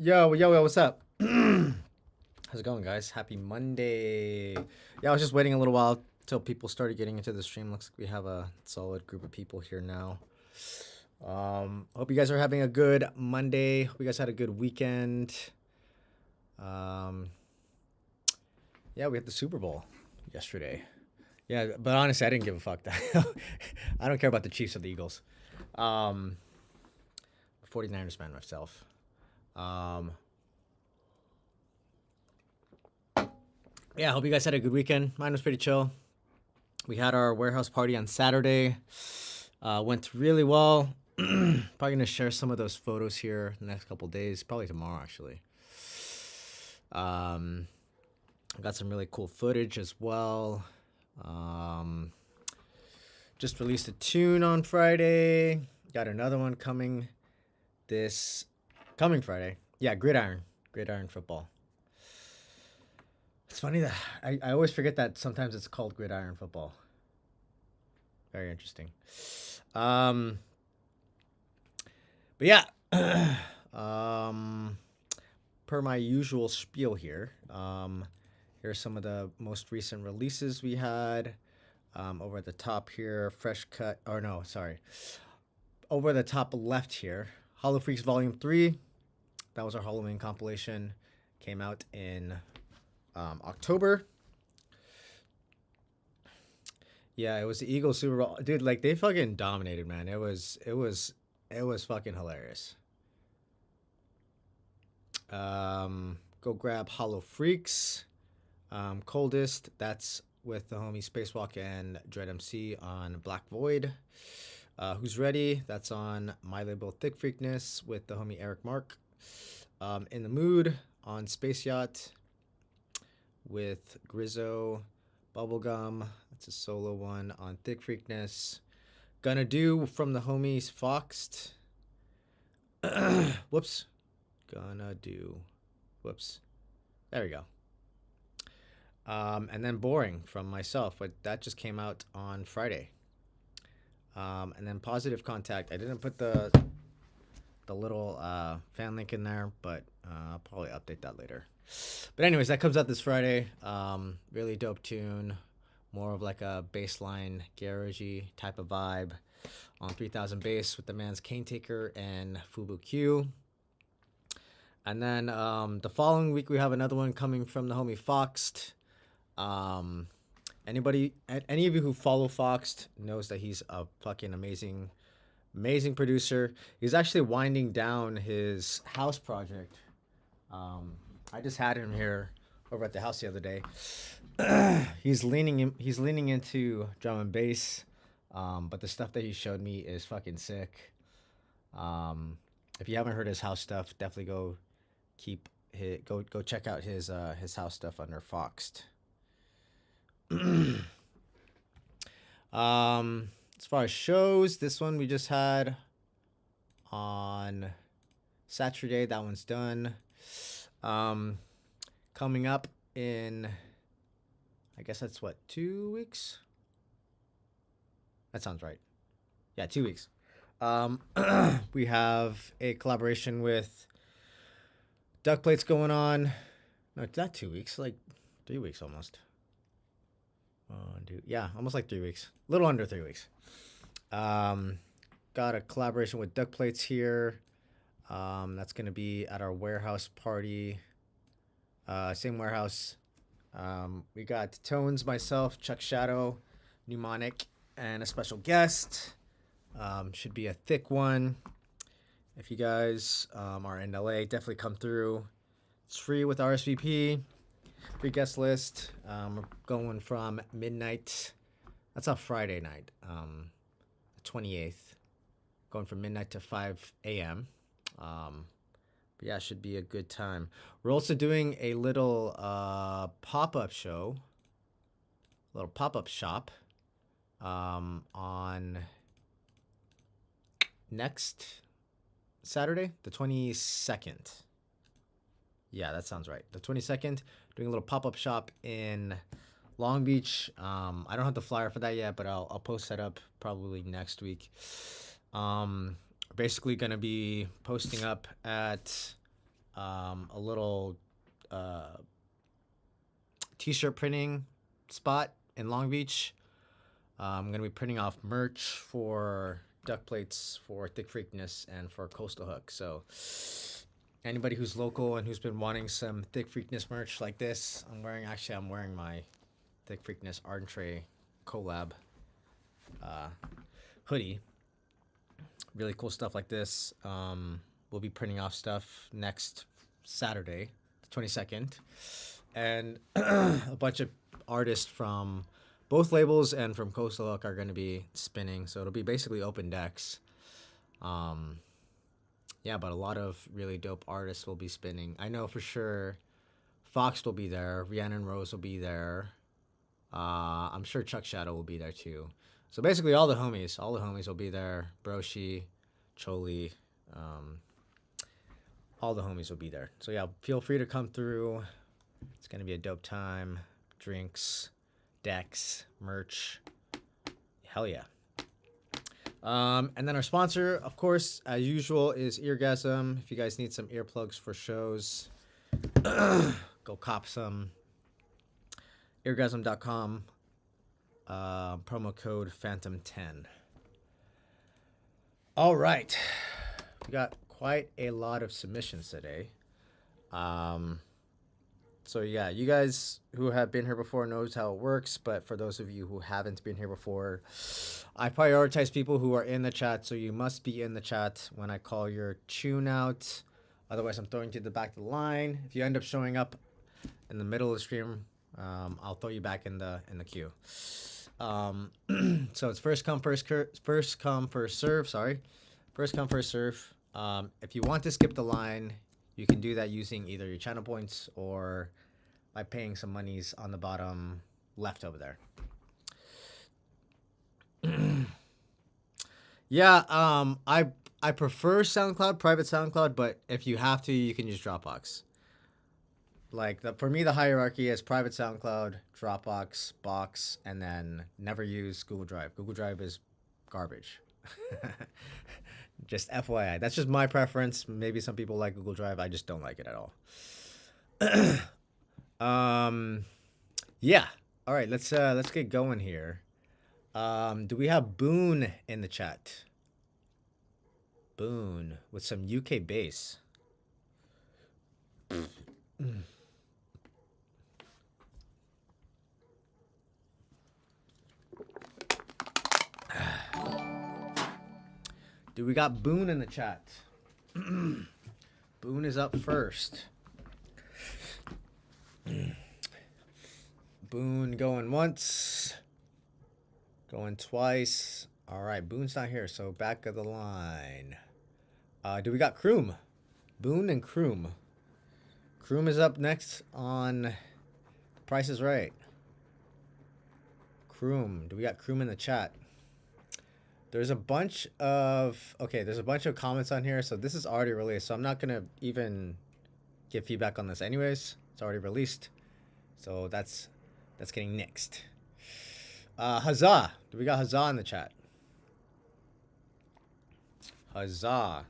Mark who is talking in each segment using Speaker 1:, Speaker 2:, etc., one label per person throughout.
Speaker 1: Yo, what's up? How's it going, guys? Happy Monday. Yeah, I was just waiting a little while till people started getting into the stream. Looks like we have a solid group of people here now. Hope you guys are having a good Monday. Hope you guys had a good weekend. Um, yeah, we had the Super Bowl yesterday. Yeah, but honestly, I didn't give a fuck. I don't care about the Chiefs or the Eagles. Um, 49ers fan myself. Um, yeah, I hope you guys had a good weekend. Mine was pretty chill. We had our warehouse party on Saturday. Went really well. Probably gonna share some of those photos here the next couple days. Probably tomorrow, actually. Um, I got some really cool footage as well. Um, just released a tune on Friday. Got another one coming this coming Friday. Yeah, Gridiron football. It's funny that I always forget that sometimes it's called Gridiron football. Very interesting. Um, but yeah, um, per my usual spiel here, here's some of the most recent releases we had. Over at the top here, fresh cut, or no, sorry, over the top left here, Hollow Freaks Volume 3. That was our Halloween compilation. Came out in October. Yeah, it was the Eagles Super Bowl. Dude, like they fucking dominated, man. It was fucking hilarious. Go grab Hollow Freaks. Coldest, that's with the homie Spacewalk and Dread MC on Black Void. Who's Ready? That's on my label Thick Freakness with the homie Eric Mark. In the Mood on Space Yacht with Grizzo. Bubblegum, that's a solo one on Thick Freakness. Gonna Do from the homies Foxed. Whoops. Gonna Do. Whoops. There we go. And then Boring from myself, but that just came out on Friday. And then Positive Contact. I didn't put the little fan link in there, but I'll probably update that later. But anyways, that comes out this Friday. Really dope tune. More of like a bassline, garagey type of vibe on 3000 bass with the man's Cane Taker and Fubu Q. And then the following week we have another one coming from the homie Foxed. Any of you who follow Foxed knows that he's a fucking amazing producer. He's actually winding down his house project. I just had him here over at the house the other day. He's leaning into drum and bass, but the stuff that he showed me is fucking sick. If you haven't heard his house stuff, definitely go check out his house stuff under Foxed. As far as shows, this one we just had on Saturday. That one's done. Coming up in, I guess that's what, 2 weeks? That sounds right. Yeah, 2 weeks. We have a collaboration with Duck Plates going on. No, it's not 2 weeks, like 3 weeks almost. Yeah, almost like 3 weeks. A little under 3 weeks. Got a collaboration with Duck Plates here. That's going to be at our warehouse party. Same warehouse. We got Tones, myself, Chuck Shadow, Mnemonic, and a special guest. Should be a thick one. If you guys are in LA, definitely come through. It's free with RSVP. Free guest list. We're going from midnight. That's a Friday night, the 28th. Going from midnight to 5 a.m. But yeah, it should be a good time. We're also doing a little pop-up show, a little pop-up shop on next Saturday, the 22nd. Yeah, that sounds right. The 22nd, doing a little pop-up shop in Long Beach. I don't have the flyer for that yet, but I'll post that up probably next week. Basically going to be posting up at a little t-shirt printing spot in Long Beach. I'm gonna be printing off merch for duck plates, for Thick Freakness, and for Coastal Hook. So anybody who's local and who's been wanting some Thick Freakness merch like this, I'm wearing my Thick Freakness Entree collab hoodie. Really cool stuff like this. We'll be printing off stuff next Saturday, the 22nd, and a bunch of artists from both labels and from Coastal Hook are going to be spinning. So it'll be basically open decks. Yeah, but a lot of really dope artists will be spinning. I know for sure Fox will be there. Rhiannon Rose will be there. I'm sure Chuck Shadow will be there too. So basically all the homies will be there. Broshi, Choli, all the homies will be there. So yeah, feel free to come through. It's going to be a dope time. Drinks, decks, merch. Hell yeah. And then our sponsor, of course, as usual, is Eargasm. If you guys need some earplugs for shows, go cop some. Eargasm.com. Promo code Phantom10. All right. We got quite a lot of submissions today. So yeah, you guys who have been here before knows how it works, but for those of you who haven't been here before, I prioritize people who are in the chat, so you must be in the chat when I call your tune out. Otherwise, I'm throwing you to the back of the line. If you end up showing up in the middle of the stream, I'll throw you back in the queue. So it's first come first serve. Sorry, first come first serve. If you want to skip the line, you can do that using either your channel points or by paying some monies on the bottom left over there. Yeah, I prefer SoundCloud, private SoundCloud, but if you have to, you can use Dropbox. Like for me, the hierarchy is private SoundCloud, Dropbox, Box, and then never use Google Drive. Google Drive is garbage. Just FYI, that's just my preference. Maybe some people like Google Drive. I just don't like it at all. Yeah. All right, let's get going here. Do we have Boone in the chat? Boone with some UK bass. Do we got Boone in the chat? Boone is up first. Boone going once. Going twice. All right, Boone's not here, so back of the line. Do we got Kroom? Boone and Kroom. Kroom is up next on Price is Right. Kroom. Do we got Kroom in the chat? There's a bunch of comments on here, so this is already released, so I'm not gonna even give feedback on this anyways. It's already released, so that's getting nixed. Huzzah! Do we got Huzzah in the chat? Huzzah!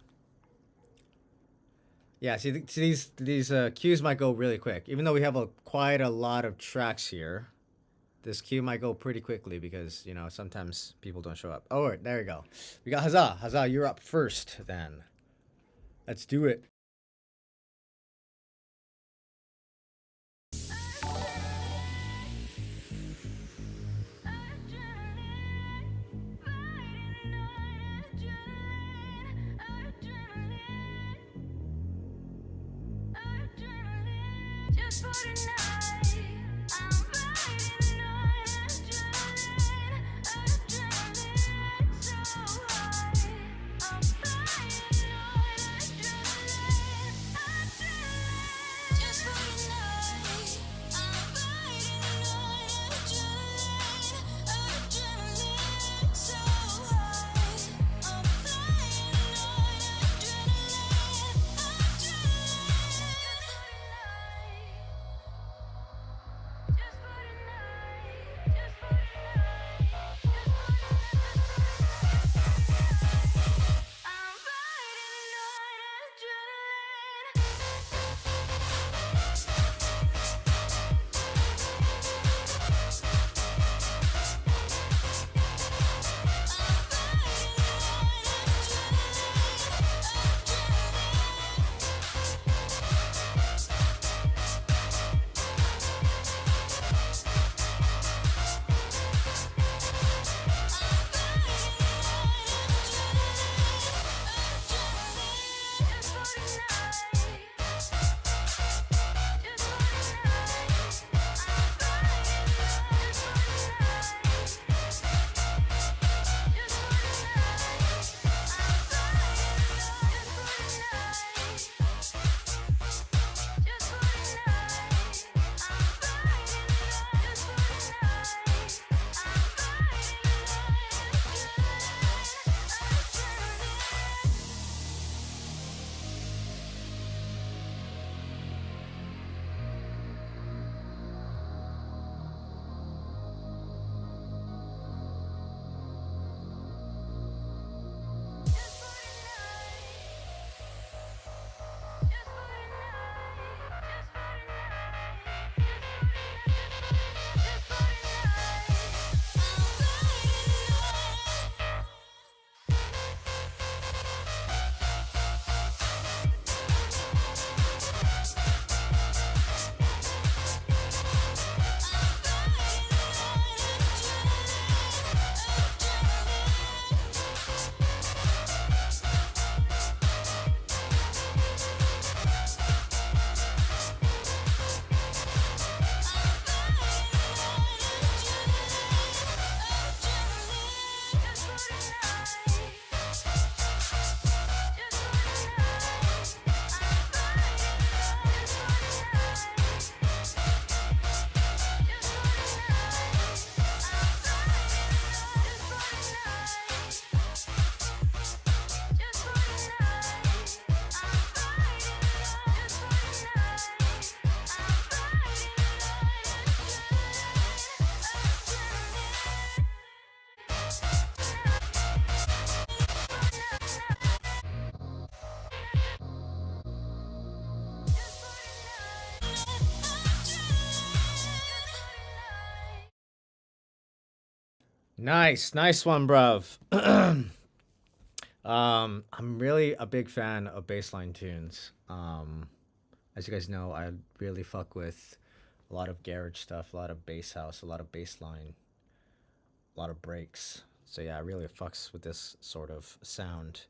Speaker 1: Yeah, see these queues might go really quick, even though we have quite a lot of tracks here. This queue might go pretty quickly because, you know, sometimes people don't show up. Oh, right, there you go. We got Huzzah. Huzzah, you're up first then. Let's do it. Just for tonight, I'm fighting Nice, nice one, bruv. I'm really a big fan of bassline tunes. As you guys know, I really fuck with a lot of garage stuff, a lot of bass house, a lot of bass line, a lot of breaks. So yeah, I really fucks with this sort of sound.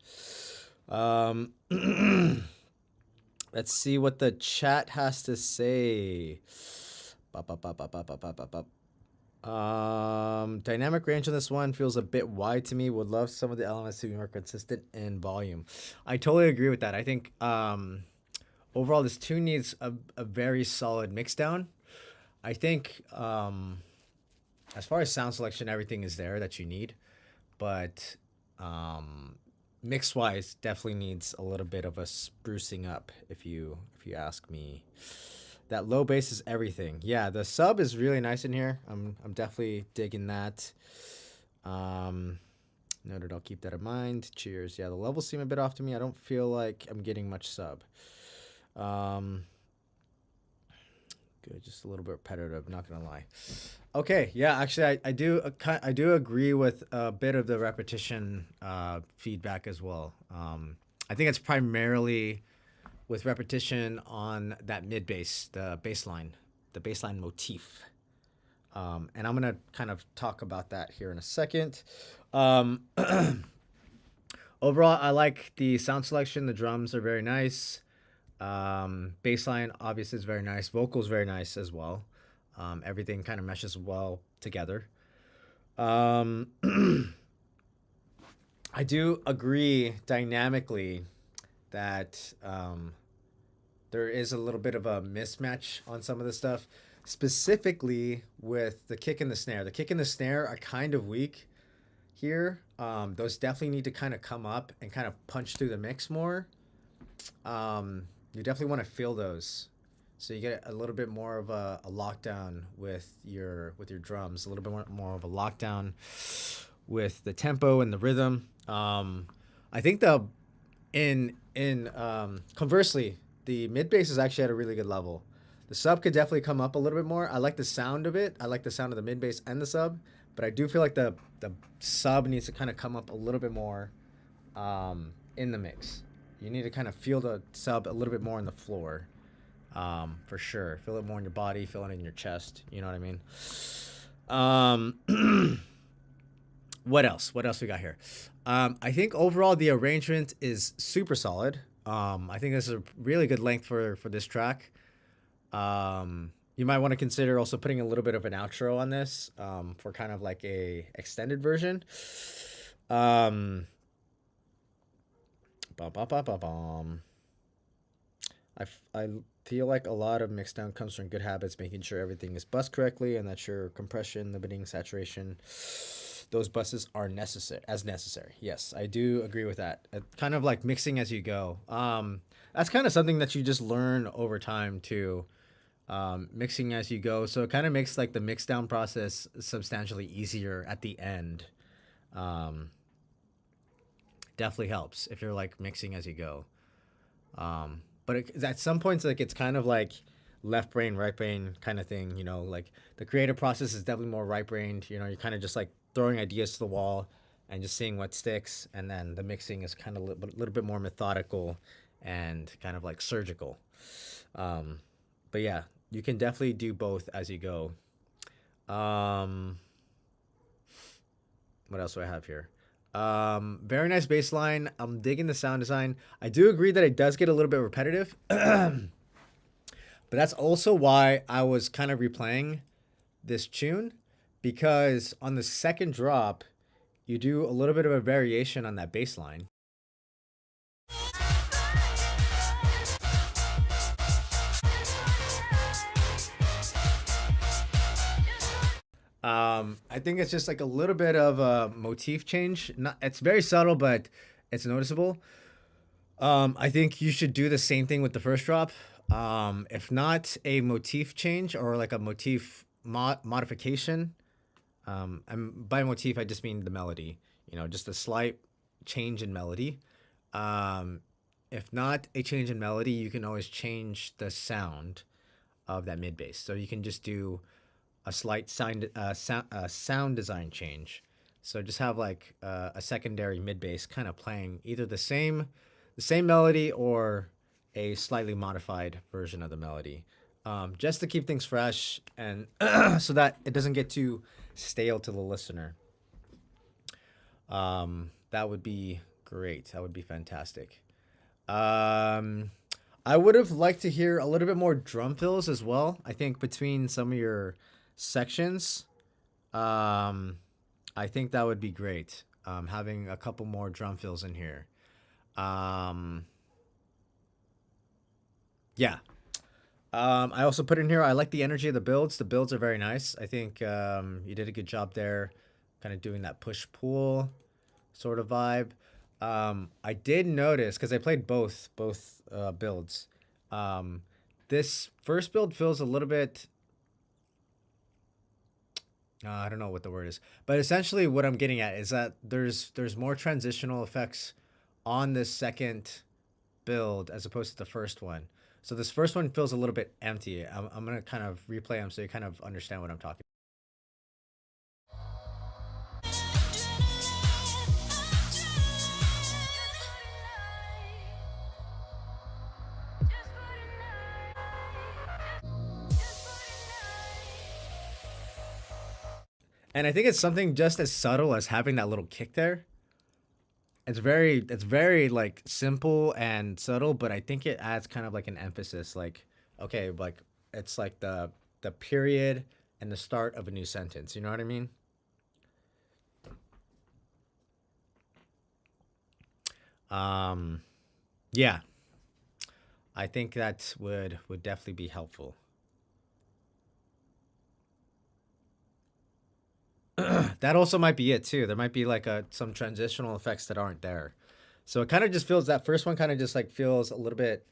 Speaker 1: Um, let's see what the chat has to say. Ba, ba, ba, ba, ba, ba, ba, ba, ba. Dynamic range on this one feels a bit wide to me. Would love some of the elements to be more consistent in volume. I totally agree with that. I think overall this tune needs a very solid mix down. I think as far as sound selection, everything is there that you need, but mix wise, definitely needs a little bit of a sprucing up. If you ask me, that low bass is everything. Yeah, the sub is really nice in here. I'm definitely digging that. Noted. I'll keep that in mind. Cheers. Yeah, the levels seem a bit off to me. I don't feel like I'm getting much sub. Good, just a little bit repetitive. Not gonna lie. Okay, yeah, actually, I do agree with a bit of the repetition feedback as well. I think it's primarily with repetition on that mid bass, the baseline motif. And I'm gonna kind of talk about that here in a second. Overall, I like the sound selection. The drums are very nice. Bassline obviously is very nice. Vocals very nice as well. Everything kind of meshes well together. I do agree dynamically that there is a little bit of a mismatch on some of the stuff, specifically with the kick and the snare. The kick and the snare are kind of weak here. Those definitely need to kind of come up and kind of punch through the mix more. You definitely want to feel those, so you get a little bit more of a lockdown with your drums, a little bit more of a lockdown with the tempo and the rhythm. I think conversely, the mid bass is actually at a really good level. The sub could definitely come up a little bit more. I like the sound of it. I like the sound of the mid bass and the sub, but I do feel like the sub needs to kind of come up a little bit more in the mix. You need to kind of feel the sub a little bit more on the floor, for sure. Feel it more in your body, feel it in your chest. You know what I mean? What else? What else we got here? I think overall the arrangement is super solid. I think this is a really good length for this track. You might want to consider also putting a little bit of an outro on this for kind of like a extended version. Um, bum, bum, bum, bum, bum. I feel like a lot of mixdown comes from good habits, making sure everything is bussed correctly and that your compression, limiting, saturation, those buses are necessary. Yes, I do agree with that. Kind of like mixing as you go. That's kind of something that you just learn over time too. Mixing as you go, so it kind of makes like the mix down process substantially easier at the end. Um, Definitely helps if you're like mixing as you go. But at some points, like it's kind of like left brain, right brain kind of thing. You know, like the creative process is definitely more right brained. You know, you're kind of just like throwing ideas to the wall and just seeing what sticks. And then the mixing is kind of a little bit more methodical and kind of like surgical. Um, but yeah, you can definitely do both as you go. Um, what else do I have here? Very nice bass line. I'm digging the sound design. I do agree that it does get a little bit repetitive, but that's also why I was kind of replaying this tune, because on the second drop, you do a little bit of a variation on that bass line. I think it's just like a little bit of a motif change. Not, it's very subtle, but it's noticeable. I think you should do the same thing with the first drop. If not a motif change or like a motif modification, and by motif I just mean the melody. You know, just a slight change in melody. Um, if not a change in melody, you can always change the sound of that mid bass. So you can just do a slight sound design change. So just have like a secondary mid bass kind of playing either the same melody or a slightly modified version of the melody, just to keep things fresh and so that it doesn't get too stale to the listener. That would be great. That would be fantastic. Um, I would have liked to hear a little bit more drum fills as well. I think between some of your sections, um, I think that would be great. Having a couple more drum fills in here. Um, yeah. I also put in here, I like the energy of the builds. The builds are very nice. I think you did a good job there, kind of doing that push pull sort of vibe. I did notice because I played both builds. Um, this first build feels a little bit. I don't know what the word is, but essentially what I'm getting at is that there's more transitional effects on this second build as opposed to the first one. So this first one feels a little bit empty. I'm gonna kind of replay them so you kind of understand what I'm talking. And I think it's something just as subtle as having that little kick there. It's very like simple and subtle, but I think it adds kind of like an emphasis. Like, okay, like it's like the period and the start of a new sentence. You know what I mean? Um, yeah, I think that would definitely be helpful. That also might be it too. There might be like some transitional effects that aren't there. So it kind of just feels that first one kind of just like feels a little bit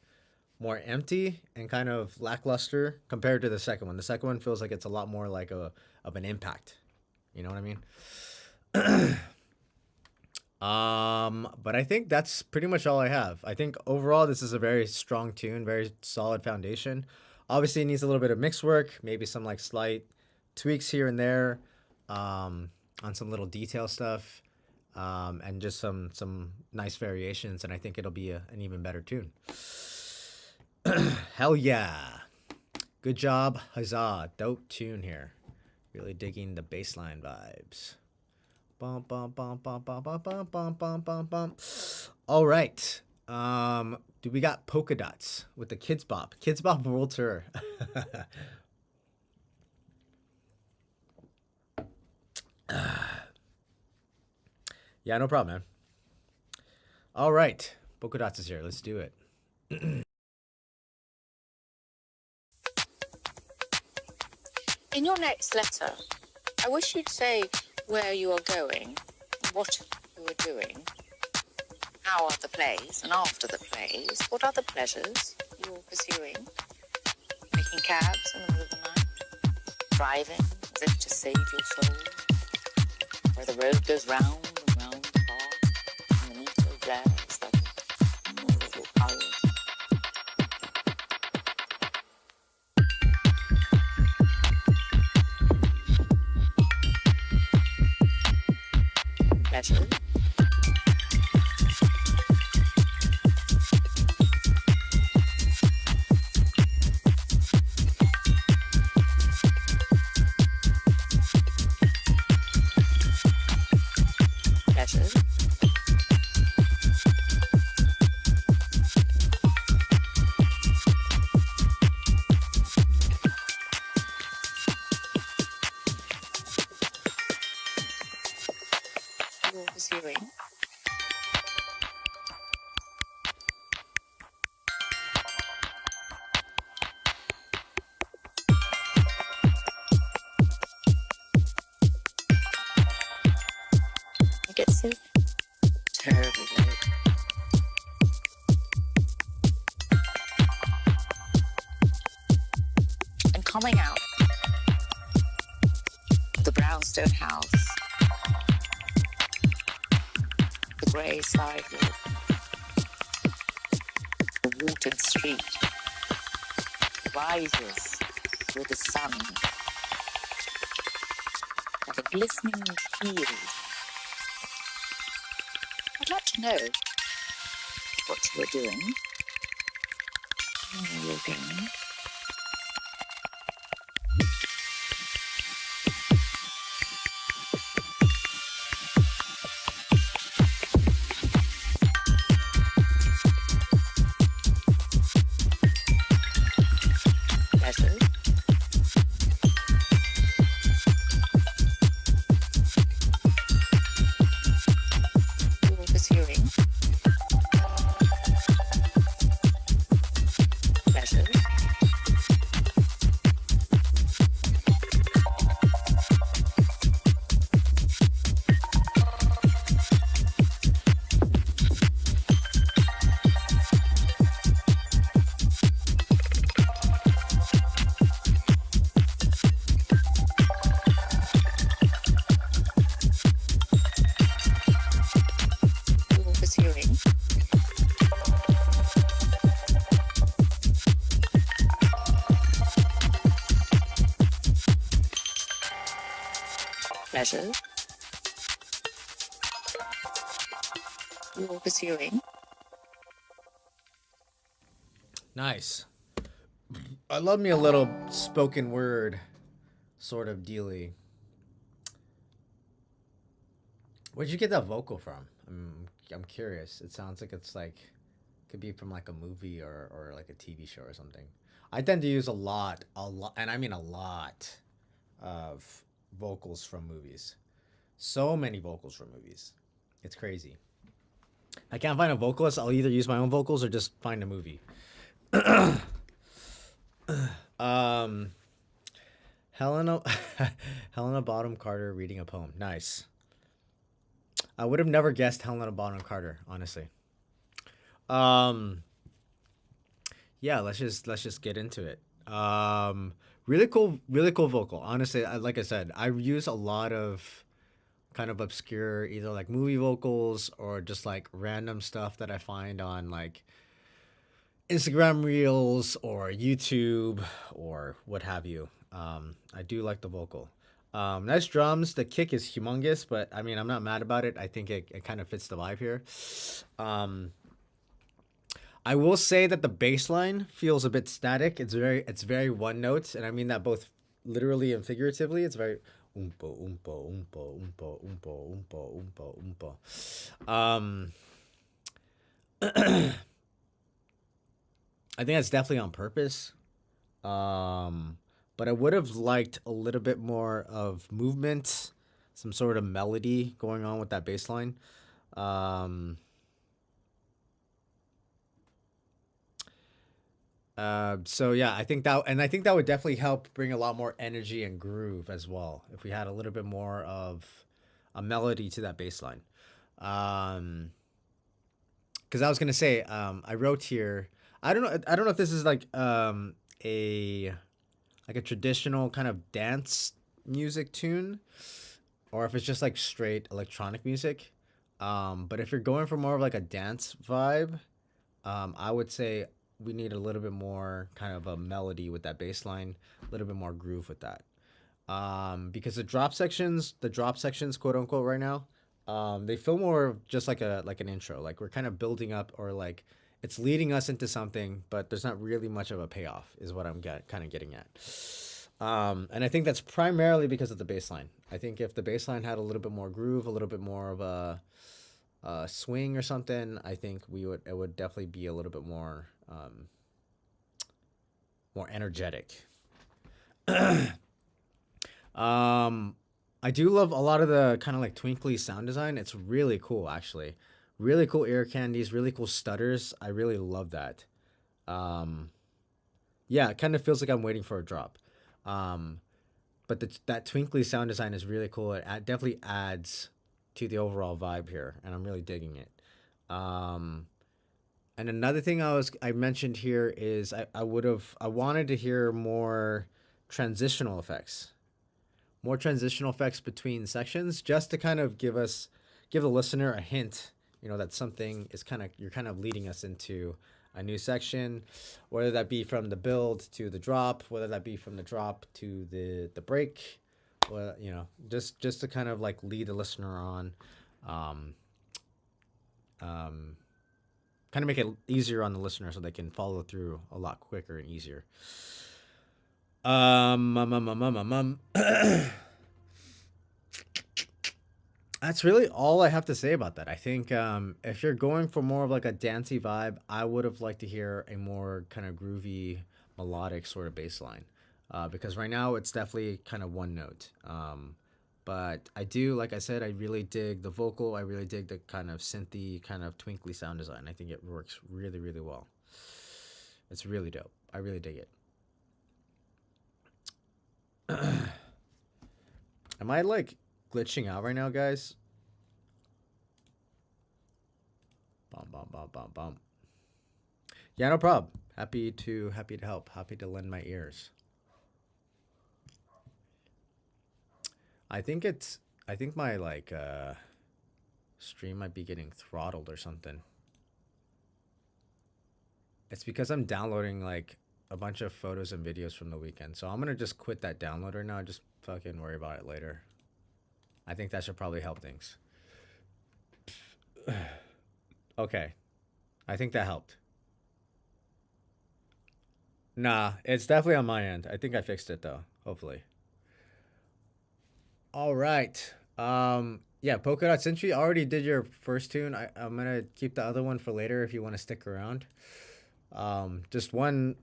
Speaker 1: more empty and kind of lackluster compared to the second one. The second one feels like it's a lot more like a of an impact. You know what I mean? But I think that's pretty much all I have. I think overall this is a very strong tune, very solid foundation. Obviously, it needs a little bit of mix work, maybe some like slight tweaks here and there, um, on some little detail stuff, and just some nice variations. And I think it'll be an even better tune. Hell yeah! Good job, huzzah! Dope tune here. Really digging the bassline vibes. Bum, bum, bum, bum, bum, bum, bum, bum, bum, bum, bum. All right. Do we got polka dots with the Kids Bop? Kids Bop World Tour. Yeah, no problem, man. All right. Polka dots is here. Let's do it.
Speaker 2: In your next letter, I wish you'd say where you are going, what you are doing, how are the plays, and after the plays, what other pleasures you're pursuing. Making cabs in the middle of the night, driving as if to save your soul, where the road goes round and round the bar, and the meter glares like a little owl. Pleasure. Pleasure. You're pursuing. It gets so terribly late. And coming out of the brownstone house, the grey sidewalk, the watered street rises with the sun like a glistening field. I'd like to know what you are doing, where you're going. Pleasure. You're pursuing. Pleasure. You're pursuing. Pleasure. You're pursuing.
Speaker 1: Nice. I love me a little spoken word sort of dealy. Where'd you get that vocal from? I'm curious. It sounds like it's like could be from like a movie or like a TV show or something. I tend to use a lot, and I mean a lot of vocals from movies. So many vocals from movies. It's crazy. I can't find a vocalist. I'll either use my own vocals or just find a movie. um, Helena, Helena Bonham Carter reading a poem. Nice. I would have never guessed Helena Bonham Carter, honestly. Um, yeah, let's just get into it. Really cool vocal. Honestly, like I said, I use a lot of kind of obscure either like movie vocals or just like random stuff that I find on like Instagram Reels or YouTube or what have you. I do like the vocal. Nice drums. The kick is humongous, but I mean, I'm not mad about it. I think it kind of fits the vibe here. Um, I will say that the bass line feels a bit static. It's very one note, and I mean that both literally and figuratively. It's very oompa oompa oompa oompa oompa oompa oompa oompa. Um, I think that's definitely on purpose. But I would have liked a little bit more of movement, some sort of melody going on with that bass line. Um, so yeah, I think that would definitely help bring a lot more energy and groove as well if we had a little bit more of a melody to that bass line. Um, because I was gonna say, I wrote here. I don't know if this is a like a traditional kind of dance music tune, or if it's just like straight electronic music. But if you're going for more of like a dance vibe, I would say we need a little bit more kind of a melody with that bass line, a little bit more groove with that. Because the drop sections, quote unquote, right now, they feel more of just like an intro. Like we're kind of building up, or like it's leading us into something, but there's not really much of a payoff, is what kind of getting at. And I think that's primarily because of the bass line. I think if the bass line had a little bit more groove, a little bit more of a swing or something, I think it would definitely be a little bit more energetic. Um, I do love a lot of the kind of like twinkly sound design. It's really cool, actually. Really cool ear candies, really cool stutters. I really love that. Um, yeah, it kind of feels like I'm waiting for a drop. Um, but that twinkly sound design is really cool. Definitely adds to the overall vibe here, and I'm really digging it. Um, and another thing I mentioned here is I wanted to hear transitional effects more transitional effects between sections, just to kind of give the listener a hint, that something is you're kind of leading us into a new section, whether that be from the build to the drop, whether that be from the drop to the break, or just to kind of like lead the listener on, um, um, kind of make it easier on the listener so they can follow through a lot quicker and easier. Um, um, um, um, um, um, That's really all I have to say about that. I think if you're going for more of like a dancey vibe, I would have liked to hear a more kind of groovy, melodic sort of bass line. Because right now it's definitely kind of one note. But I do, like I said, I really dig the vocal. I really dig the kind of synthy, kind of twinkly sound design. I think it works really, really well. It's really dope. I really dig it. Am I like glitching out right now, guys? Bum bum bum bum bum. Yeah, no problem. Happy to help. Happy to lend my ears. I think my stream might be getting throttled or something. It's because I'm downloading like a bunch of photos and videos from the weekend. So I'm gonna just quit that downloader now. Just fucking worry about it later. I think that should probably help things. Okay. I think that helped. Nah, it's definitely on my end. I think I fixed it though. Hopefully. All right. Yeah, Polka Dot Century already did your first tune. I'm gonna keep the other one for later if you want to stick around. Just one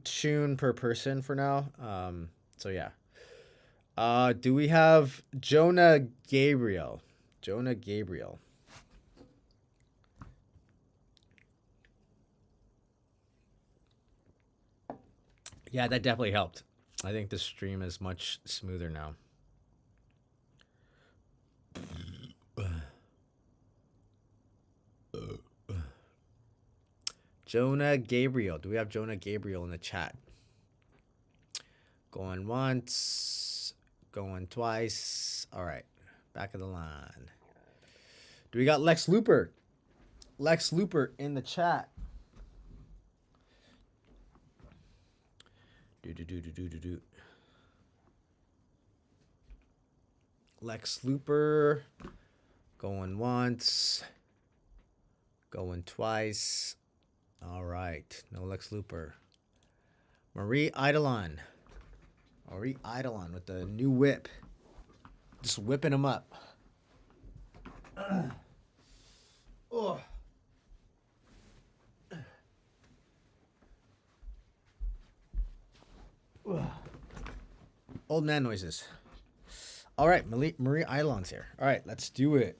Speaker 1: tune per person for now. So yeah. Do we have Jonah Gabriel? Jonah Gabriel. Yeah, that definitely helped. I think the stream is much smoother now. Jonah Gabriel. Do we have Jonah Gabriel in the chat? Going once, going twice. All right, back of the line. Do we got Lex Looper? Lex Looper in the chat. Do. Lex Looper. Going once. Going twice. All right. No Lex Looper. Marie Eidolon. Marie Eidolon with the new whip. Just whipping them up. Oh. Old man noises. All right, Marie Ilon's here. All right, let's do it.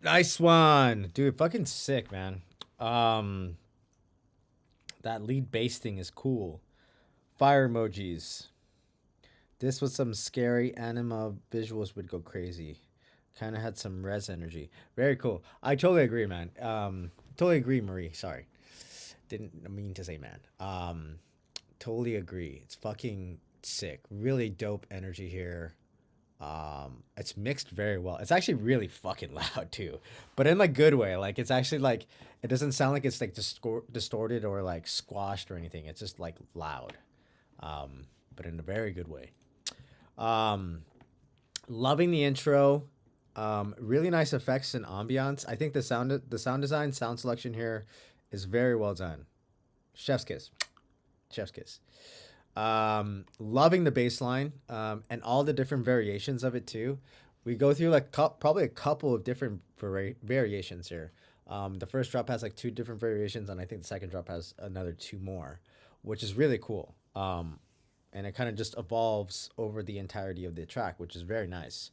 Speaker 1: Nice one, dude. Fucking sick, man. Um, that lead bass thing is cool. Fire emojis. This was some scary anima visuals would go crazy. Kind of had some res energy. Very cool. I totally agree, man. Totally agree, Marie. Sorry, didn't mean to say man. Totally agree. It's fucking sick. Really dope energy here. It's mixed very well. It's actually really fucking loud too, but in like good way. Like it's actually like it doesn't sound like it's like distorted or like squashed or anything. It's just like loud, but in a very good way. Um, Loving the intro. Really nice effects and ambiance. I think the sound design, sound selection here is very well done. Chef's kiss. Chef's kiss. Loving the bass line and all the different variations of it too. We go through like probably a couple of different variations here. The first drop has like two different variations, and I think the second drop has another two more, which is really cool. And it kind of just evolves over the entirety of the track, which is very nice.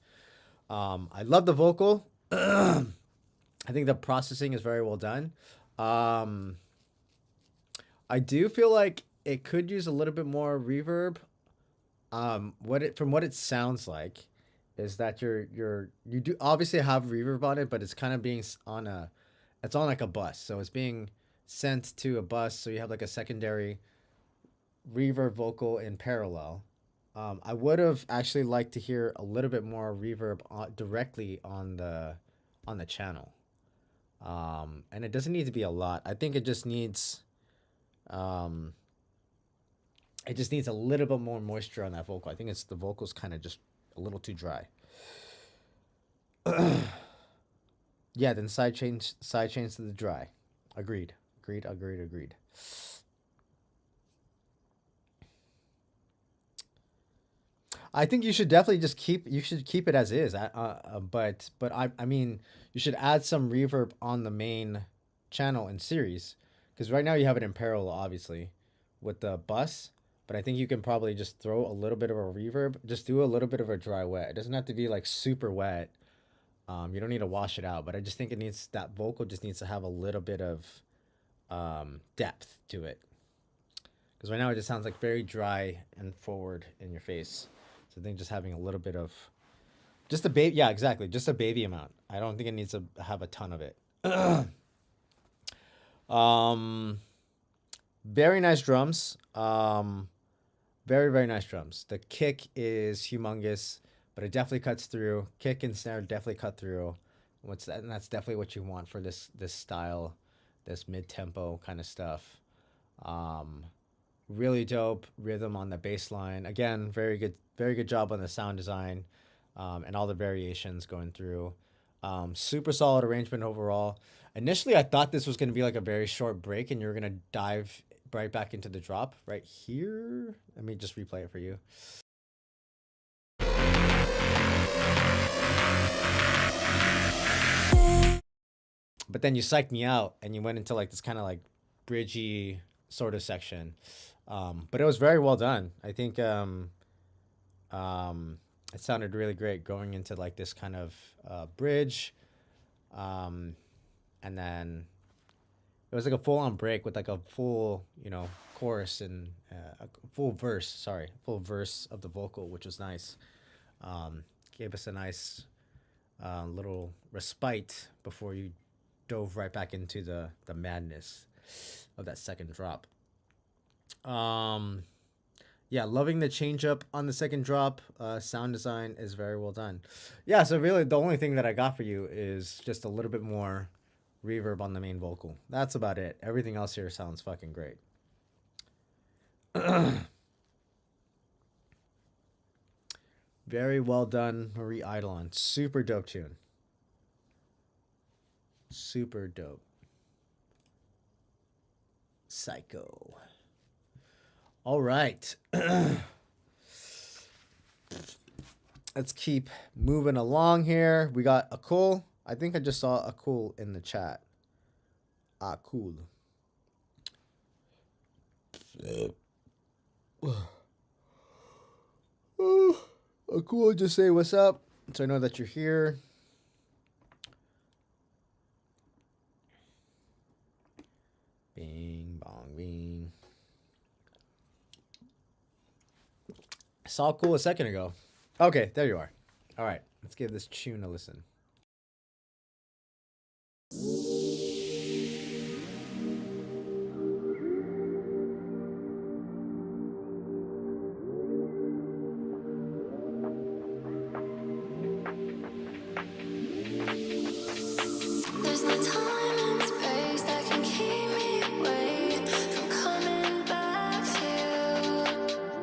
Speaker 1: I love the vocal. I think the processing is very well done. Um, I do feel like it could use a little bit more reverb. From what it sounds like is that you do obviously have reverb on it, but it's kind of being on a, it's on like a bus, so it's being sent to a bus, so you have like a secondary reverb vocal in parallel. I would have actually liked to hear a little bit more reverb directly on the channel. And it doesn't need to be a lot. I think um, it just needs a little bit more moisture on that vocal. I think it's the vocal's kind of just a little too dry. Yeah, then side change to the dry. Agreed. Agreed. I think you should definitely just keep it as is. I mean, you should add some reverb on the main channel in series, because right now you have it in parallel, obviously, with the bus. But I think you can probably just throw a little bit of a reverb. Just do a little bit of a dry wet. It doesn't have to be like super wet. You don't need to wash it out, but I just think that vocal just needs to have a little bit of depth to it. Because right now it just sounds like very dry and forward in your face. So I think just having a little bit of, just a baby, yeah, exactly, just a baby amount. I don't think it needs to have a ton of it. Very nice drums. Very nice drums. The kick is humongous, but it definitely cuts through. Kick and snare definitely cut through. And that's definitely what you want for this style, this mid tempo kind of stuff. Really dope rhythm on the bass line. Again, very good job on the sound design, and all the variations going through. Super solid arrangement overall. Initially, I thought this was going to be like a very short break and you're going to dive right back into the drop right here. Let me just replay it for you. But then you psyched me out and you went into like this kind of like bridgy sort of section. But it was very well done. I think it sounded really great going into like this kind of bridge. And then it was like a full-on break with like a full, chorus and a full verse of the vocal, which was nice. Gave us a nice little respite before you dove right back into the madness of that second drop. Yeah, loving the change up on the second drop. Sound design is very well done. Yeah, so really the only thing that I got for you is just a little bit more reverb on the main vocal. That's about it. Everything else here sounds fucking great. Very well done, Marie Eidolon. Super dope tune. Super dope. Psycho. All right. Let's keep moving along here. We got Akul. I think I just saw Akul in the chat. Akul. Akul, just say what's up so I know that you're here. Bing, bong, bing. I saw Akul a second ago. Okay, there you are. All right, let's give this tune a listen.
Speaker 3: There's no time and space that can keep me away from coming back to you.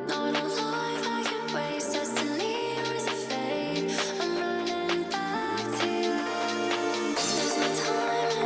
Speaker 3: Not a life I can waste, destiny or is it fate? I'm running back to you. There's no time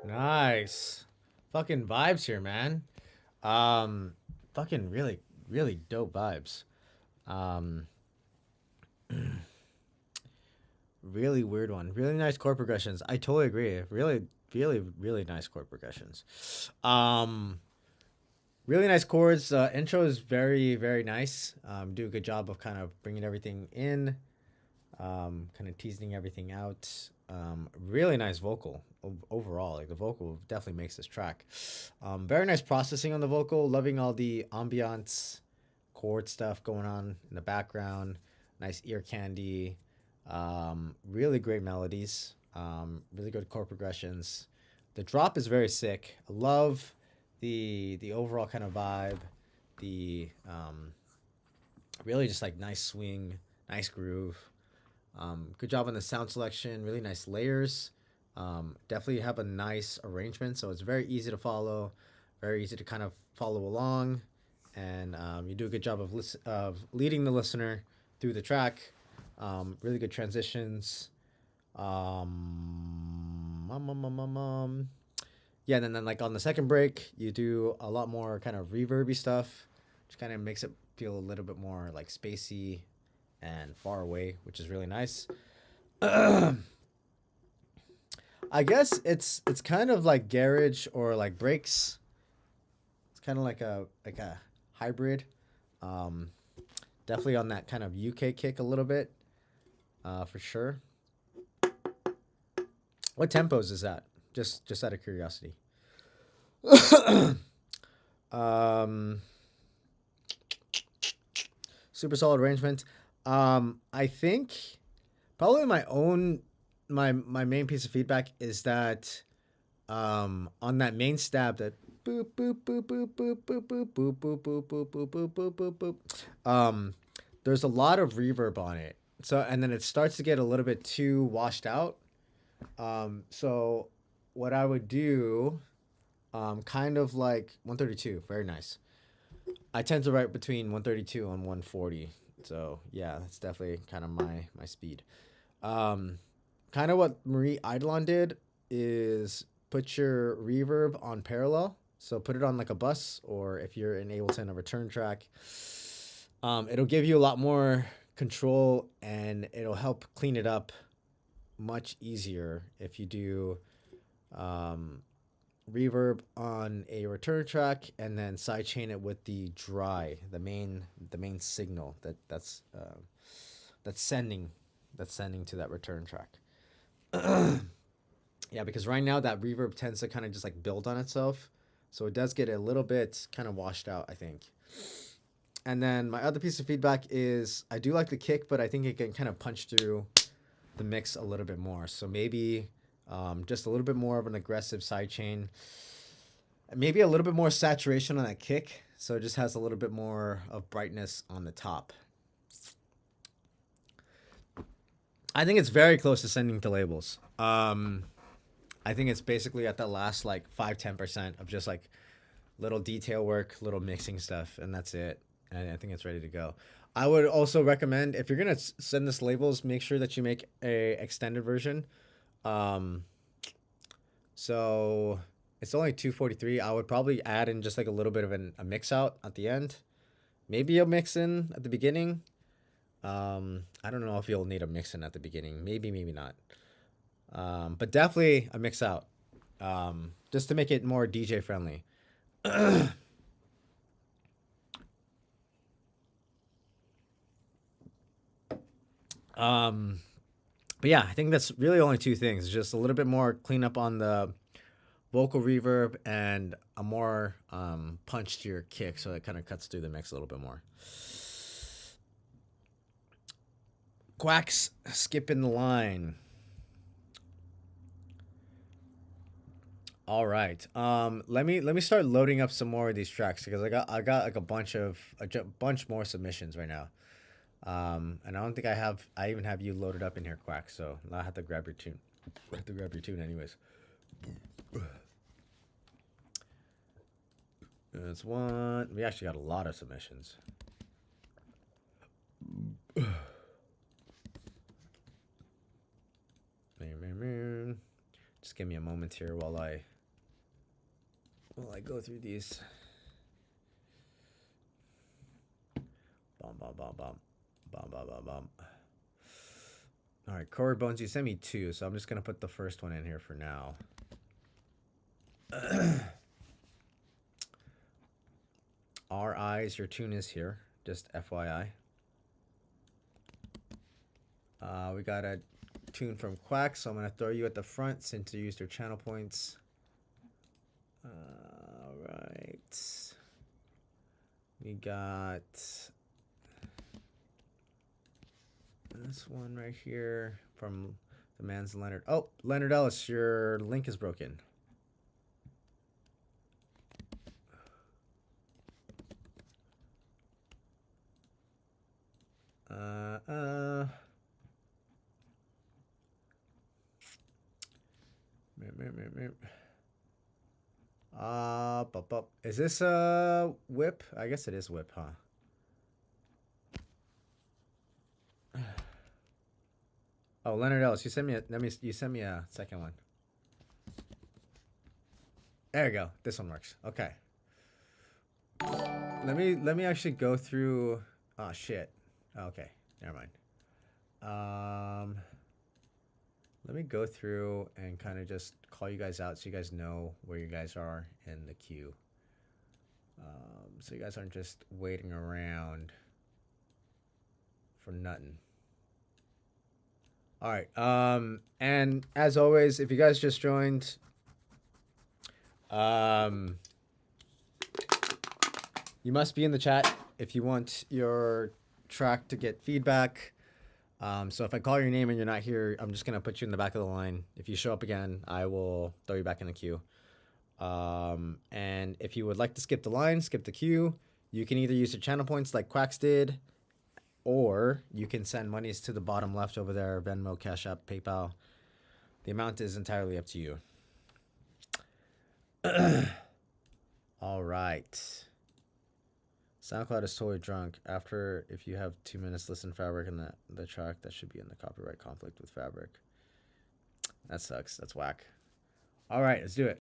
Speaker 1: Nice. Fucking vibes here, man. Fucking really, really dope vibes. Um, really weird one. Really nice chord progressions. I totally agree. Really, really, really nice chord progressions. Really nice chords. Intro is very, very nice. Do a good job of kind of bringing everything in, kind of teasing everything out. Really nice vocal overall. Like the vocal definitely makes this track. Very nice processing on the vocal. Loving all the ambiance, chord stuff going on in the background. Nice ear candy. Really great melodies. Really good chord progressions. The drop is very sick. I love the overall kind of vibe. The really just like nice swing, nice groove. Good job on the sound selection. Really nice layers. Definitely have a nice arrangement, so it's very easy to follow, very easy to kind of follow along, and you do a good job of leading the listener through the track. Really good transitions. Yeah, and then like on the second break, you do a lot more kind of reverby stuff, which kind of makes it feel a little bit more like spacey and far away, which is really nice. I guess it's kind of like garage or like breaks. It's kind of like a hybrid. Definitely on that kind of UK kick a little bit, for sure. What tempos is that? Just out of curiosity. um, Super solid arrangement. I think probably my main piece of feedback is that on that main stab, that boop boop boop boop boop boop boop boop boop boop boop boop boop boop boop boop, there's a lot of reverb on it. So and then it starts to get a little bit too washed out. So what I would do, kind of like 132, very nice. I tend to write between 132 and 140. So yeah, that's definitely kind of my speed. Kind of what Marie Eidolon did is put your reverb on parallel. So put it on like a bus, or if you're in Ableton, a return track. It'll give you a lot more control, and it'll help clean it up much easier if you do reverb on a return track and then sidechain it with the dry, the main signal that's sending to that return track. Yeah, because right now that reverb tends to kind of just like build on itself, so it does get a little bit kind of washed out, I think. And then my other piece of feedback is I do like the kick, but I think it can kind of punch through the mix a little bit more. So maybe just a little bit more of an aggressive sidechain, maybe a little bit more saturation on that kick, so it just has a little bit more of brightness on the top. I think it's very close to sending to labels. I think it's basically at the last like 5-10% of just like little detail work, little mixing stuff, and that's it. And I think it's ready to go. I would also recommend, if you're gonna send this labels, make sure that you make a extended version. So it's only 243. I would probably add in just like a little bit of a mix out at the end, maybe a mix in at the beginning. I don't know if you'll need a mix in at the beginning. Maybe not. But definitely a mix out, just to make it more DJ friendly. But yeah, I think that's really only two things. Just a little bit more cleanup on the vocal reverb and a more punch to your kick, so it kind of cuts through the mix a little bit more. Quacks skipping the line. All right. Let me start loading up some more of these tracks, because I got like a bunch more submissions right now. And I don't think I even have you loaded up in here, Quack. So I have to grab your tune. I have to grab your tune anyways. That's one. We actually got a lot of submissions. Just give me a moment here while I while I go through these. Bum, bum, bum, bum. Bum, bum, bum, bum. All right, Corey Bones, you sent me 2, so I'm just going to put the first one in here for now. Our Eyes, your tune is here, just FYI. We got a tune from Quack, so I'm going to throw you at the front since you used your channel points. All right. We got this one right here from the man's Leonard. Oh, Leonard Ellis, your link is broken. Is this a whip? I guess it is whip, huh? Oh, Leonard Ellis, you sent me a second one. There you go. This one works. Okay. Let me actually go through. Oh shit. Okay, never mind. Let me go through and kind of just call you guys out so you guys know where you guys are in the queue. So you guys aren't just waiting around for nothing. All right. And as always, if you guys just joined, you must be in the chat if you want your track to get feedback. So if I call your name and you're not here, I'm just gonna put you in the back of the line. If you show up again, I will throw you back in the queue. And if you would like to skip the line, skip the queue, you can either use your channel points like Quacks did, or you can send monies to the bottom left over there, Venmo, Cash App, PayPal. The amount is entirely up to you. All right. SoundCloud is totally drunk. After, if you have 2 minutes, listen Fabric and the track, that should be in the copyright conflict with Fabric. That sucks. That's whack. All right, let's do it.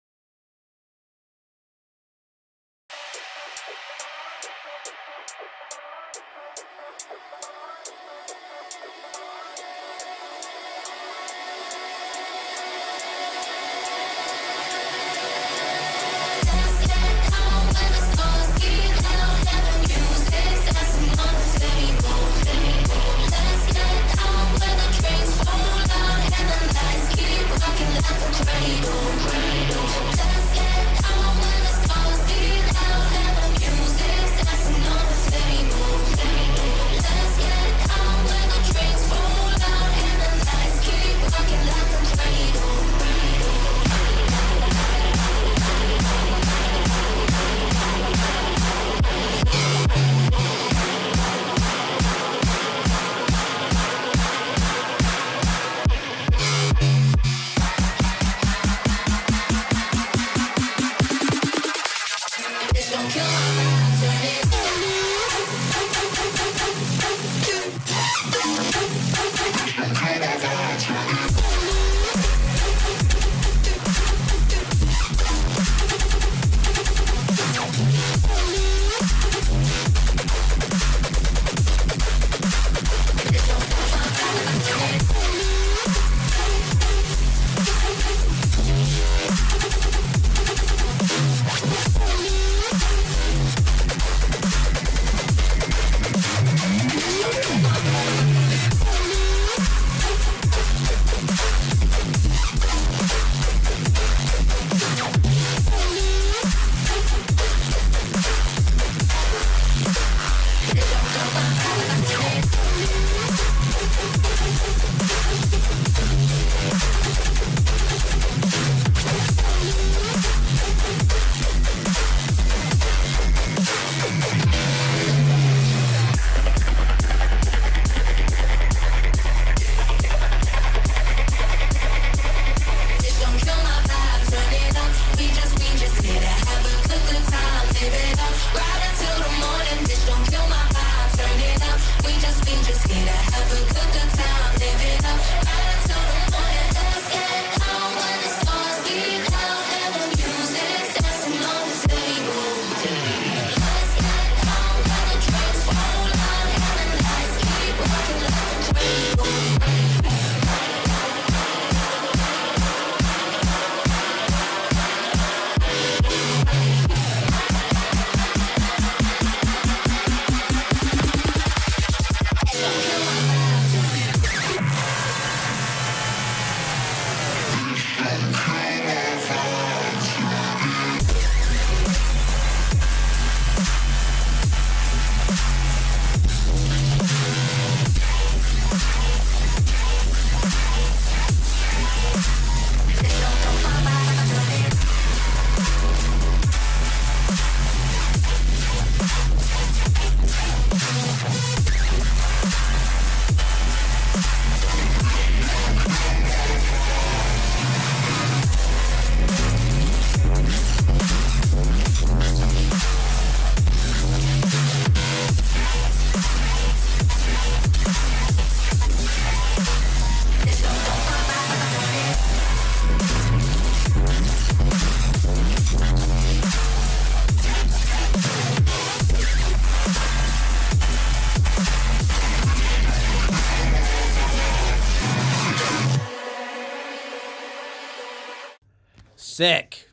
Speaker 1: Sick.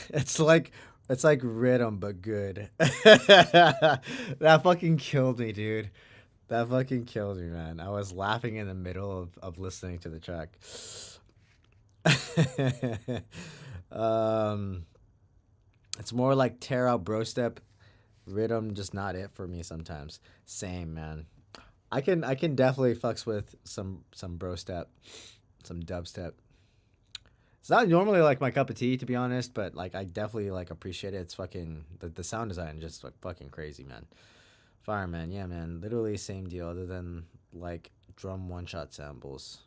Speaker 1: It's like rhythm but good. That fucking killed me, dude. That fucking killed me, man. I was laughing in the middle of listening to the track. um, it's more like tear out bro step rhythm, just not it for me sometimes. Same, man. I can definitely fucks with some bro step, some dubstep. It's not normally like my cup of tea, to be honest, but like I definitely like appreciate it. It's fucking the sound design just like fucking crazy, man. Fireman, yeah, man. Literally same deal, other than like drum one shot samples.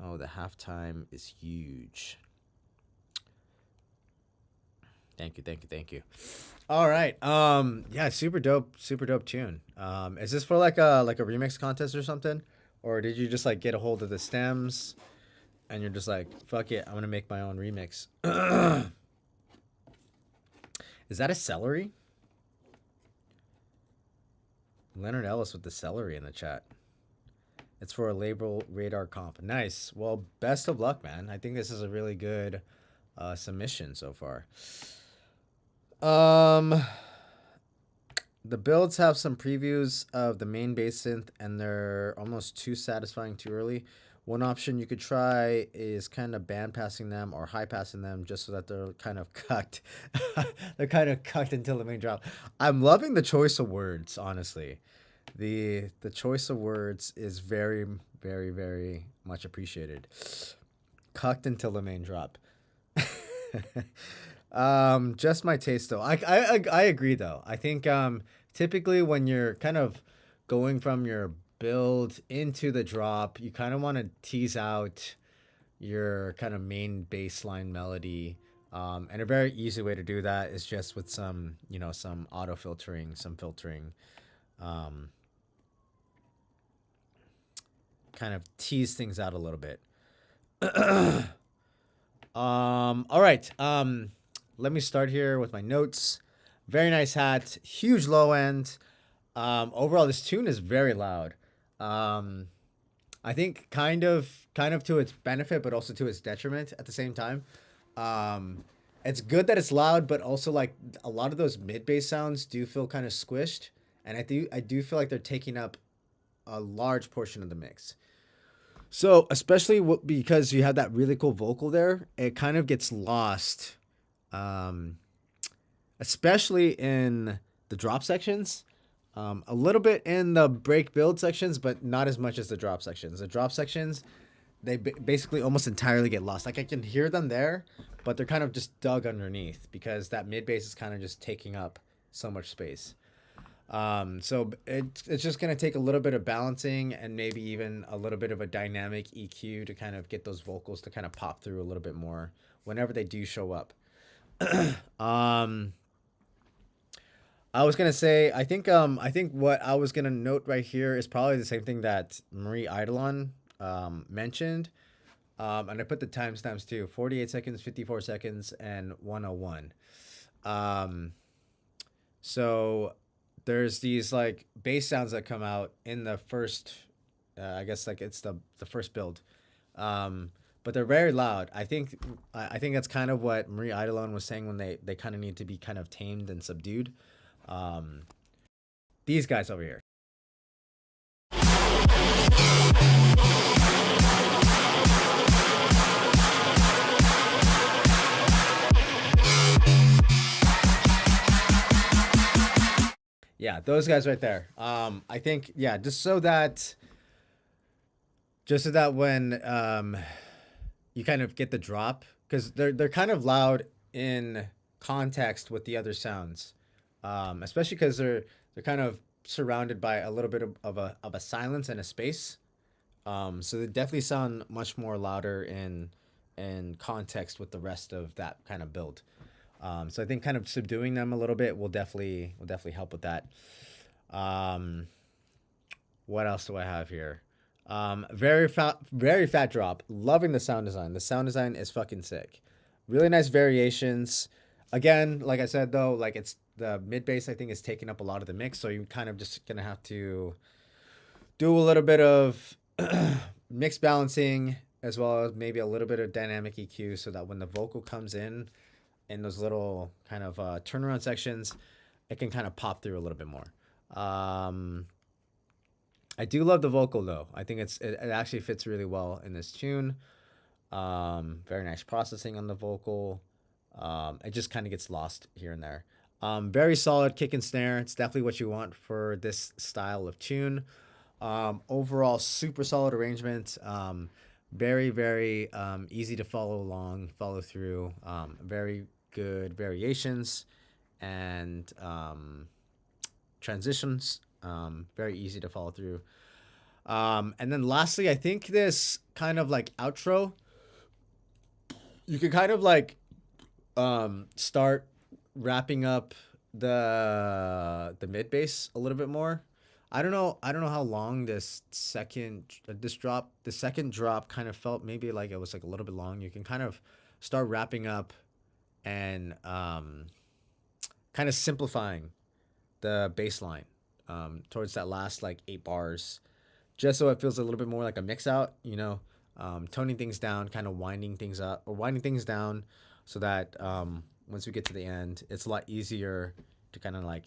Speaker 1: Oh, the halftime is huge. Thank you, thank you, thank you. All right. Yeah, super dope tune. Is this for like a remix contest or something? Or did you just like get a hold of the stems and you're just like, fuck it, I'm gonna make my own remix? Is that a celery? Leonard Ellis with the celery in the chat. It's for a label radar comp. Nice. Well, best of luck, man. I think this is a really good submission so far. The builds have some previews of the main bass synth, and they're almost too satisfying too early. One option you could try is kind of band passing them or high passing them just so that they're kind of cucked. They're kind of cucked until the main drop. I'm loving the choice of words, honestly. The choice of words is very, very, very much appreciated. Cucked until the main drop. Just my taste though. I agree though. I think typically when you're kind of going from your build into the drop, you kind of want to tease out your kind of main baseline melody. And a very easy way to do that is just with some, some auto filtering, some filtering. Kind of tease things out a little bit. All right. Let me start here with my notes. Very nice hat, huge low end. Overall, this tune is very loud. I think kind of to its benefit, but also to its detriment at the same time. It's good that it's loud, but also like a lot of those mid bass sounds do feel kind of squished, and I do feel like they're taking up a large portion of the mix. So especially because you have that really cool vocal there, it kind of gets lost, especially in the drop sections. A little bit in the break build sections, but not as much as the drop sections. The drop sections, they basically almost entirely get lost. Like I can hear them there, but they're kind of just dug underneath because that mid bass is kind of just taking up so much space. So it's just going to take a little bit of balancing and maybe even a little bit of a dynamic EQ to kind of get those vocals to kind of pop through a little bit more whenever they do show up. I was gonna say, I think what I was gonna note right here is probably the same thing that Marie Eidolon mentioned, and I put the timestamps too: 48 seconds, 54 seconds, and 101. So there's these like bass sounds that come out in the first, I guess like it's the first build, but they're very loud. I think that's kind of what Marie Eidolon was saying when they kind of need to be kind of tamed and subdued. These guys over here. Yeah, those guys right there. I think, yeah, just so that when you kind of get the drop, because they're kind of loud in context with the other sounds. Especially because they're kind of surrounded by a little bit of a silence and a space. So they definitely sound much more louder in context with the rest of that kind of build. So I think kind of subduing them a little bit will definitely help with that. What else do I have here? Very fat drop. Loving the sound design. The sound design is fucking sick. Really nice variations. Again, like I said though, like it's the mid bass I think is taking up a lot of the mix, so you're kind of just gonna have to do a little bit of mix balancing as well as maybe a little bit of dynamic EQ so that when the vocal comes in those little kind of turnaround sections, it can kind of pop through a little bit more. I do love the vocal though. I think it actually fits really well in this tune. Very nice processing on the vocal. It just kind of gets lost here and there. Very solid kick and snare. It's definitely what you want for this style of tune. Overall, super solid arrangement. Very, very easy to follow along, follow through. Very good variations and transitions. Very easy to follow through. And then lastly, I think this kind of like outro, you can kind of like start wrapping up the mid bass a little bit more. I don't know how long the second drop kind of felt. Maybe like it was like a little bit long. You can kind of start wrapping up and kind of simplifying the bass line towards that last like 8 bars, just so it feels a little bit more like a mix out, you know, toning things down, kind of winding things up or winding things down so that once we get to the end, it's a lot easier to kind of like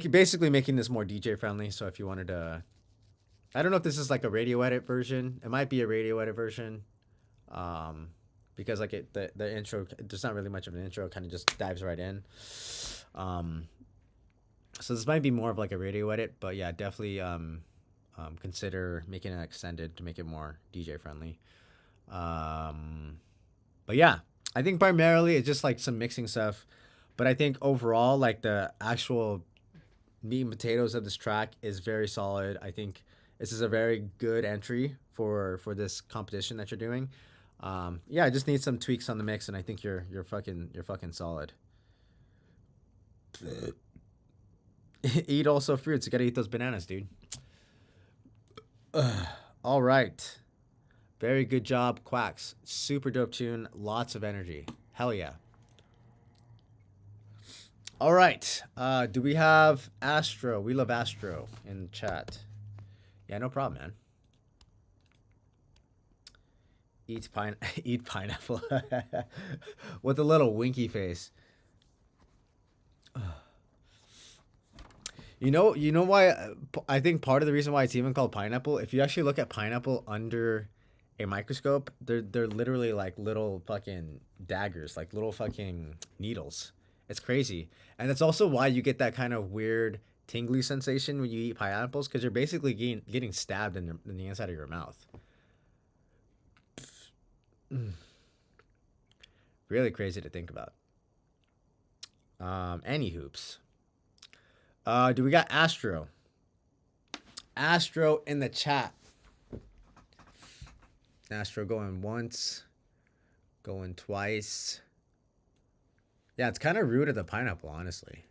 Speaker 1: basically making this more DJ friendly. So if you wanted to, I don't know if this is like a radio edit version. It might be a radio edit version, because like the intro, there's not really much of an intro. It kind of just dives right in. So this might be more of like a radio edit, but yeah, definitely consider making it extended to make it more DJ friendly. But yeah, I think primarily it's just like some mixing stuff, but I think overall like the actual meat and potatoes of this track is very solid. I think this is a very good entry for this competition that you're doing. Yeah, I just need some tweaks on the mix, and I think you're fucking solid. Eat also fruits. You gotta eat those bananas, dude. All right, very good job, Quacks. Super dope tune. Lots of energy. Hell yeah. All right. Do we have Astro? We love Astro in chat. Yeah, no problem, man. Eat pineapple with a little winky face. You know why? I think part of the reason why it's even called pineapple, if you actually look at pineapple under a microscope, they're literally like little fucking daggers, like little fucking needles. It's crazy. And that's also why you get that kind of weird tingly sensation when you eat pineapples, because you're basically getting stabbed in the inside of your mouth. Really crazy to think about. Any hoops. Do we got Astro? Astro in the chat. Astro going once, going twice. Yeah, it's kind of rude of the pineapple, honestly.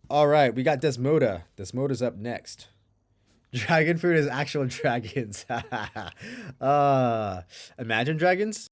Speaker 1: All right, we got Desmoda. Desmoda's up next. Dragon fruit is actual dragons. Imagine Dragons.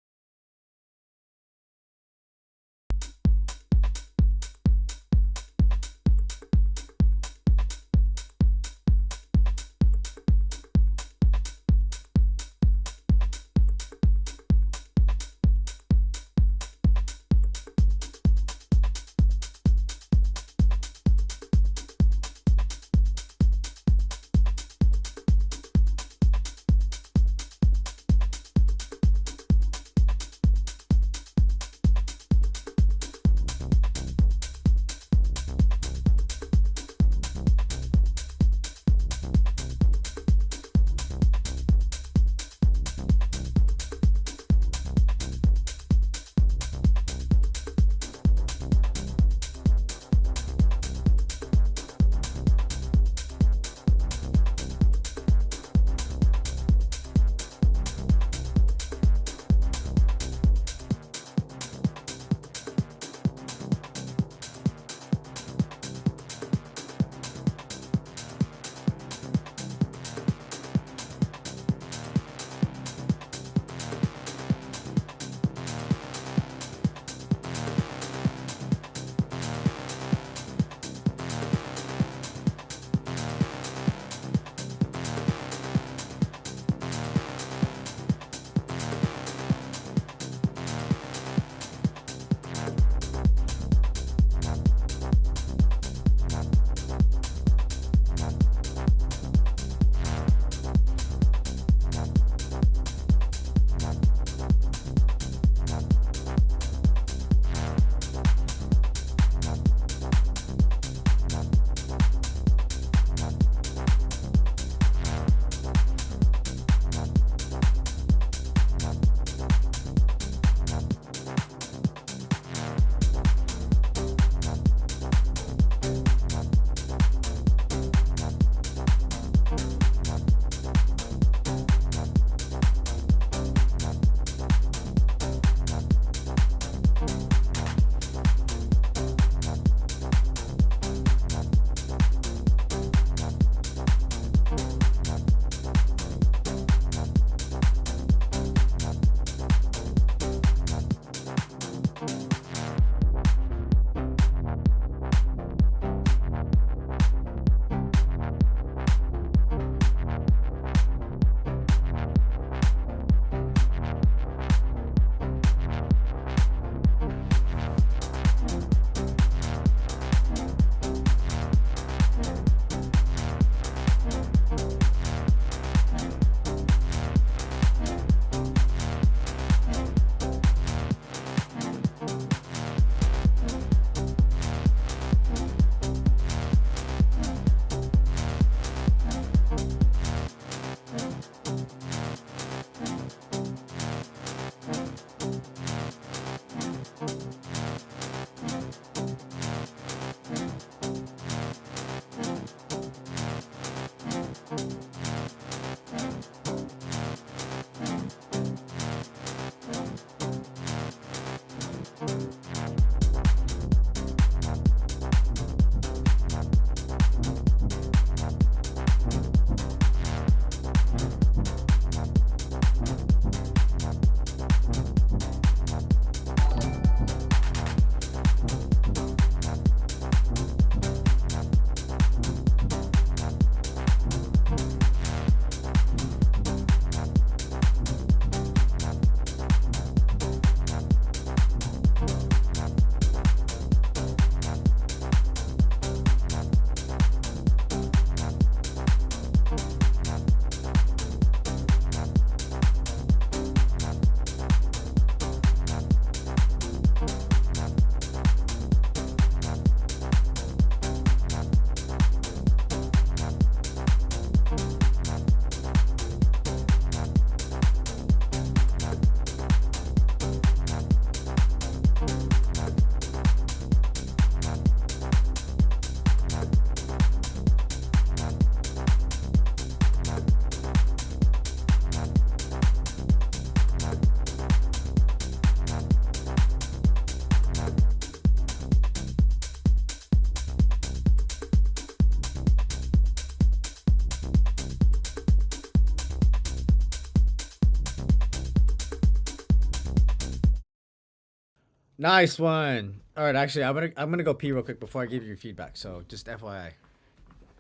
Speaker 1: Nice one. All right, actually, I'm gonna go pee real quick before I give you your feedback. So just FYI.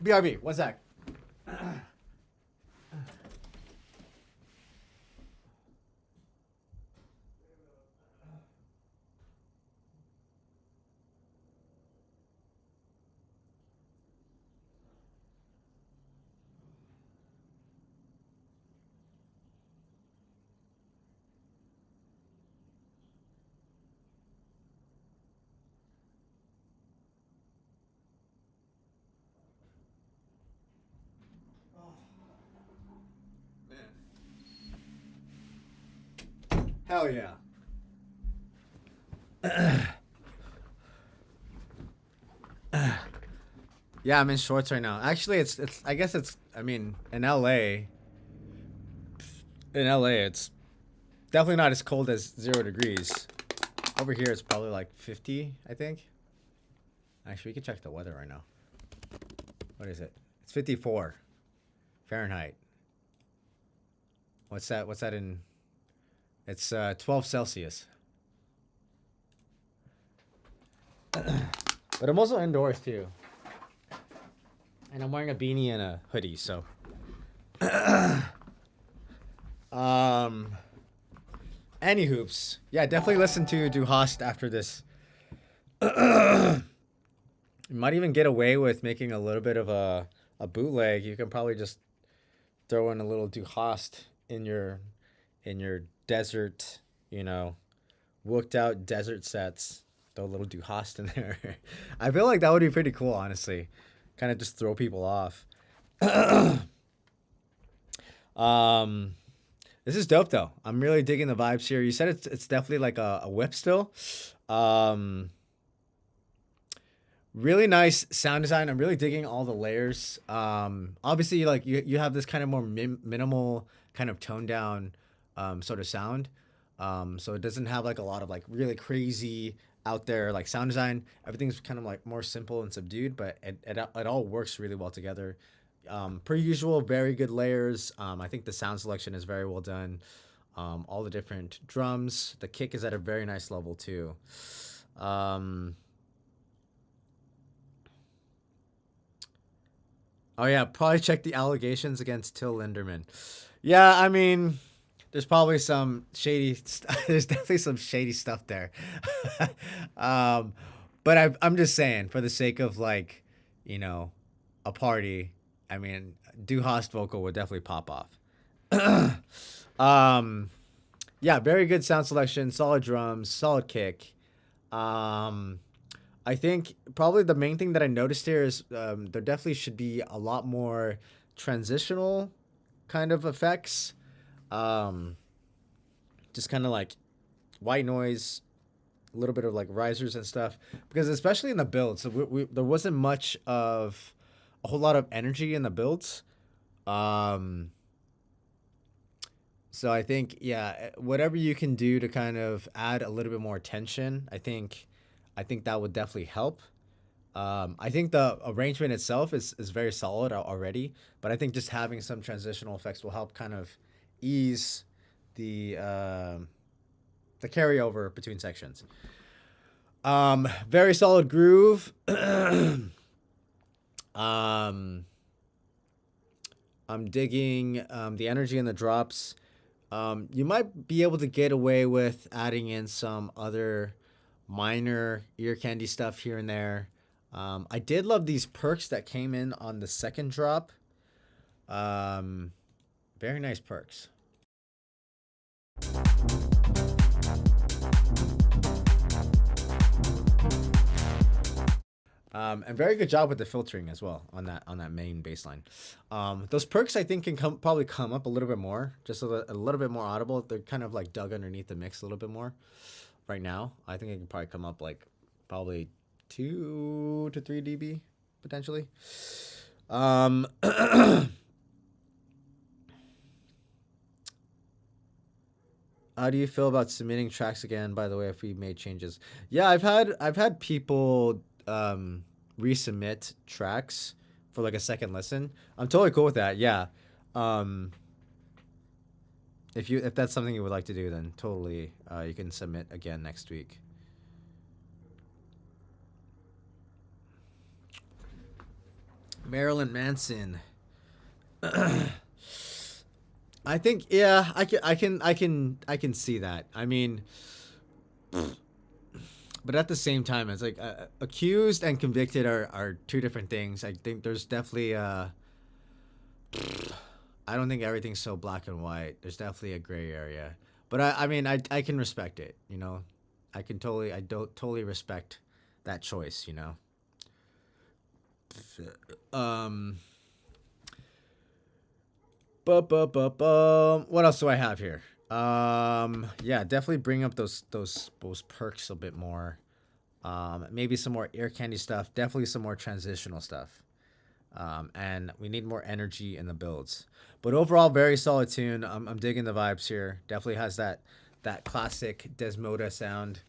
Speaker 1: BRB, one sec. Hell yeah. Yeah, I'm in shorts right now. Actually, it's I guess it's I mean, in LA it's definitely not as cold as 0 degrees. Over here it's probably like 50, I think. Actually, we can check the weather right now. What is it? It's 54 Fahrenheit. What's that? What's that in? It's 12 Celsius. But I'm also indoors too. And I'm wearing a beanie and a hoodie, so. Any hoops. Yeah, definitely listen to Du Hast after this. You might even get away with making a little bit of a bootleg. You can probably just throw in a little Du Hast in your desert, worked out desert sets. Throw a little Du Hast in there. I feel like that would be pretty cool, honestly. Kind of just throw people off. This is dope though. I'm really digging the vibes here. You said it's definitely like a whip still. Really nice sound design. I'm really digging all the layers. Obviously, like you have this kind of more minimal kind of toned down sort of sound. So it doesn't have like a lot of like really crazy out there like sound design. Everything's kind of like more simple and subdued, but it all works really well together. Per usual, very good layers. I think the sound selection is very well done. All the different drums. The kick is at a very nice level too. Oh yeah, probably check the allegations against Till Lindemann. Yeah, I mean, there's probably some shady. There's definitely some shady stuff there. But I'm just saying, for the sake of like, a party. I mean, Du Hast vocal would definitely pop off. Yeah, very good sound selection, solid drums, solid kick. I think probably the main thing that I noticed here is there definitely should be a lot more transitional kind of effects. Just kind of like white noise, a little bit of like risers and stuff. Because especially in the builds, so there wasn't much of a whole lot of energy in the builds. So I think, yeah, whatever you can do to kind of add a little bit more tension, I think that would definitely help. I think the arrangement itself is very solid already, but I think just having some transitional effects will help kind of ease the carryover between sections. Very solid groove. I'm digging the energy in the drops. You might be able to get away with adding in some other minor ear candy stuff here and there. I did love these perks that came in on the second drop. Very nice perks. And very good job with the filtering as well on that main baseline. Those perks I think can probably come up a little bit more, just a little bit more audible. They're kind of like dug underneath the mix a little bit more right now. I think it can probably come up like probably 2 to 3 dB potentially. How do you feel about submitting tracks again? By the way, if we made changes, yeah, I've had people resubmit tracks for like a second listen. I'm totally cool with that. Yeah, if that's something you would like to do, then totally you can submit again next week. Marilyn Manson. I think, yeah, I can see that. I mean, but at the same time, it's like accused and convicted are two different things. I think there's definitely I don't think everything's so black and white. There's definitely a gray area. But I mean, I can respect it. You know, I don't totally respect that choice. You know. What else do I have here? Yeah, definitely bring up those perks a bit more. Maybe some more ear candy stuff. Definitely some more transitional stuff. And we need more energy in the builds. But overall, very solid tune. I'm digging the vibes here. Definitely has that classic Desmoda sound.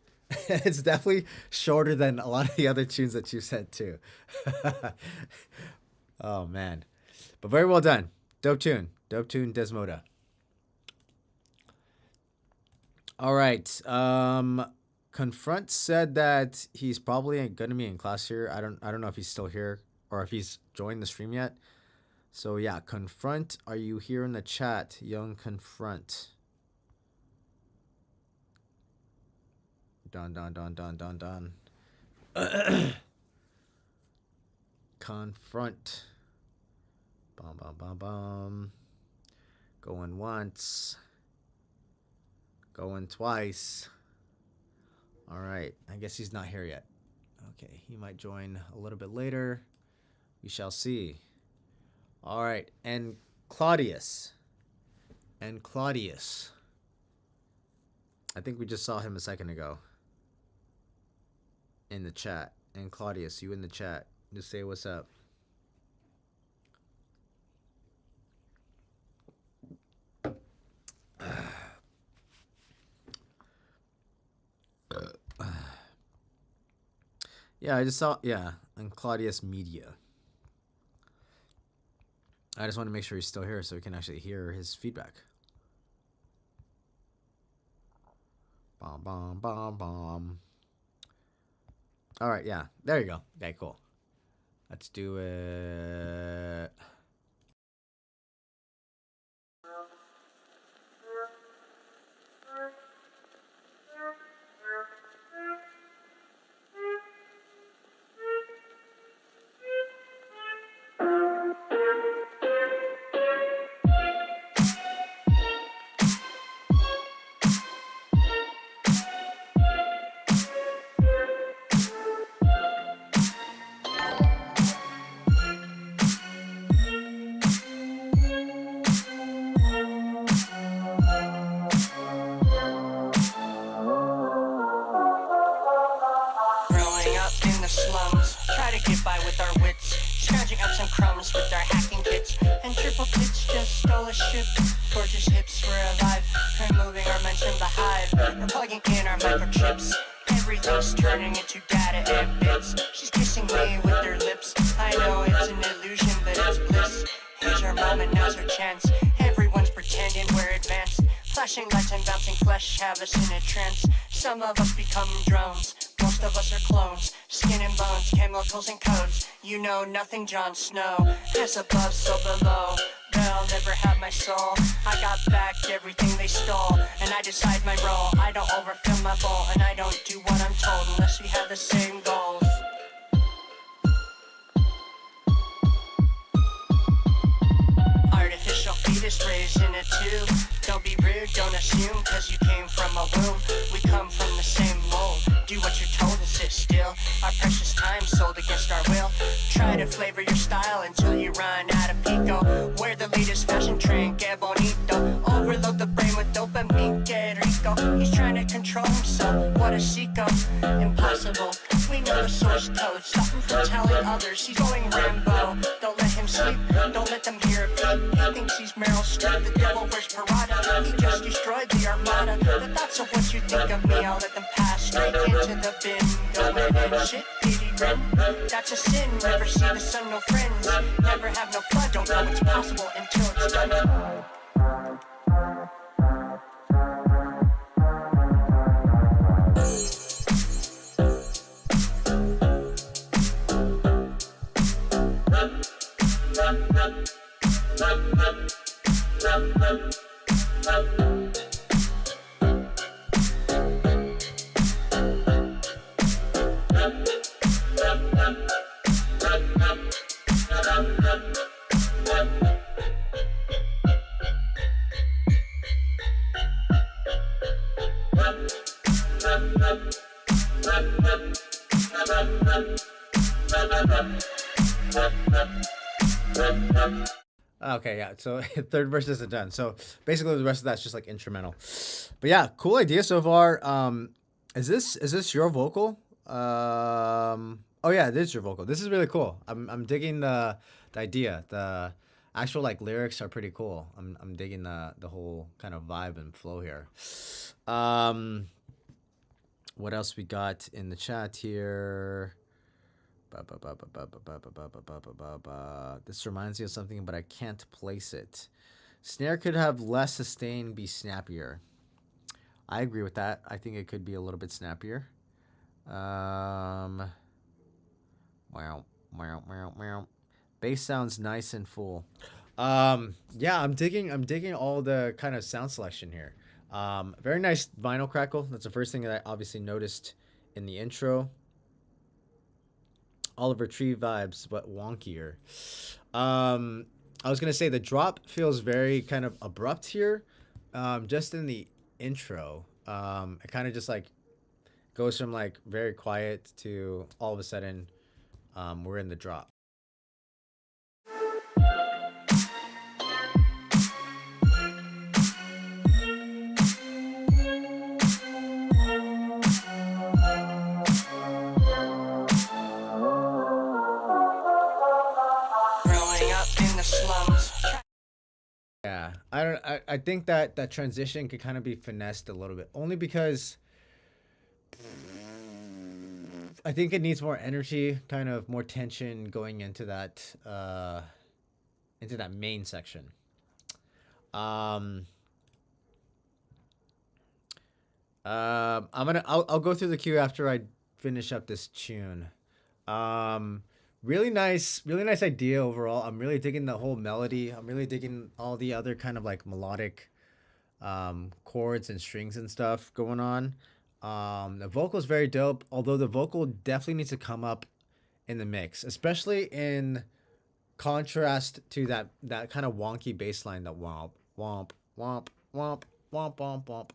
Speaker 1: It's definitely shorter than a lot of the other tunes that you said too. Oh man, but very well done. Dope tune, Desmoda. All right. Confront said that he's probably gonna be in class here. I don't know if he's still here or if he's joined the stream yet. So yeah, Confront, are you here in the chat? Young Confront. Dun. Confront. Bum. Going once. Going twice. All right. I guess he's not here yet. Okay. He might join a little bit later. We shall see. All right. And Claudius. I think we just saw him a second ago. In the chat. And Claudius, you in the chat. Just say what's up. Yeah, I just saw, yeah, on Claudius Media. I just want to make sure he's still here so we can actually hear his feedback. Bomb. All right, yeah, there you go. Okay, cool. Let's do it.
Speaker 4: Some of us become drones, most of us are clones. Skin and bones, chemicals and codes. You know nothing, Jon Snow. As above, so below. They'll never have my soul. I got back everything they stole, and I decide my role. I don't overfill my bowl, and I don't do what I'm told unless we have the same goals. Artificial fetus raised in a tube. Don't be rude, don't assume, cause you came from a womb. We come from the same mold. Do what you're told and sit still. Our precious time sold against our will. Try to flavor your style until you run out of pico. Wear the latest fashion trend, que bonito. Overload the brain with dopamine, que rico. He's trying to control himself, what a sicko. Impossible, we know the source code. Stop him from telling others, he's going Rambo. Don't let him sleep, don't let them hear a peep. He thinks he's Meryl Streep, the devil wears Parada. He just destroyed the armada. The thoughts of what you think of me, I'll let them pass straight into the bin. Go in and shit, diddy rin. That's a sin, never see the sun, no friends. Never have no fun, don't know what's possible until it's done.
Speaker 1: Okay, yeah. So third verse isn't done. So basically, the rest of that's just like instrumental. But yeah, cool idea so far. Is this your vocal? Oh yeah, it is your vocal. This is really cool. I'm digging the idea. The actual like lyrics are pretty cool. I'm digging the whole kind of vibe and flow here. What else we got in the chat here? This reminds me of something, but I can't place it. Snare could have less sustain, be snappier. I agree with that. I think it could be a little bit snappier. Wow, wow, wow, wow. Bass sounds nice and full. Yeah, I'm digging all the kind of sound selection here. Very nice vinyl crackle. That's the first thing that I obviously noticed in the intro. Oliver Tree vibes, but wonkier. I was gonna say the drop feels very kind of abrupt here. Just in the intro, it kind of just like goes from like very quiet to all of a sudden, we're in the drop.
Speaker 4: Growing up in the slums.
Speaker 1: Yeah, I think that that transition could kind of be finessed a little bit, only because I think it needs more energy, kind of more tension going into that main section. I'll go through the queue after I finish up this tune. Really nice idea overall. I'm really digging the whole melody. I'm really digging all the other kind of like melodic chords and strings and stuff going on. The vocal is very dope, although the vocal definitely needs to come up in the mix, especially in contrast to that kind of wonky bass line, that womp womp womp womp womp womp womp.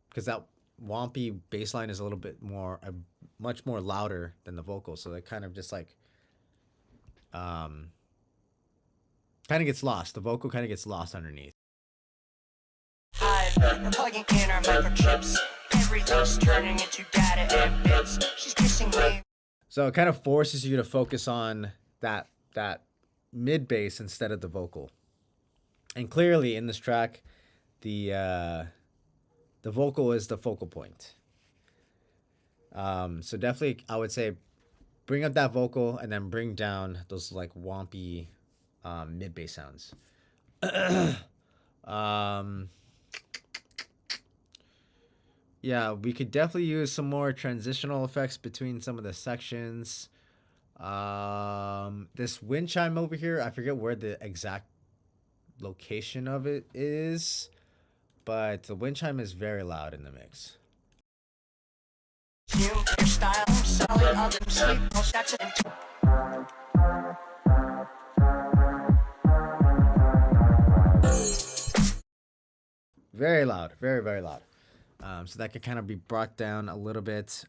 Speaker 1: Because that wompy bass line is a little bit more, much more louder than the vocal, so it kind of just like kind of gets lost. The vocal kind of gets lost underneath.
Speaker 4: We're plugging in our microchips. Everything's turning into data and bits. She's kissing me.
Speaker 1: So it kind of forces you to focus on that mid bass instead of the vocal. And clearly in this track, the vocal is the focal point. So definitely I would say bring up that vocal and then bring down those like wompy mid bass sounds. Yeah, we could definitely use some more transitional effects between some of the sections. This wind chime over here, I forget where the exact location of it is, but the wind chime is very loud in the mix.
Speaker 4: Your style, solid, other sleep. That's it.
Speaker 1: Very loud, very, very loud. So that could kind of be brought down a little bit.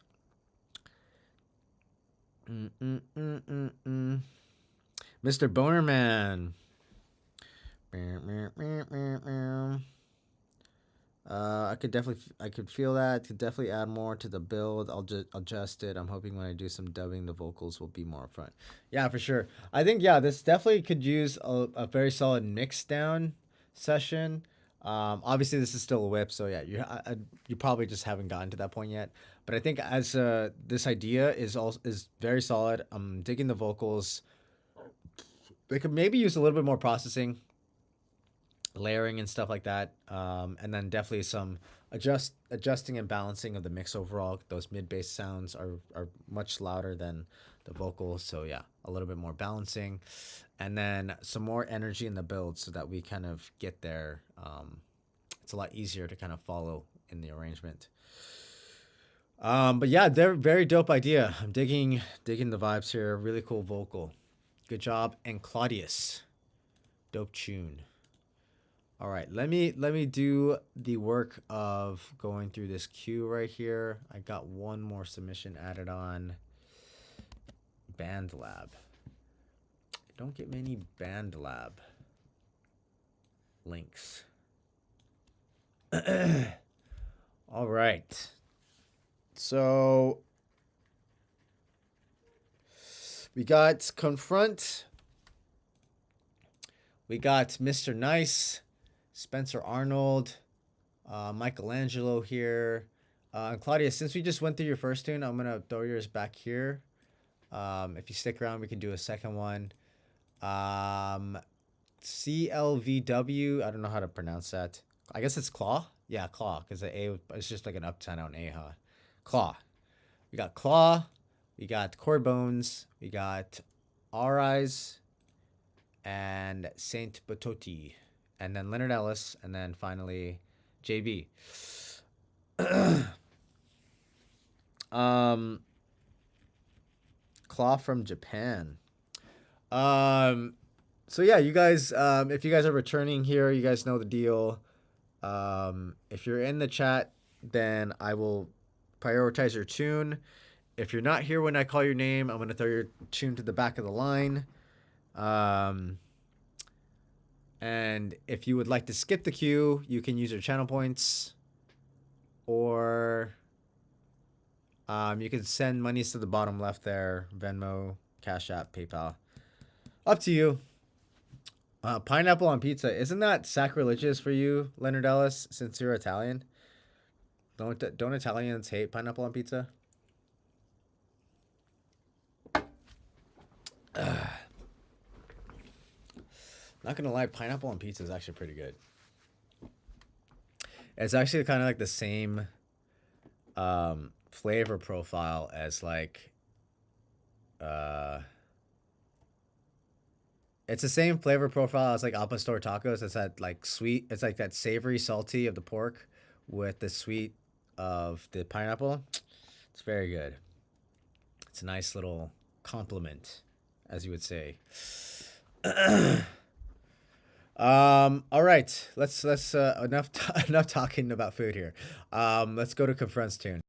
Speaker 1: Mr. Bonerman. I could feel that. Could definitely add more to the build. I'll just adjust it. I'm hoping when I do some dubbing, the vocals will be more upfront. Yeah, for sure. I think this definitely could use a very solid mix down session. Obviously this is still a whip, so yeah, you probably just haven't gotten to that point yet. But I think as this idea is very solid. I'm digging the vocals. They could maybe use a little bit more processing, layering and stuff like that, and then definitely some adjusting and balancing of the mix overall. Those mid bass sounds are much louder than the vocals, so yeah, a little bit more balancing, and then some more energy in the build so that we kind of get there. It's a lot easier to kind of follow in the arrangement. But yeah, they're very dope idea. I'm digging the vibes here. Really cool vocal. Good job. And Claudius, dope tune. All right, let me do the work of going through this queue right here. I got one more submission added on. BandLab. don't get many Band Lab links. All right. So we got Confront. We got Mr. Nice, Spencer Arnold, Michelangelo here. And Claudia, since we just went through your first tune, I'm going to throw yours back here. If you stick around, we can do a second one. CLVW, I don't know how to pronounce that. I guess it's Claw. Yeah, Claw, because the A, it's just like an upside down A, huh? Claw. We got Claw. We got Core Bones. We got Our Eyes. And Saint Batoti. And then Leonard Ellis. And then finally JB. Claw from Japan. So yeah, you guys, if you guys are returning here, you guys know the deal. If you're in the chat, then I will prioritize your tune. If you're not here when I call your name, I'm going to throw your tune to the back of the line. And if you would like to skip the queue, you can use your channel points, or you can send monies to the bottom left there, Venmo, Cash App, PayPal. Up to you. Pineapple on pizza. Isn't that sacrilegious for you, Leonard Ellis, since you're Italian? Don't Italians hate pineapple on pizza? Not gonna lie, pineapple on pizza is actually pretty good. It's actually kind of like the same flavor profile as like it's the same flavor profile as like Al Pastor tacos. It's that like sweet, it's like that savory salty of the pork with the sweet of the pineapple. It's very good. It's a nice little compliment, as you would say. All right, let's enough talking about food here. Let's go to Confront's tune.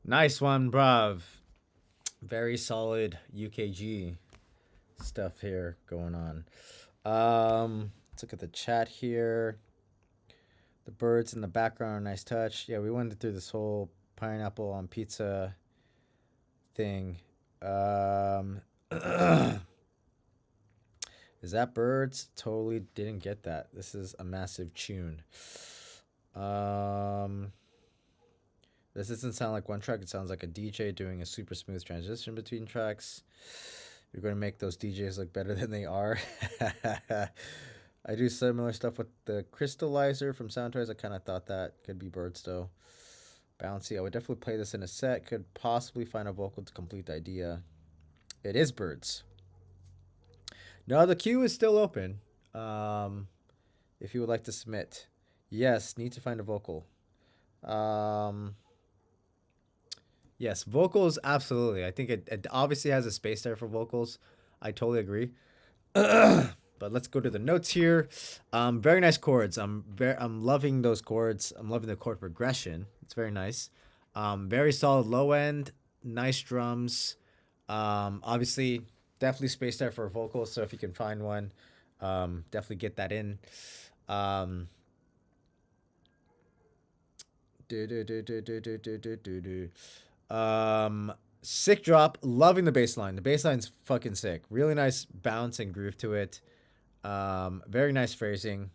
Speaker 1: Nice one, bruv. Very solid UKG stuff here going on. Let's look at the chat here. The birds in the background, nice touch. Yeah, we went through this whole pineapple on pizza thing. Is that birds? Totally didn't get that. This is a massive tune. This doesn't sound like one track. It sounds like a DJ doing a super smooth transition between tracks. You're going to make those DJs look better than they are. I do similar stuff with the Crystallizer from Soundtoys. I kind of thought that could be birds though. Bouncy. I would definitely play this in a set. Could possibly find a vocal to complete the idea. It is birds. No, the queue is still open. If you would like to submit. Yes, need to find a vocal. Yes, vocals, absolutely. I think it obviously has a space there for vocals. I totally agree. But let's go to the notes here. Very nice chords. I'm loving those chords. I'm loving the chord progression. It's very nice. Very solid low end. Nice drums. Obviously, definitely space there for vocals. So if you can find one, definitely get that in. Sick drop. Loving the bass line. The bass line's fucking sick. Really nice bounce and groove to it. Very nice phrasing.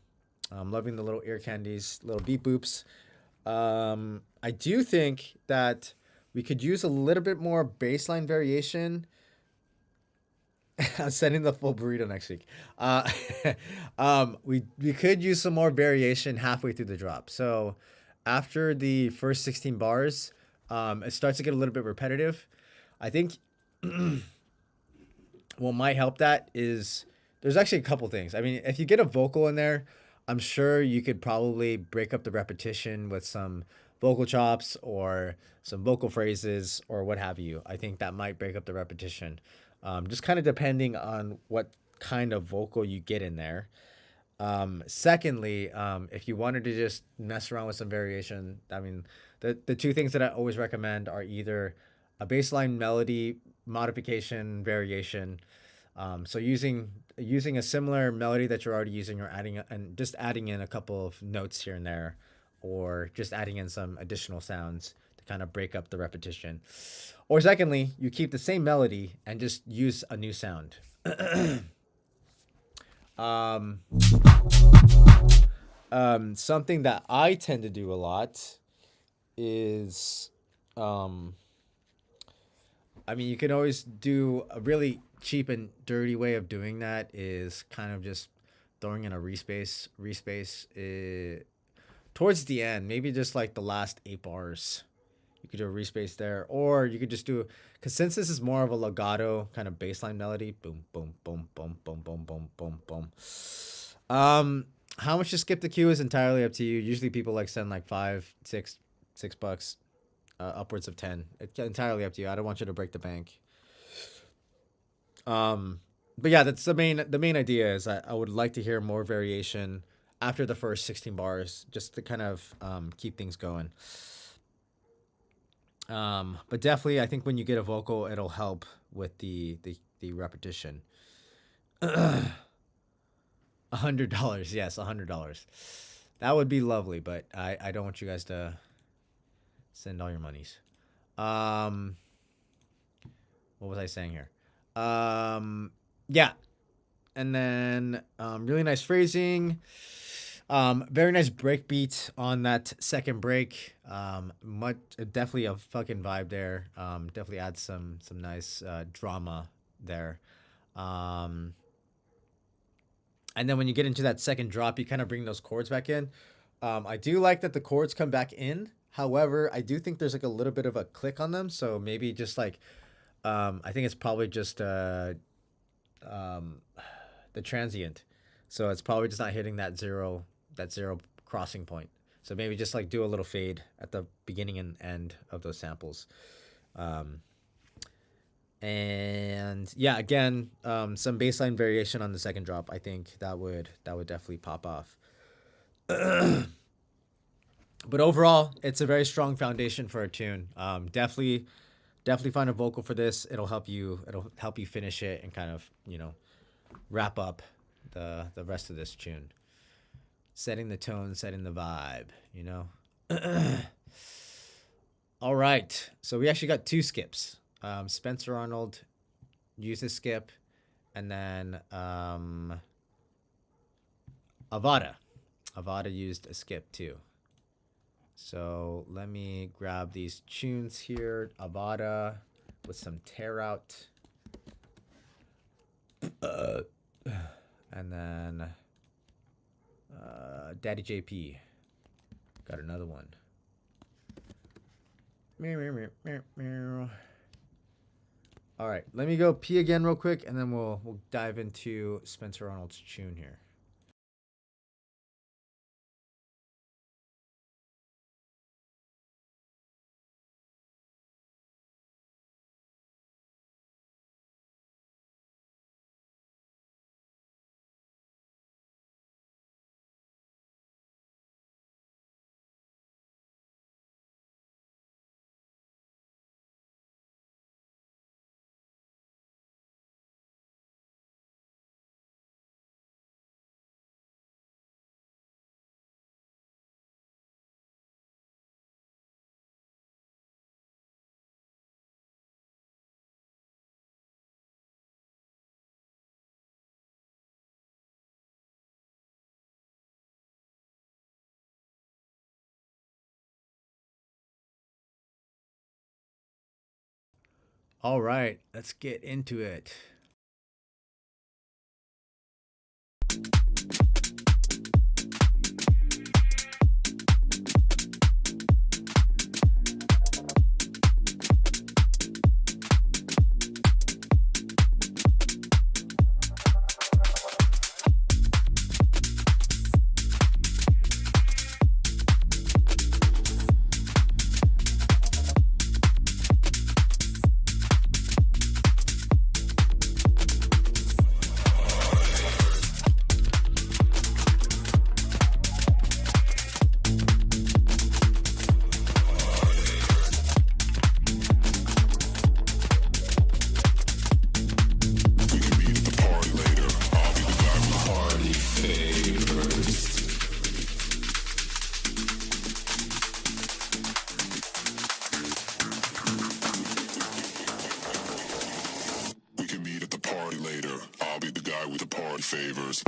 Speaker 1: Loving the little ear candies, little beep boops. I do think that we could use a little bit more baseline variation. I'm sending the full burrito next week. We could use some more variation halfway through the drop. So after the first 16 bars, it starts to get a little bit repetitive. I think what might help that is there's actually a couple things. I mean, if you get a vocal in there, I'm sure you could probably break up the repetition with some vocal chops or some vocal phrases or what have you. I think that might break up the repetition. Just kind of depending on what kind of vocal you get in there. Secondly, if you wanted to just mess around with some variation, I mean, the two things that I always recommend are either a baseline melody modification variation. So using a similar melody that you're already using, or adding in a couple of notes here and there, or just adding in some additional sounds to kind of break up the repetition. Or secondly, you keep the same melody and just use a new sound. Something that I tend to do a lot is, I mean, you can always do a really cheap and dirty way of doing that is kind of just throwing in a respace towards the end, maybe just like the last 8 bars. You could do a respace there, or you could just do, because since this is more of a legato kind of baseline melody, boom, boom, boom, boom, boom, boom, boom, boom, boom. How much to skip the queue is entirely up to you. Usually people like send like $5, $6, upwards of 10. It's entirely up to you. I don't want you to break the bank. But yeah, that's the main idea is I would like to hear more variation after the first 16 bars, just to kind of keep things going. But definitely, I think when you get a vocal, it'll help with the repetition. $100, yes, $100. That would be lovely, but I don't want you guys to send all your monies. What was I saying here? Yeah, and then really nice phrasing. Very nice break beat on that second break. Definitely a fucking vibe there. Definitely adds some nice drama there. And then when you get into that second drop, you kind of bring those chords back in. I do like that the chords come back in. However, I do think there's like a little bit of a click on them. So maybe just like, I think it's probably just the transient. So it's probably just not hitting that zero crossing point. So maybe just like do a little fade at the beginning and end of those samples. And yeah, again, some baseline variation on the second drop. I think that would definitely pop off. But overall, it's a very strong foundation for a tune. Definitely find a vocal for this. It'll help you. It'll help you finish it and kind of wrap up the rest of this tune. Setting the tone, setting the vibe. All right. So we actually got two skips. Spencer Arnold used a skip, and then Avada used a skip too. So let me grab these tunes here. Avada with some tear out. And then Daddy JP. Got another one. All right, let me go pee again real quick, and then we'll dive into Spencer Arnold's tune here. All right, let's get into it.
Speaker 5: favors.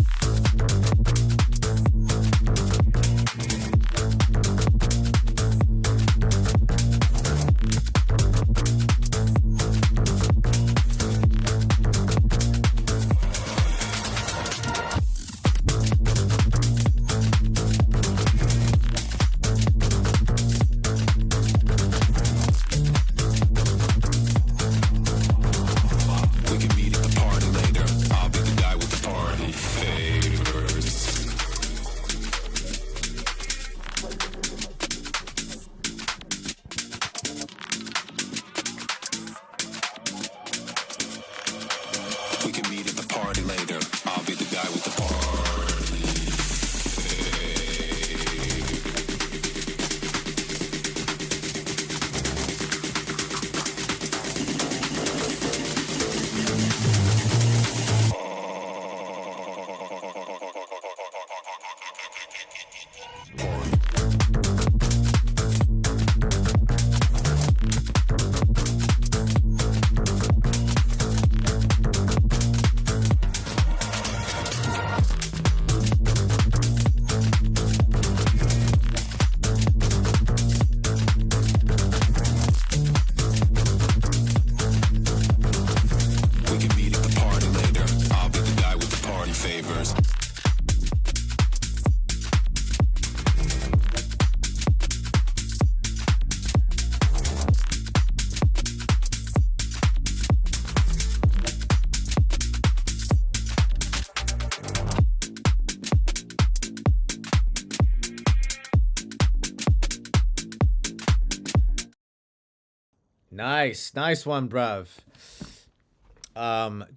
Speaker 1: Nice one, bruv.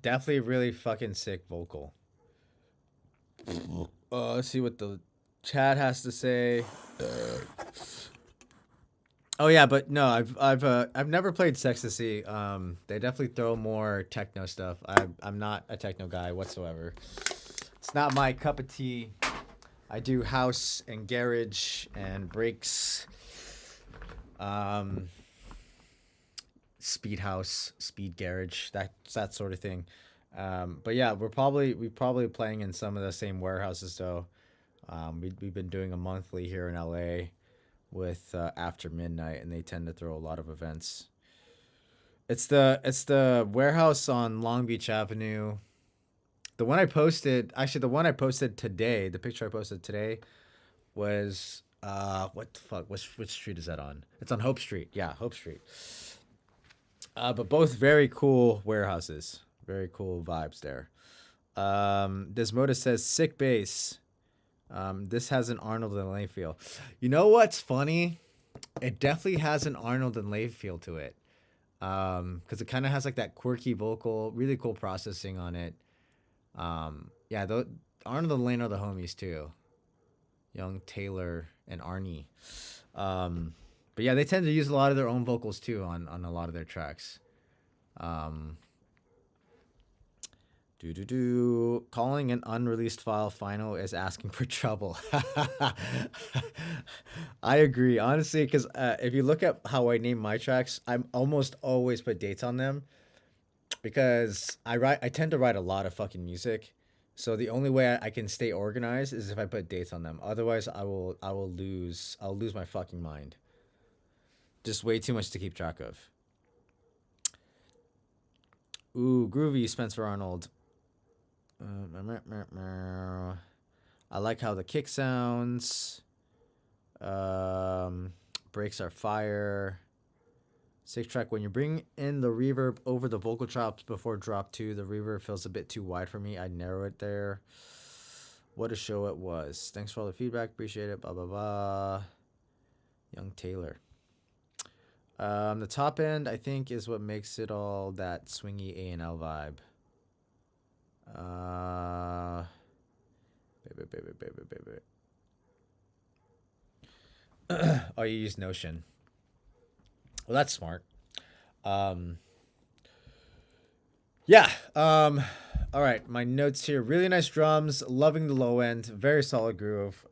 Speaker 1: Definitely really fucking sick vocal. Let's see what the Chad has to say. Oh yeah, but no, I've never played Sextasy. They definitely throw more techno stuff. I'm not a techno guy whatsoever. It's not my cup of tea. I do house and garage and breaks. Speed house, speed garage, that sort of thing. But yeah, we probably playing in some of the same warehouses though. We've been doing a monthly here in LA with After Midnight, and they tend to throw a lot of events. It's the warehouse on Long Beach Avenue. The one I posted, actually, the one I posted today, the picture I posted today, was what the fuck? Which street is that on? It's on Hope Street. Yeah, Hope Street. But both very cool warehouses. Very cool vibes there. Desmoda says sick bass. This has an Arnold and Lane feel. You know what's funny? It definitely has an Arnold and Lane feel to it. Because it kind of has like that quirky vocal, really cool processing on it. Yeah, Arnold and Lane are the homies too. Young Taylor and Arnie. But yeah, they tend to use a lot of their own vocals too on a lot of their tracks. Calling an unreleased file final is asking for trouble. I agree, honestly, because if you look at how I name my tracks, I'm almost always put dates on them because I tend to write a lot of fucking music. So the only way I can stay organized is if I put dates on them. Otherwise, I'll lose my fucking mind. Just way too much to keep track of. Ooh, groovy, Spencer Arnold. I like how the kick sounds. Breaks are fire. Sick track. When you bring in the reverb over the vocal chops before drop 2, the reverb feels a bit too wide for me. I'd narrow it there. What a show it was. Thanks for all the feedback. Appreciate it. Blah, blah, blah. Young Taylor. The top end, I think, is what makes it all that swingy A&L vibe. Baby. Oh, you use Notion. Well, that's smart. Yeah. All right. My notes here. Really nice drums. Loving the low end. Very solid groove.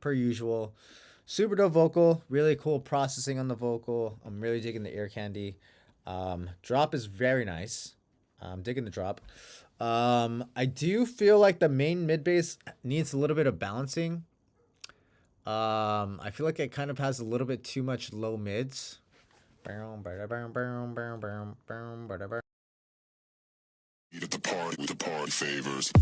Speaker 1: Per usual. Super dope vocal. Really cool processing on the vocal. I'm really digging the ear candy. Drop is very nice. I'm digging the drop. I do feel like the main mid bass needs a little bit of balancing. I feel like it kind of has a little bit too much low mids.
Speaker 5: At the party favors.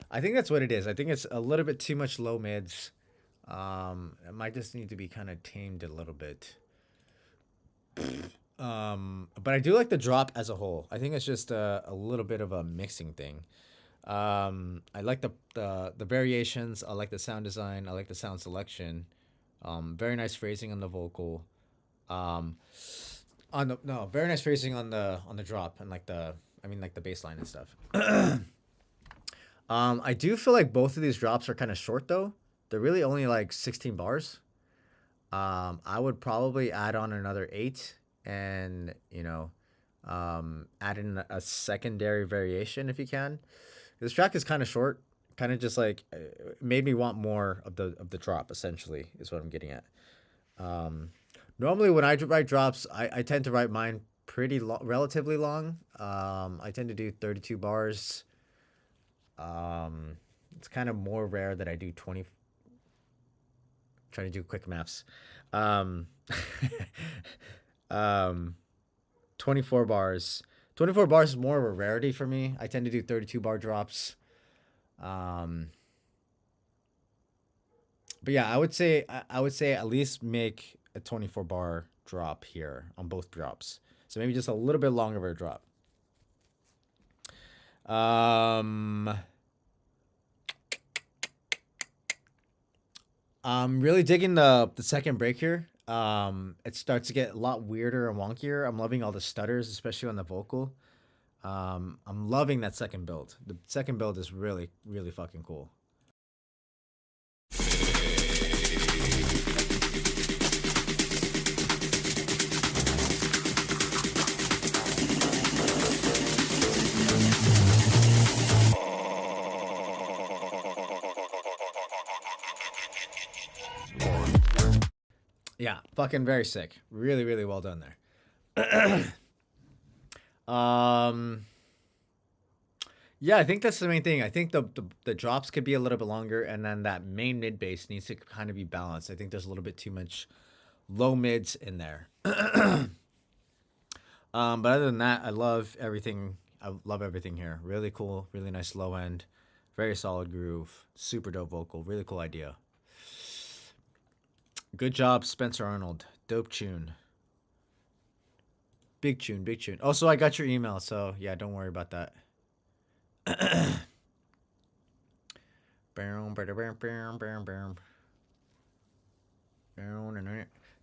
Speaker 1: I think that's what it is. I think it's a little bit too much low mids. It might just need to be kind of tamed a little bit. But I do like the drop as a whole. I think it's just a little bit of a mixing thing. I like the variations. I like the sound design. I like the sound selection. Very nice phrasing on the vocal. Very nice phrasing on the drop and like the bass line and stuff. I do feel like both of these drops are kind of short though. They're really only like 16 bars. I would probably add on another 8 and, add in a secondary variation if you can. This track is kind of short, kind of just like made me want more of the drop, essentially, is what I'm getting at. Normally when I write drops, I tend to write mine pretty relatively long. I tend to do 32 bars. It's kind of more rare that I do 20. Trying to do quick maths. 24 bars. 24 bars is more of a rarity for me. I tend to do 32 bar drops. But yeah, I would say at least make a 24 bar drop here on both drops. So maybe just a little bit longer of a drop. I'm really digging the second break here. It starts to get a lot weirder and wonkier. I'm loving all the stutters, especially on the vocal. I'm loving that second build. The second build is really, really fucking cool. Yeah, fucking very sick. Really, really well done there. Yeah, I think that's the main thing. I think the drops could be a little bit longer, and then that main mid bass needs to kind of be balanced. I think there's a little bit too much low mids in there. But other than that, I love everything. I love everything here. Really cool, really nice low end, very solid groove, super dope vocal, really cool idea. Good job, Spencer Arnold. Dope tune. Big tune, big tune. Also, I got your email, so yeah, don't worry about that.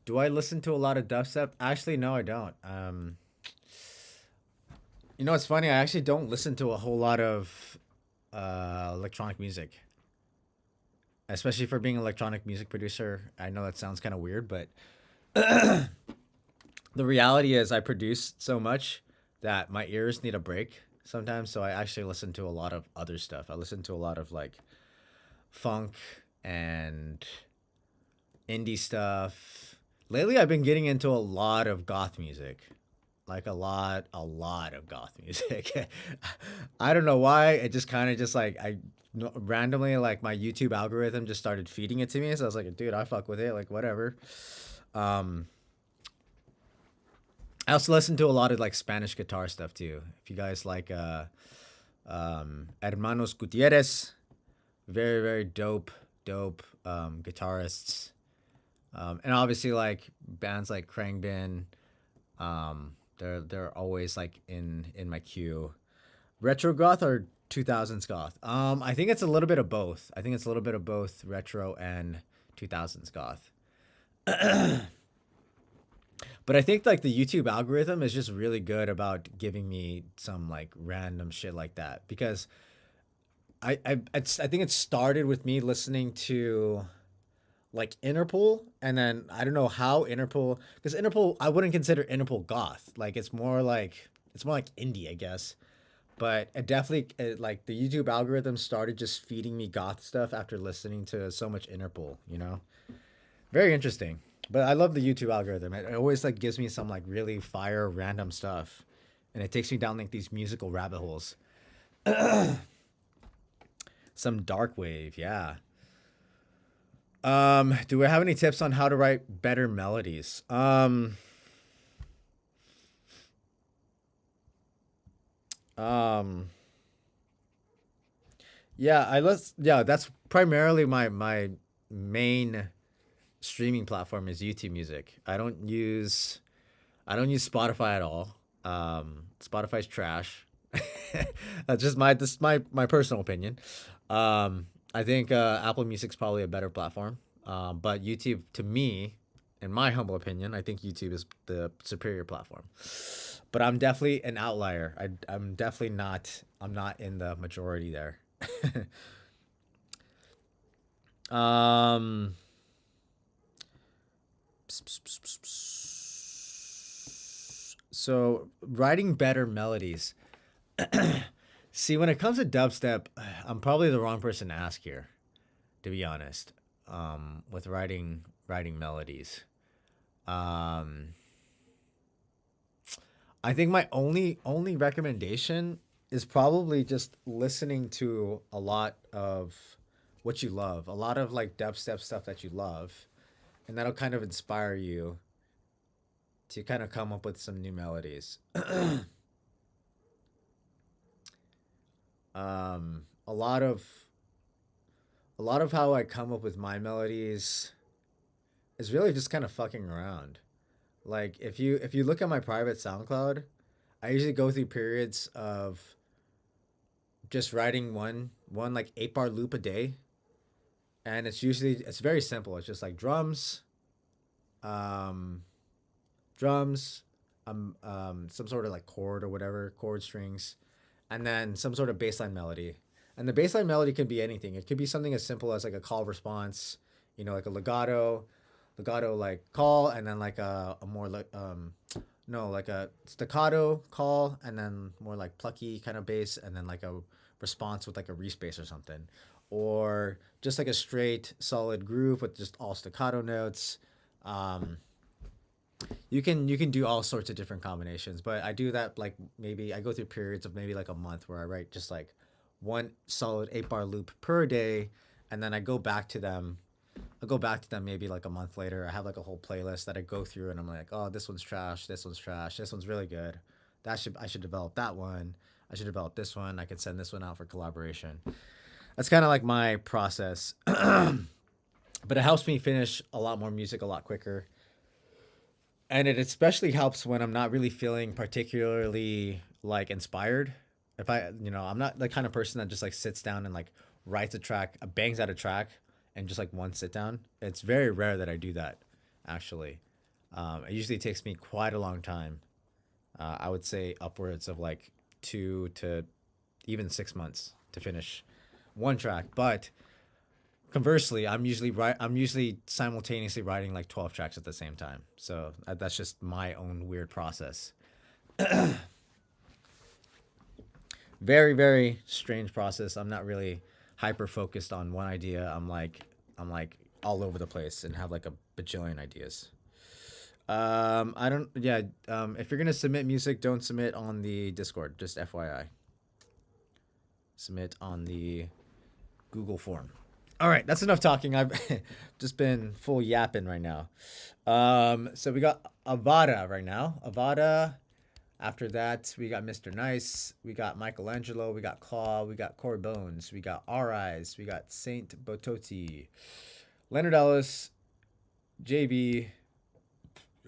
Speaker 1: Do I listen to a lot of dubstep? Actually, no, I don't. You know, it's funny. I actually don't listen to a whole lot of electronic music, especially for being an electronic music producer. I know that sounds kind of weird, but the reality is I produce so much that my ears need a break sometimes. So I actually listen to a lot of other stuff. I listen to a lot of like funk and indie stuff. Lately, I've been getting into a lot of goth music. Like a lot of goth music. I don't know why. It just kind of just like randomly like my YouTube algorithm just started feeding it to me. So I was like, dude, I fuck with it. Like whatever. I also listen to a lot of like Spanish guitar stuff too. If you guys like Hermanos Gutierrez, very very dope guitarists. And obviously like bands like Khruangbin, they're always like in my queue. Retro goth or 2000s goth? I think it's a little bit of both. I think it's a little bit of both retro and 2000s goth. But I think like the YouTube algorithm is just really good about giving me some like random shit like that, because I think it started with me listening to like Interpol, and then I don't know how Interpol, because Interpol, I wouldn't consider Interpol goth. Like it's more like indie, I guess. But it definitely like the YouTube algorithm started just feeding me goth stuff after listening to so much Interpol. You know, very interesting. But I love the YouTube algorithm. It always like gives me some like really fire random stuff, and it takes me down like these musical rabbit holes. Some dark wave, yeah. Do we have any tips on how to write better melodies? Yeah, that's primarily my main streaming platform is YouTube Music. I don't use Spotify at all. Spotify's trash. That's just my personal opinion. I think Apple Music's probably a better platform. But YouTube, to me, in my humble opinion, I think YouTube is the superior platform. But I'm definitely an outlier. I'm definitely not. I'm not in the majority there. So writing better melodies. See, when it comes to dubstep, I'm probably the wrong person to ask here, to be honest. With writing melodies, I think my only recommendation is probably just listening to a lot of what you love, a lot of like dubstep stuff that you love, and that'll kind of inspire you to kind of come up with some new melodies. A lot of how I come up with my melodies is really just kind of fucking around. Like if you look at my private SoundCloud, I usually go through periods of just writing one like 8-bar loop a day, and it's very simple. It's just like drums, some sort of like chord or whatever, chord strings, and then some sort of bassline melody. And the bassline melody could be anything. It could be something as simple as like a call response, like a legato like call, and then like a more like no, like a staccato call, and then more like plucky kind of bass, and then like a response with like a respace or something, or just like a straight solid groove with just all staccato notes. Um, you can do all sorts of different combinations, but I do that like maybe I go through periods of maybe like a month where I write just like one solid 8 bar loop per day, and then I'll go back to them maybe like a month later. I have like a whole playlist that I go through, and I'm like, oh, this one's trash, this one's trash, this one's really good. I should develop that one. I should develop this one. I can send this one out for collaboration. That's kind of like my process. But it helps me finish a lot more music a lot quicker. And it especially helps when I'm not really feeling particularly like inspired. If I'm not the kind of person that just like sits down and like writes a track, bangs out a track and just like one sit down. It's very rare that I do that, actually. It usually takes me quite a long time. I would say upwards of like 2 to even 6 months to finish one track. But conversely, I'm usually simultaneously writing like 12 tracks at the same time. So that's just my own weird process. Very, very strange process. I'm not really hyper focused on one idea. I'm like all over the place and have like a bajillion ideas. I don't. Yeah. If you're gonna submit music, don't submit on the Discord. Just FYI. Submit on the Google form. All right, that's enough talking. I've just been full yapping right now. So we got Avada right now. Avada. After that, we got Mr. Nice. We got Michelangelo. We got Claw. We got Corey Bones. We got R Eyes. We got Saint Bototti. Leonard Ellis. JB.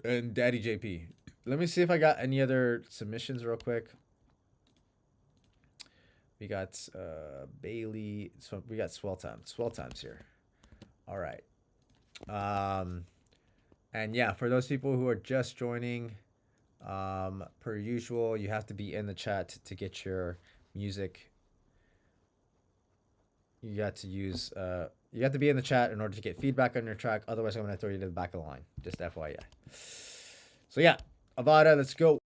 Speaker 1: And Daddy JP. Let me see if I got any other submissions real quick. We got Bailey. So we got Swell Times here. All right. And yeah, for those people who are just joining, per usual, you have to be in the chat to get your music. You got to use you have to be in the chat in order to get feedback on your track. Otherwise, I'm gonna throw you to the back of the line. Just FYI. So yeah, Avada, let's go.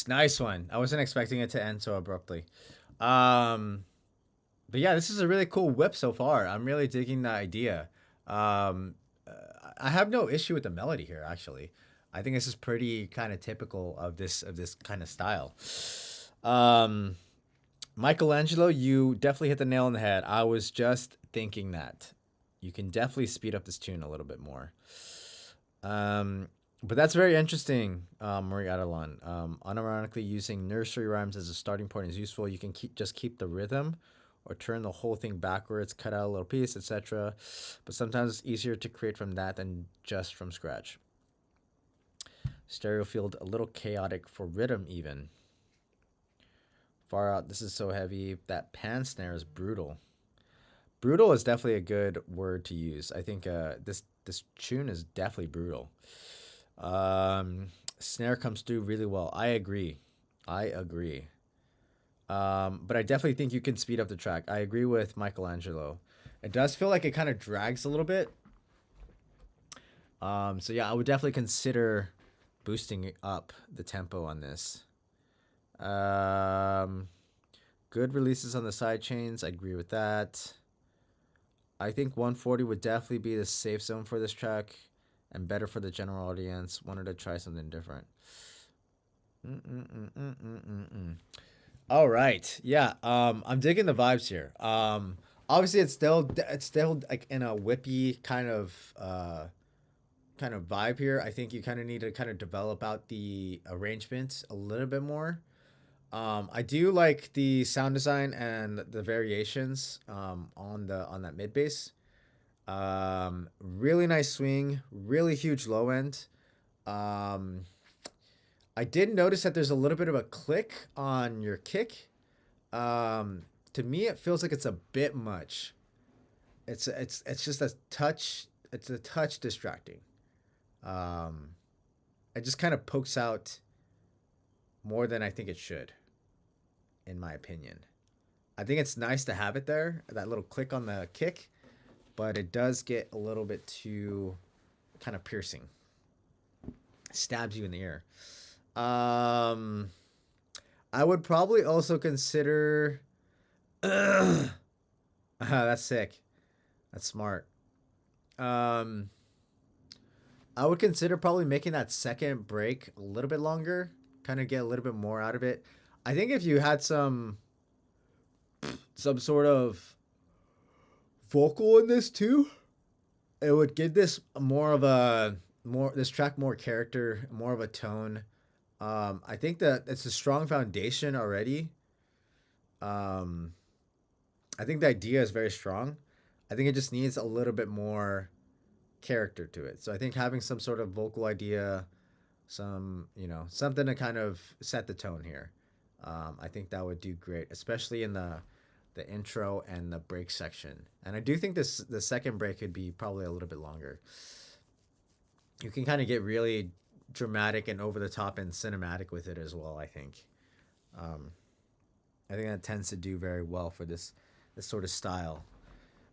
Speaker 1: Nice one. I wasn't expecting it to end so abruptly. But yeah, this is a really cool whip so far. I'm really digging the idea. I have no issue with the melody here, actually. I think this is pretty kind of typical of this kind of style. Michelangelo, you definitely hit the nail on the head. I was just thinking that you can definitely speed up this tune a little bit more. But that's very interesting, Marie Adelon. Unironically, using nursery rhymes as a starting point is useful. You can keep the rhythm, or turn the whole thing backwards, cut out a little piece, etc. But sometimes it's easier to create from that than just from scratch. Stereo field a little chaotic for rhythm even. Far out. This is so heavy. That pan snare is brutal. Brutal is definitely a good word to use. I think this tune is definitely brutal. Snare comes through really well. I agree. But I definitely think you can speed up the track. I agree with Michelangelo. It does feel like it kind of drags a little bit. So yeah, I would definitely consider boosting up the tempo on this. Good releases on the side chains. I agree with that. I think 140 would definitely be the safe zone for this track and better for the general audience. Wanted to try something different. All right. Yeah. I'm digging the vibes here. Obviously it's still like in a whippy kind of vibe here. I think you kind of need to kind of develop out the arrangement a little bit more. I do like the sound design and the variations on that mid bass. Really nice swing, really huge low end. I did notice that there's a little bit of a click on your kick. To me, it feels like it's a bit much. It's just a touch. It's a touch distracting. It just kind of pokes out more than I think it should, in my opinion. I think it's nice to have it there, that little click on the kick, but it does get a little bit too kind of piercing. Stabs you in the ear. I would probably also consider. That's sick. That's smart. I would consider probably making that second break a little bit longer, kind of get a little bit more out of it. I think if you had some sort of vocal in this too, it would give this this track more character, more of a tone. I think that it's a strong foundation already. I think the idea is very strong. I think it just needs a little bit more character to it. So I think having some sort of vocal idea, something to kind of set the tone here. I think that would do great, especially in the intro and the break section. And I do think the second break could be probably a little bit longer. You can kind of get really dramatic and over the top and cinematic with it as well, I think. I think that tends to do very well for this sort of style.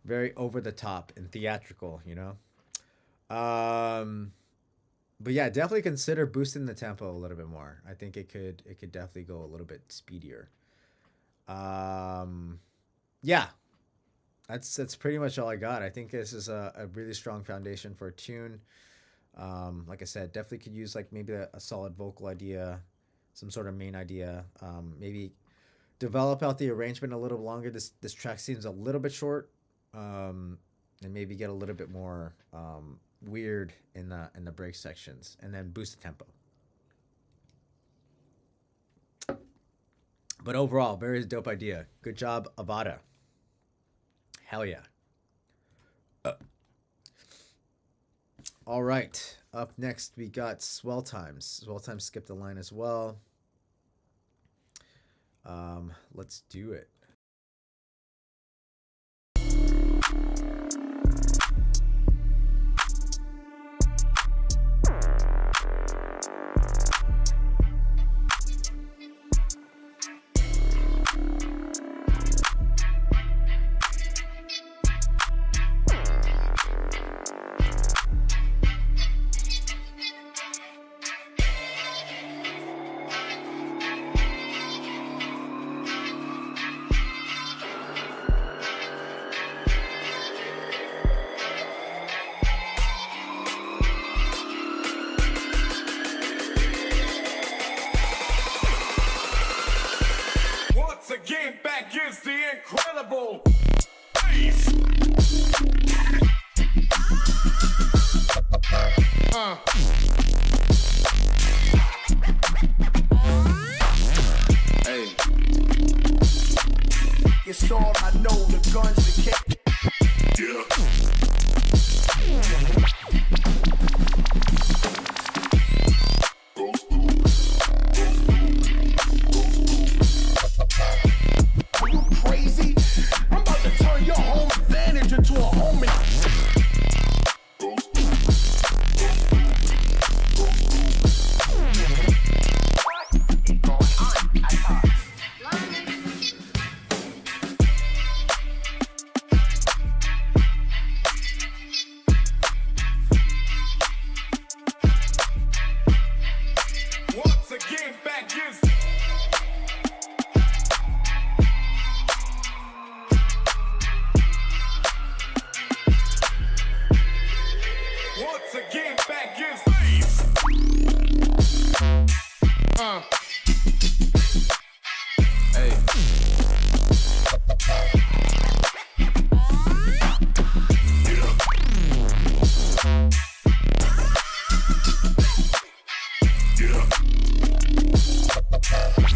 Speaker 1: Very over the top and theatrical, But yeah, definitely consider boosting the tempo a little bit more. I think it could definitely go a little bit speedier. Yeah. That's pretty much all I got. I think this is a really strong foundation for a tune. Like I said, definitely could use like maybe a solid vocal idea, some sort of main idea. Maybe develop out the arrangement a little longer. This track seems a little bit short. And maybe get a little bit more weird in the break sections, and then boost the tempo. But overall, very dope idea. Good job, Avada. Hell yeah. All right. Up next, we got Swell Times. Swell Times skipped the line as well. Let's do it.
Speaker 5: Once again, back is bass.
Speaker 6: Hey.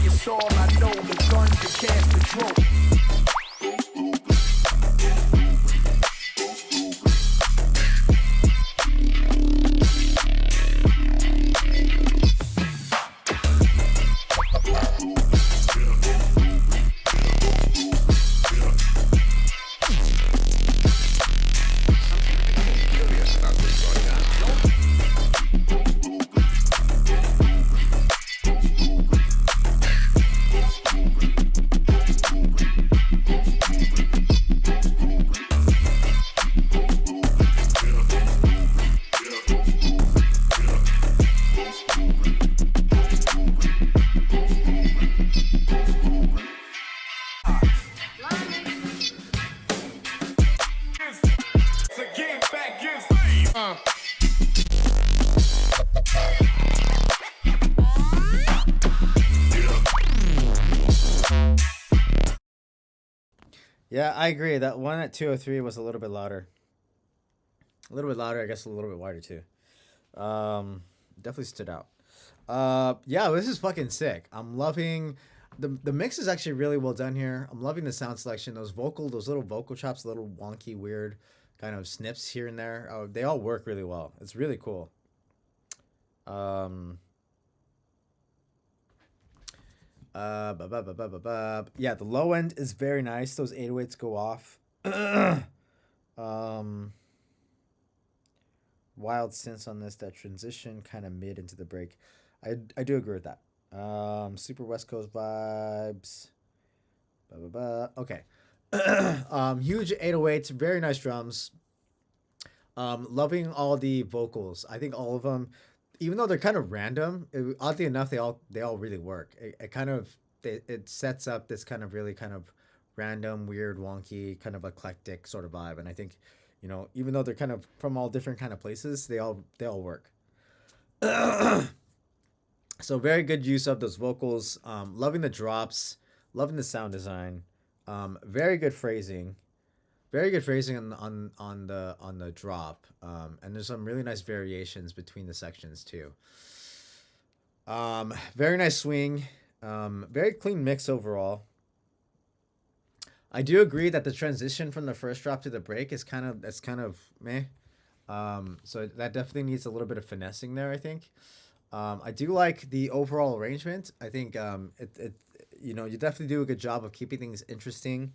Speaker 6: It's all I know, the gun to cast the throat.
Speaker 5: Once again, back is bass.
Speaker 1: Yeah, I agree. That one at 203 was a little bit louder. A little bit louder, I guess a little bit wider too. Definitely stood out. Yeah, this is fucking sick. I'm loving the mix is actually really well done here. I'm loving the sound selection. Those little vocal chops, little wonky, weird kind of snips here and there. They all work really well. It's really cool. Yeah, the low end is very nice. Those 808s go off. Wild synths on this that transition kind of mid into the break. I do agree with that. Super West Coast vibes. Okay. Huge 808s, very nice drums. Loving all the vocals. I think all of them, even though they're kind of random, oddly enough, they all really work. It sets up this kind of really kind of random, weird, wonky, kind of eclectic sort of vibe. And I think, you know, even though they're kind of from all different kind of places, they all work. So very good use of those vocals. Loving the drops, loving the sound design. Very good phrasing. Very good phrasing on the drop. And there's some really nice variations between the sections too. Very nice swing. Very clean mix overall. I do agree that the transition from the first drop to the break is kind of meh. So that definitely needs a little bit of finessing there, I think. I do like the overall arrangement. I think you definitely do a good job of keeping things interesting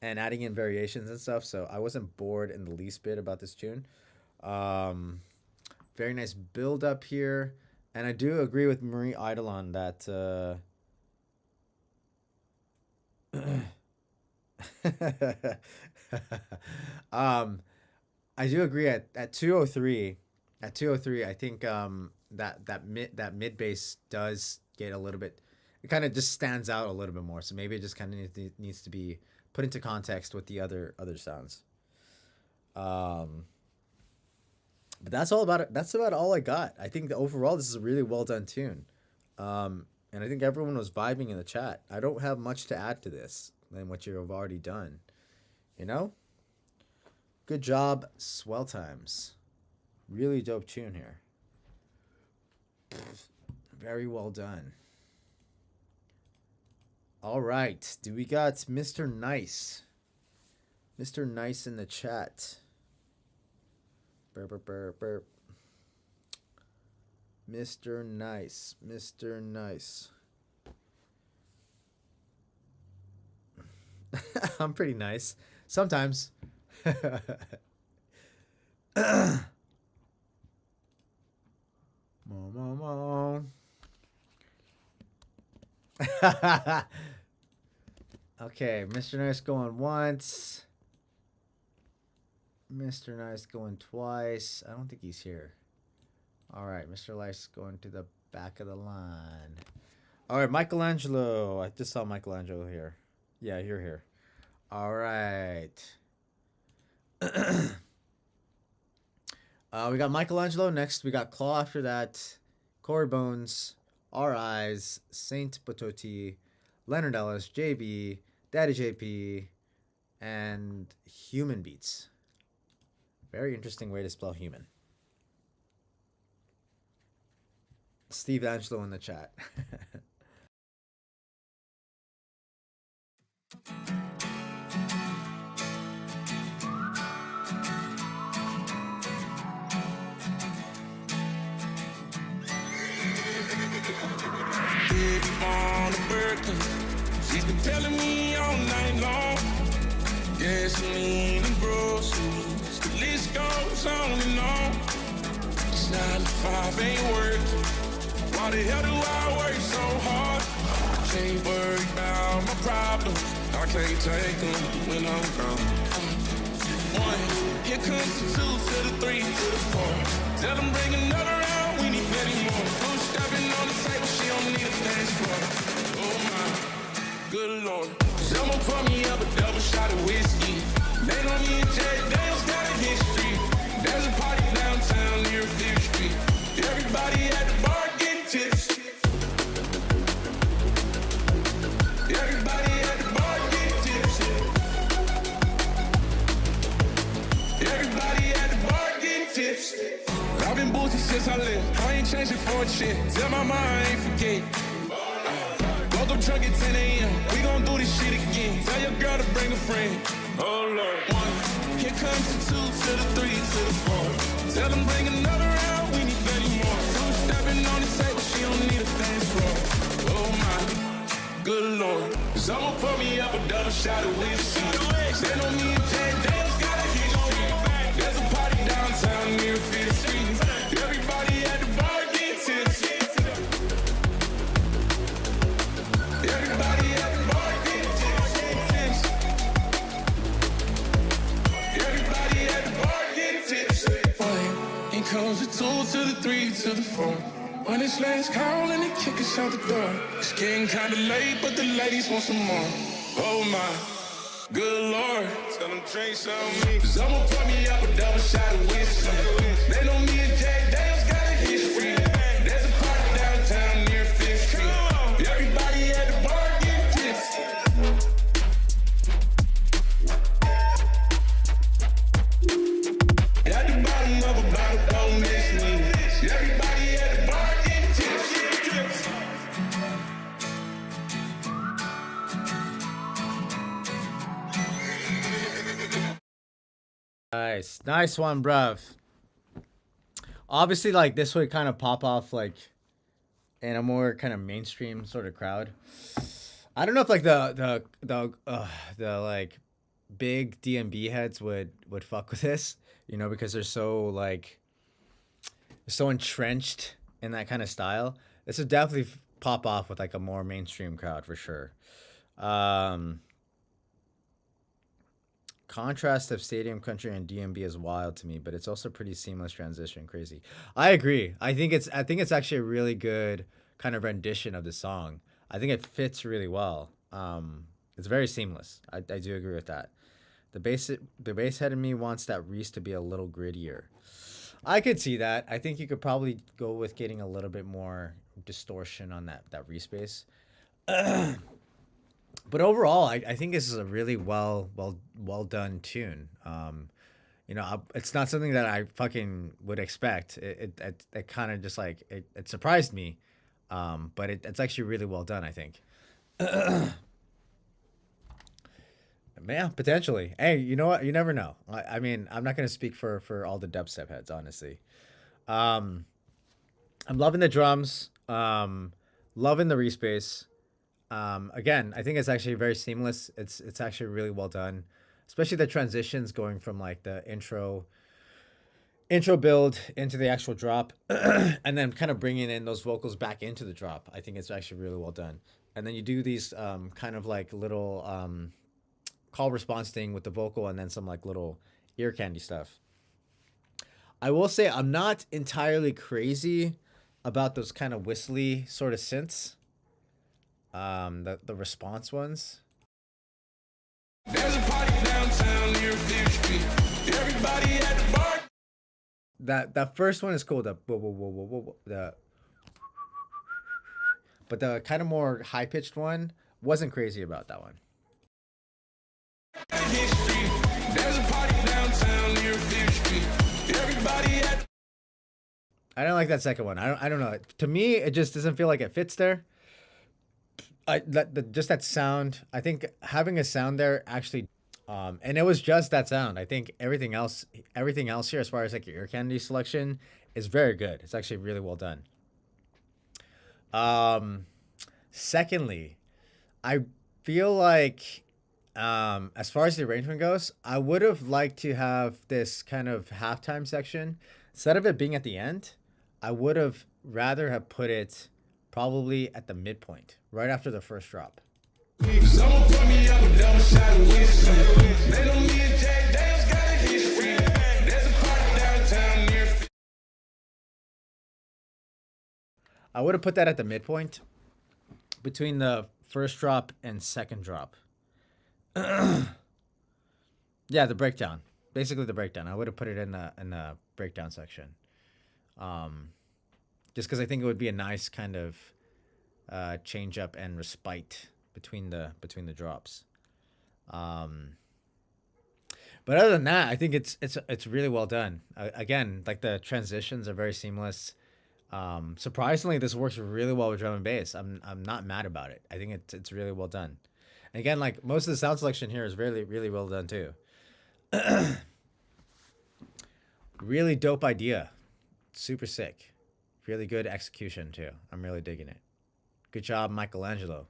Speaker 1: and adding in variations and stuff. So I wasn't bored in the least bit about this tune. Very nice build up here. And I do agree with Marie Eidolon that I do agree at 203. At 203, I think that mid bass does get a little bit. It kind of just stands out a little bit more. So maybe it just kind of needs to be put into context with the other sounds. But that's all about it. That's about all I got. I think overall this is a really well done tune. And I think everyone was vibing in the chat. I don't have much to add to this than what you have already done. You know? Good job, Swell Times. Really dope tune here. Very well done. All right. Do we got Mr. Nice? Mr. Nice in the chat. Burp, burp, burp, burp. Mr. Nice. Mr. Nice. I'm pretty nice. Sometimes. Mo. Okay, Mr. Nice going once. Mr. Nice going twice. I don't think he's here. All right, Mr. Nice going to the back of the line. All right, Michelangelo. I just saw Michelangelo here. Yeah, you're here. All right. We got Michelangelo next. We got Claw after that. Corey Bones, Our Eyes, Saint Bototi, Leonard Ellis, JB, Daddy JP, and Human Beats. Very interesting way to spell human. Steve Angelo in the chat.
Speaker 7: Baby on the Birkin, she's been telling me all night long. Gasoline and groceries, the list goes on and on. It's 9 to 5 ain't working. Why the hell do I work so hard? Can't worry about my problems. I can't take them when I'm gone. 1, here comes the 2 to the 3 to the 4. Tell them bring another round, we need plenty more. Food stepping on the table, she don't need a dance floor. Oh my, good lord. Someone pour me up a double shot of whiskey. They know me and Jay Dale's got a history. There's a party downtown near 5th Street. Everybody at the bar getting tips. Everybody at the bar getting tips. Everybody at the bar getting tips. I've been boozy since I left. I ain't changing for a chick. Tell my mom I ain't forget. Woke up drunk at 10 a.m. We gon' do this shit again. Tell your girl to bring a friend. Oh Lord. 1, here comes the 2 to the 3 to the 4. Tell them bring another round. We need plenty more. Food stepping on the table. She don't need a dance floor. Oh my, good lord. Someone pour me up a double shot of whiskey. They know me and Jay Dale's got a history. There's a party downtown near 5th Street. Everybody at the bar getting tips. Everybody at the bar getting tips. Everybody at the bar getting tips. It comes the 2 to the 3 to the 4. When it's last call and they kick us out the door. It's getting kinda late, but the ladies want some more. Oh my, good lord. Tell them drink some of me. Someone pour me up a double shot of whiskey. They know me and Jay Dale's got a history. There's a party downtown near 5th Street. Everybody at the bar getting tips. At the bottom of a bottle, don't miss me. Everybody at the bar getting tips.
Speaker 1: Nice one, bruv. Obviously, like, this would kind of pop off, like, in a more kind of mainstream sort of crowd. I don't know if, like, the like, big DMB heads would fuck with this, you know, because they're so, like, so entrenched in that kind of style. This would definitely pop off with, like, a more mainstream crowd, for sure. Contrast of Stadium Country and DMB is wild to me, but it's also pretty seamless transition. Crazy. I agree. I think it's actually a really good kind of rendition of the song. I think it fits really well. It's very seamless. I do agree with that. The bass head in me wants that Reese to be a little grittier. I could see that. I think you could probably go with getting a little bit more distortion on that Reese bass. But overall, I think this is a really well done tune. You know, it's not something that I fucking would expect. It kind of just like it surprised me, but it's actually really well done, I think. Yeah, potentially. Hey, you know what? You never know. I mean, I'm not gonna speak for all the dubstep heads, honestly. I'm loving the drums. Loving the Reese bass. Again, I think it's actually very seamless. It's actually really well done, especially the transitions going from like the intro build into the actual drop, and then kind of bringing in those vocals back into the drop. I think it's actually really well done. And then you do these kind of like little call response thing with the vocal, and then some like little ear candy stuff. I will say I'm not entirely crazy about those kind of whistly sort of synths. The response ones.
Speaker 7: There's a party downtown near 5th Street. Everybody at the bar.
Speaker 1: that first one is cool. The whoa, whoa, whoa, whoa, whoa, whoa, but the kind of more high pitched one wasn't crazy about that one.
Speaker 7: History. There's a party downtown near Fifth Street. Everybody at
Speaker 1: I don't like that second one. I don't know. To me, it just doesn't feel like it fits there. Just that sound. I think having a sound there actually, and it was just that sound. I think everything else here, as far as like your ear candy selection, is very good. It's actually really well done. Secondly, I feel like, as far as the arrangement goes, I would have liked to have this kind of halftime section instead of it being at the end. I would have rather have put it probably at the midpoint, right after the first drop.
Speaker 7: someone put me up a double shot of whiskey. They know me and Jack Daniels got a history. There's a party downtown near
Speaker 1: I would have put that at the midpoint between the first drop and second drop. Yeah, the breakdown. Basically the breakdown. I would have put it in the breakdown section. Just because I think it would be a nice kind of change up and respite between the drops. But other than that, I think it's really well done. Again, like the transitions are very seamless. Surprisingly, this works really well with drum and bass. I'm not mad about it. I think it's really well done. And again, like most of the sound selection here is really, really well done too. Really dope idea. Super sick. Really good execution too. I'm really digging it. Good job, Michelangelo.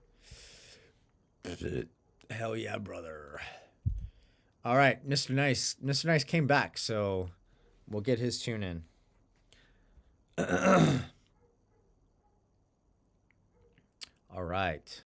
Speaker 1: Hell yeah, brother. All right, Mr. Nice. Mr. Nice came back, so we'll get his tune in. All right.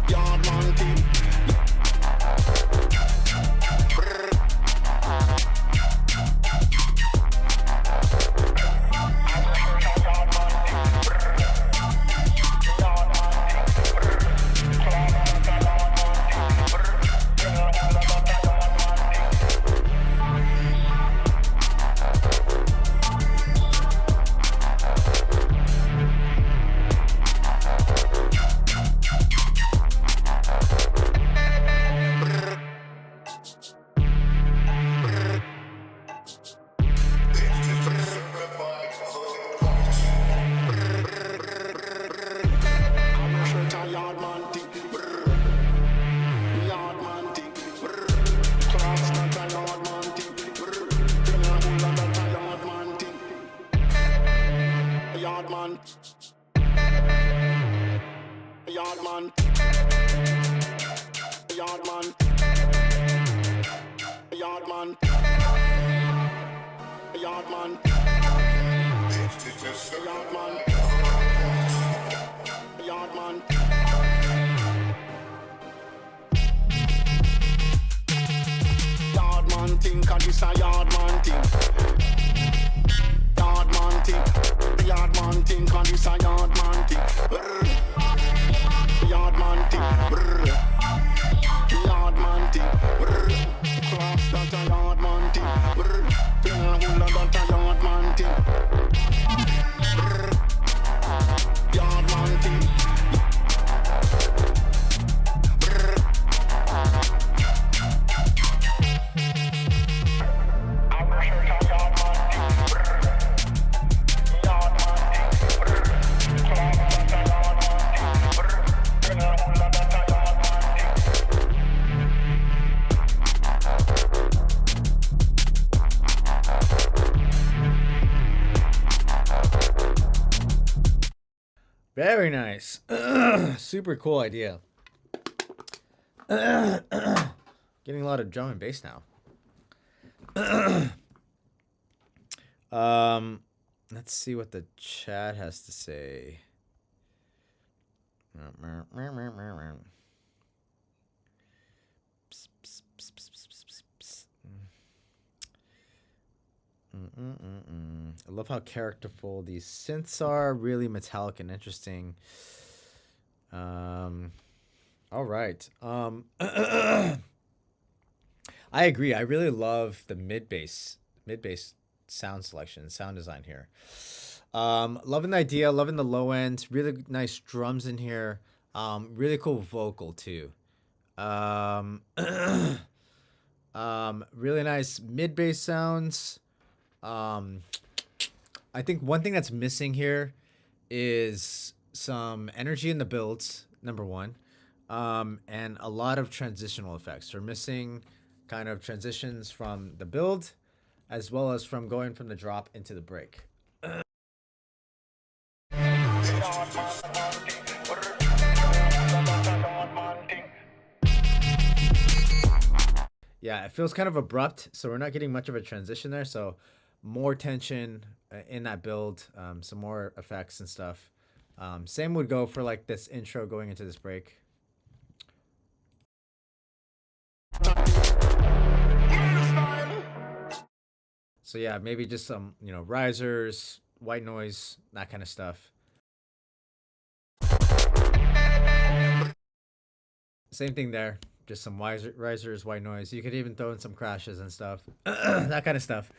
Speaker 6: Yard man thing.
Speaker 1: Very nice. Super cool idea. Getting a lot of drum and bass now. Let's see what the chat has to say. I love how characterful these synths are. Really metallic and interesting. All right. I agree. I really love the mid bass sound selection, sound design here. Loving the idea, loving the low end, really nice drums in here. Really cool vocal too. Really nice mid bass sounds. I think one thing that's missing here is some energy in the builds, number one, and a lot of transitional effects. We're missing kind of transitions from the build as well as from going from the drop into the break. Yeah, it feels kind of abrupt, so we're not getting much of a transition there. So more tension in that build, some more effects and stuff. Same would go for like this intro going into this break. So yeah, maybe just some, you know, risers, white noise, that kind of stuff. Same thing there. Just some risers, white noise. You could even throw in some crashes and stuff. That kind of stuff.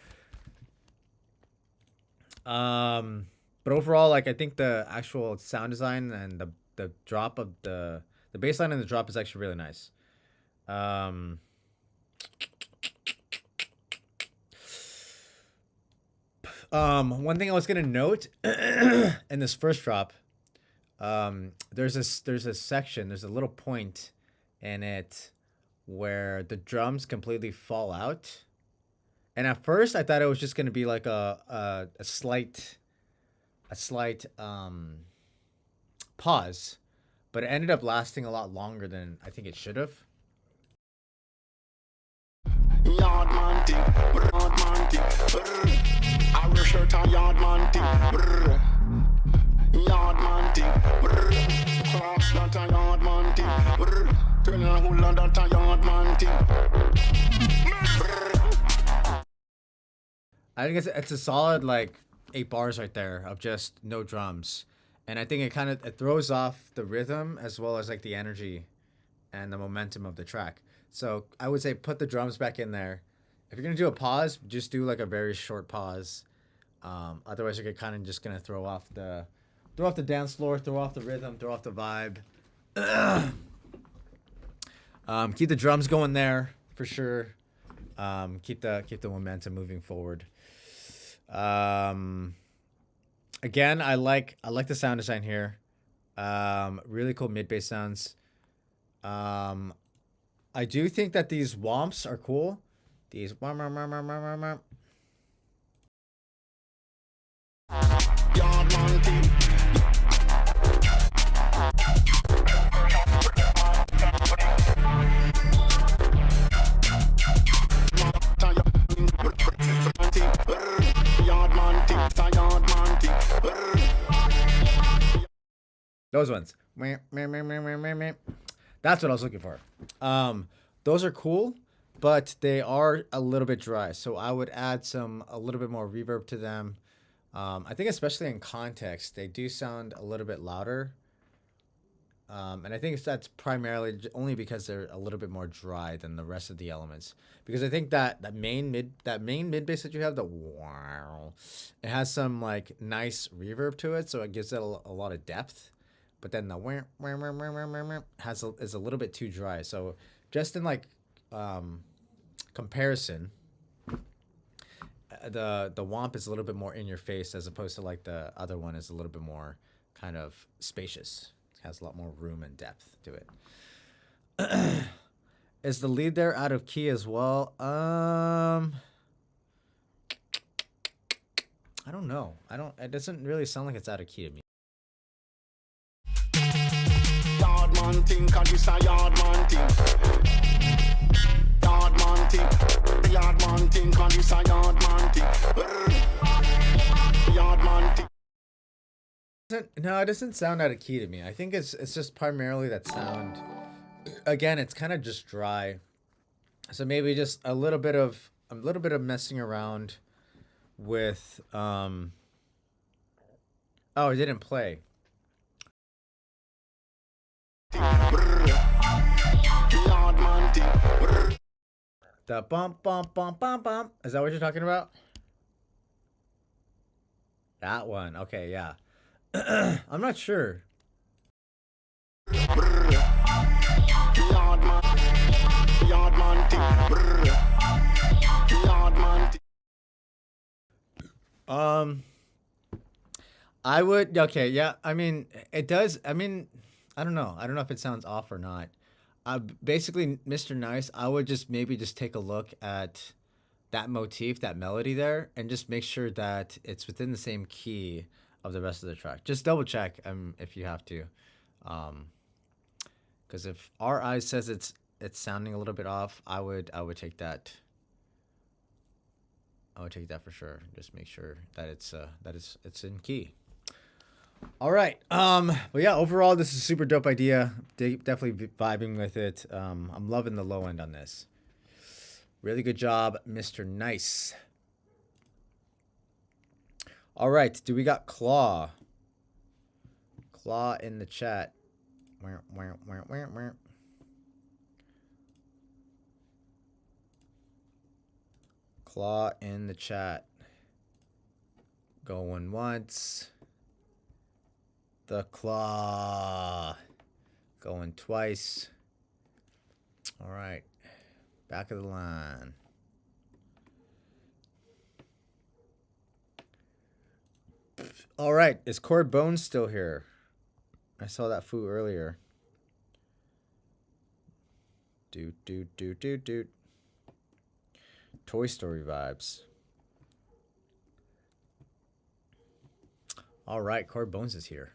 Speaker 1: But overall, like I think the actual sound design and the drop of the bass line and the drop is actually really nice. One thing I was gonna note in this first drop, there's a section, there's a little point in it where the drums completely fall out. And at first I thought it was just gonna be like a slight pause, but it ended up lasting a lot longer than I think it should have.
Speaker 6: Yard man thing, yard man thing. Our shirt and yard man thing. Yard man thing. Cross that a yard man thing. Turn a hole on that a yard man thing.
Speaker 1: I think it's a solid like 8 bars right there of just no drums. And I think it throws off the rhythm as well as like the energy and the momentum of the track. So I would say put the drums back in there. If you're gonna do a pause, just do like a very short pause. Otherwise, you're kind of just gonna throw off the dance floor, throw off the rhythm, throw off the vibe. Keep the drums going there for sure. Keep the momentum moving forward. Again, I like the sound design here. Really cool mid bass sounds. I do think that these womps are cool. These yard man thing. Those ones. That's what I was looking for. Those are cool, but they are a little bit dry. So I would add a little bit more reverb to them. I think especially in context, they do sound a little bit louder. And I think that's primarily only because they're a little bit more dry than the rest of the elements. Because I think that main mid bass that you have, the wow, it has some like nice reverb to it, so it gives it a lot of depth. But then the is a little bit too dry. So just in like comparison, the womp is a little bit more in your face as opposed to like the other one is a little bit more kind of spacious. It has a lot more room and depth to it. Is the lead there out of key as well? I don't know. It doesn't really sound like it's out of key to me.
Speaker 6: man thing, cause this a yard man thing. Yard man thing. Yard man thing, cause this a yard man thing. Yard man thing.
Speaker 1: No, it doesn't sound out of key to me. I think it's just primarily that sound. Again, it's kind of just dry. So maybe just a little bit of messing around with oh, it didn't play. The bump bump bump bump bump. Is that what you're talking about? That one. Okay, yeah. I'm not sure. I would, okay, yeah. I mean, it does. I mean, I don't know. I don't know if it sounds off or not. Basically, Mr. Nice, I would just maybe just take a look at that motif, that melody there, and just make sure that it's within the same key of the rest of the track. Just double check if you have to. Because if our eyes says it's sounding a little bit off, I would take that. I would take that for sure. Just make sure that it's in key. All right. But yeah, overall, this is a super dope idea. Definitely vibing with it. I'm loving the low end on this. Really good job, Mr. Nice. All right. Do we got Claw? Claw in the chat. Claw in the chat. Going once. The Claw. Going twice. All right. Back of the line. All right. Is Cord Bones still here? I saw that foo earlier. Doot. Toy Story vibes. All right, Cord Bones is here.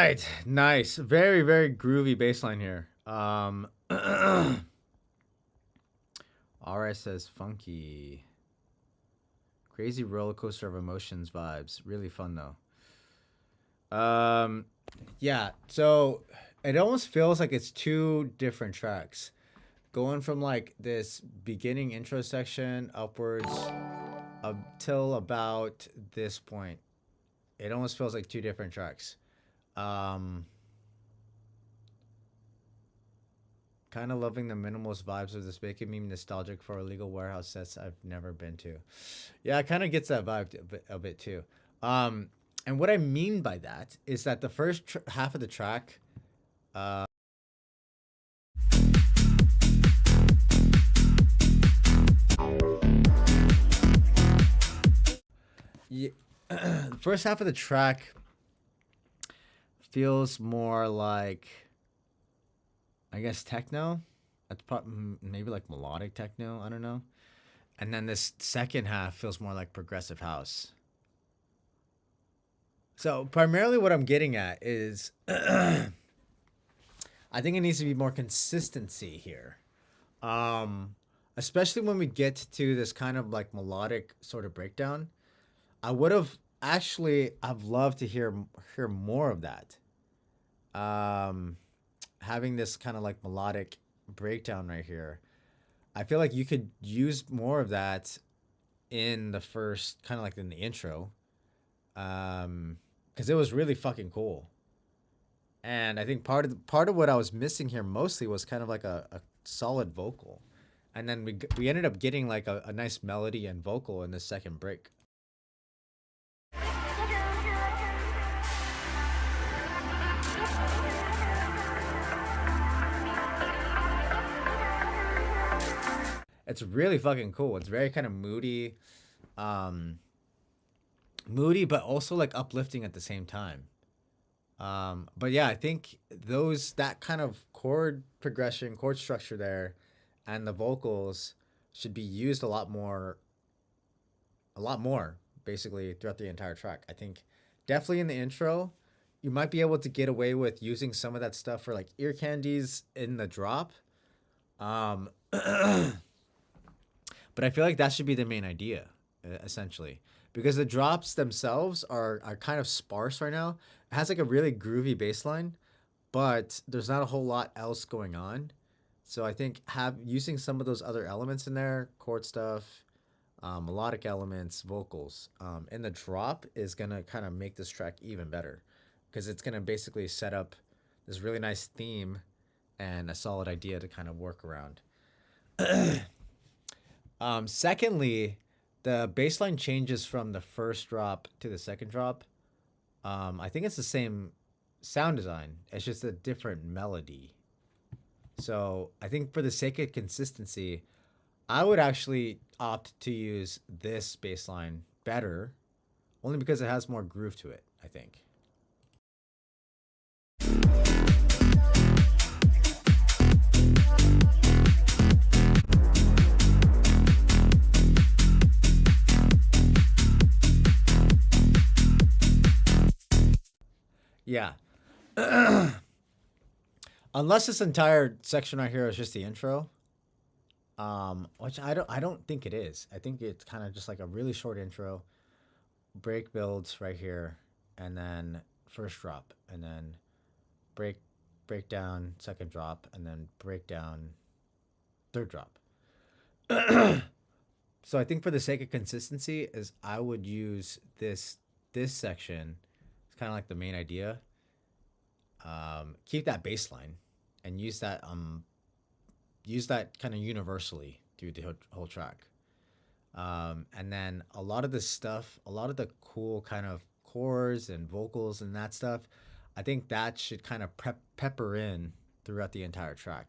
Speaker 1: right, nice, very very groovy bass line here. RS says funky, crazy roller coaster of emotions vibes. Really fun though. Yeah, so it almost feels like it's two different tracks, going from like this beginning intro section upwards until about this point. It almost feels like two different tracks. Kind of loving the minimalist vibes of this, making me nostalgic for illegal warehouse sets I've never been to. Yeah, it kind of gets that vibe a bit too. And what I mean by that is that the first half of the track, yeah, the first half of the track feels more like, I guess, techno. That's probably maybe like melodic techno. I don't know. And then this second half feels more like progressive house. So primarily what I'm getting at is I think it needs to be more consistency here. Especially when we get to this kind of like melodic sort of breakdown. I would have actually, I've loved to hear more of that. Having this kind of like melodic breakdown right here. I feel like you could use more of that in the first, kind of like in the intro. Because it was really fucking cool. And I think part of what I was missing here mostly was kind of like a solid vocal. And then we ended up getting like a nice melody and vocal in the second break. It's really fucking cool. It's very kind of moody, but also like uplifting at the same time. But yeah, I think that kind of chord progression, chord structure there, and the vocals should be used a lot more, basically throughout the entire track. I think definitely in the intro, you might be able to get away with using some of that stuff for like ear candies in the drop. But I feel like that should be the main idea, essentially. Because the drops themselves are kind of sparse right now. It has like a really groovy bass line, but there's not a whole lot else going on. So I think using some of those other elements in there, chord stuff, melodic elements, vocals, in the drop is going to kind of make this track even better. Because it's going to basically set up this really nice theme and a solid idea to kind of work around. Secondly, the bass line changes from the first drop to the second drop. I think it's the same sound design. It's just a different melody. So I think for the sake of consistency, I would actually opt to use this bass line better, only because it has more groove to it, I think. Yeah. Unless this entire section right here is just the intro. Which I don't think it is. I think it's kind of just like a really short intro. Break builds right here, and then first drop, and then breakdown, second drop, and then breakdown, third drop. So I think for the sake of consistency, is I would use this section. It's kind of like the main idea. Keep that bass line and use that kind of universally through the whole track. And then a lot of this stuff, a lot of the cool kind of chords and vocals and that stuff, I think that should kind of pepper in throughout the entire track.